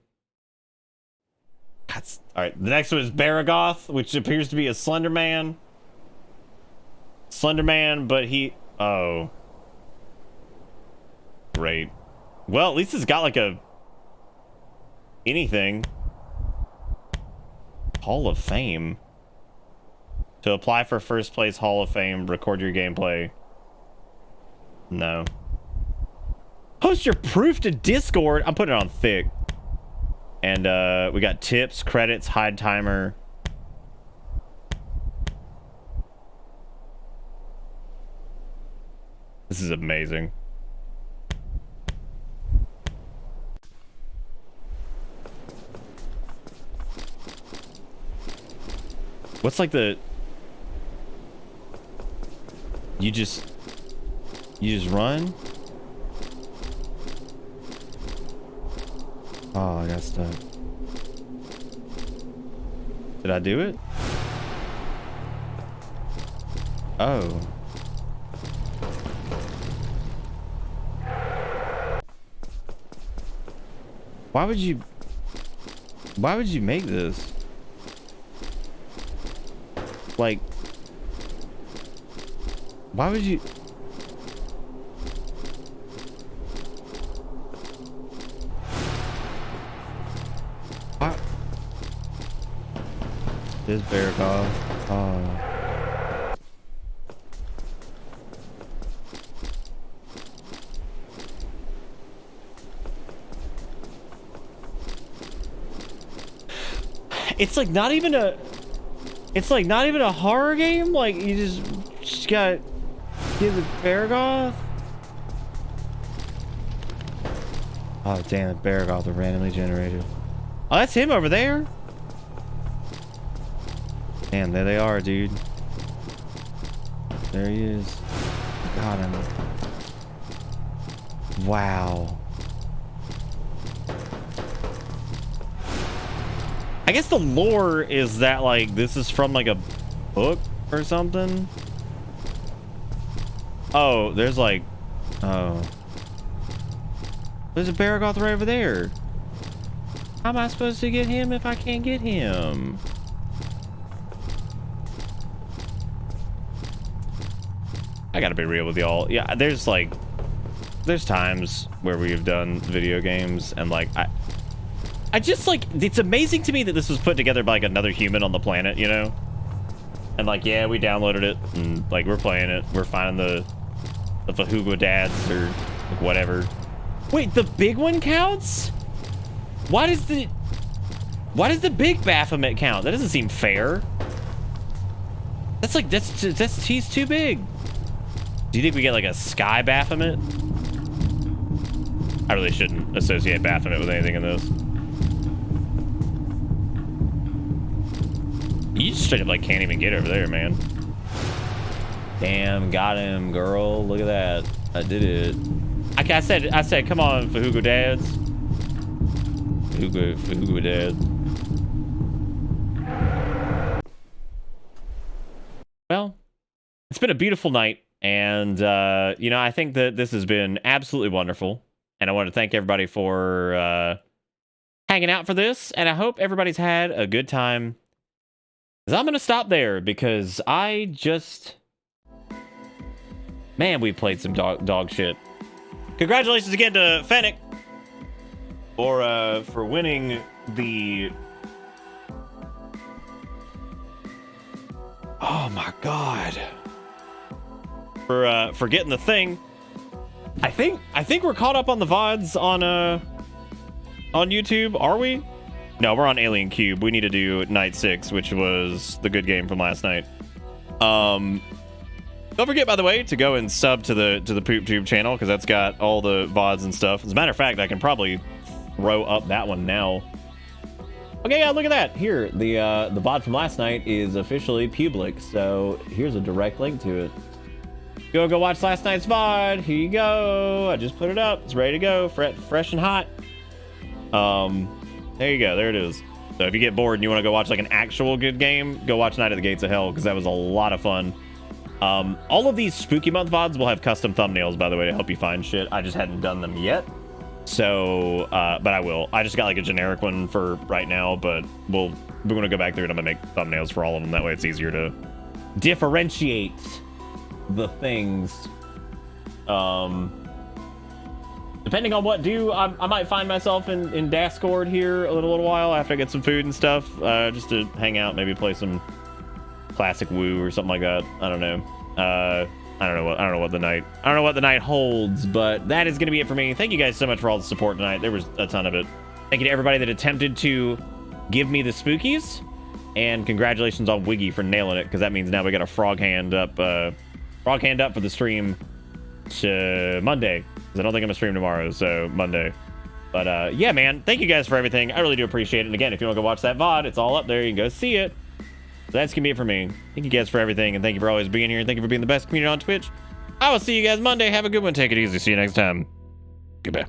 All right, the next one is Baragoth, which appears to be a Slender Man. But he... Oh. Great. Well, at least it's got like a... anything. Hall of Fame. To apply for first place Hall of Fame, record your gameplay. No. Post your proof to Discord. I'm putting it on thick. And we got tips, credits, hide timer. This is amazing. What's like the... You just run? Oh, I got stuck. Did I do it? Oh. Why would you make this? Like, why would you... What? This Baragoth. Oh. It's like not even a... It's like not even a horror game. Like you just got give the Baragoth. Oh damn, the Baragoth are randomly generated. Oh, that's him over there. Damn, there they are, dude. There he is. Got him. Wow. I guess the lore is that like this is from like a book or something. Oh, there's like, oh, there's a Baragoth right over there. How am I supposed to get him if I can't get him? I gotta be real with y'all. Yeah, there's like there's times where we've done video games and like I just like, it's amazing to me that this was put together by like another human on the planet, you know? And like, yeah, we downloaded it and like we're playing it. We're finding the Fahugo dads or like, whatever. Wait, the big one counts? Why does the big Baphomet count? That doesn't seem fair. That's like, he's too big. Do you think we get like a Sky Baphomet? I really shouldn't associate Baphomet with anything in this. You just straight up like can't even get over there, man. Damn, got him, girl. Look at that. I did it. I said, come on, Fahugo dads. Fahugo dads. Well, it's been a beautiful night, and you know, I think that this has been absolutely wonderful, and I want to thank everybody for hanging out for this, and I hope everybody's had a good time. Because I'm gonna stop there because I just, man, we played some dog shit. Congratulations again to Fennec for winning the. Oh my god. For getting the thing. I think we're caught up on the VoDs on YouTube, are we? No, we're on Alien Cube. We need to do Night 6, which was the good game from last night. Don't forget, by the way, to go and sub to the PoopTube channel, because that's got all the VoDs and stuff. As a matter of fact, I can probably throw up that one now. Okay, yeah, look at that. Here, the VOD from last night is officially public, so here's a direct link to it. Go watch last night's VOD. Here you go. I just put it up. It's ready to go. Fresh and hot. There you go. There it is. So if you get bored and you want to go watch like an actual good game, go watch Night at the Gates of Hell, because that was a lot of fun. All of these Spooky Month VODs will have custom thumbnails, by the way, to help you find shit. I just hadn't done them yet. So, but I will. I just got like a generic one for right now, but we're going to go back through and I'm going to make thumbnails for all of them. That way it's easier to differentiate the things. Depending on what I might find myself in Discord here a little while after I get some food and stuff, just to hang out, maybe play some classic Woo or something like that. I don't know. I don't know what the night holds, but that is going to be it for me. Thank you guys so much for all the support tonight. There was a ton of it. Thank you to everybody that attempted to give me the spookies, and congratulations on Wiggy for nailing it, because that means now we got a frog hand up for the stream Monday. I don't think I'm gonna stream tomorrow, so Monday. But yeah, man, thank you guys for everything. I really do appreciate it. And again, if you want to go watch that VOD, it's all up there. You can go see it. So that's gonna be it for me. Thank you guys for everything, and thank you for always being here, and thank you for being the best community on Twitch. I will see you guys Monday. Have a good one. Take it easy. See you next time. Goodbye.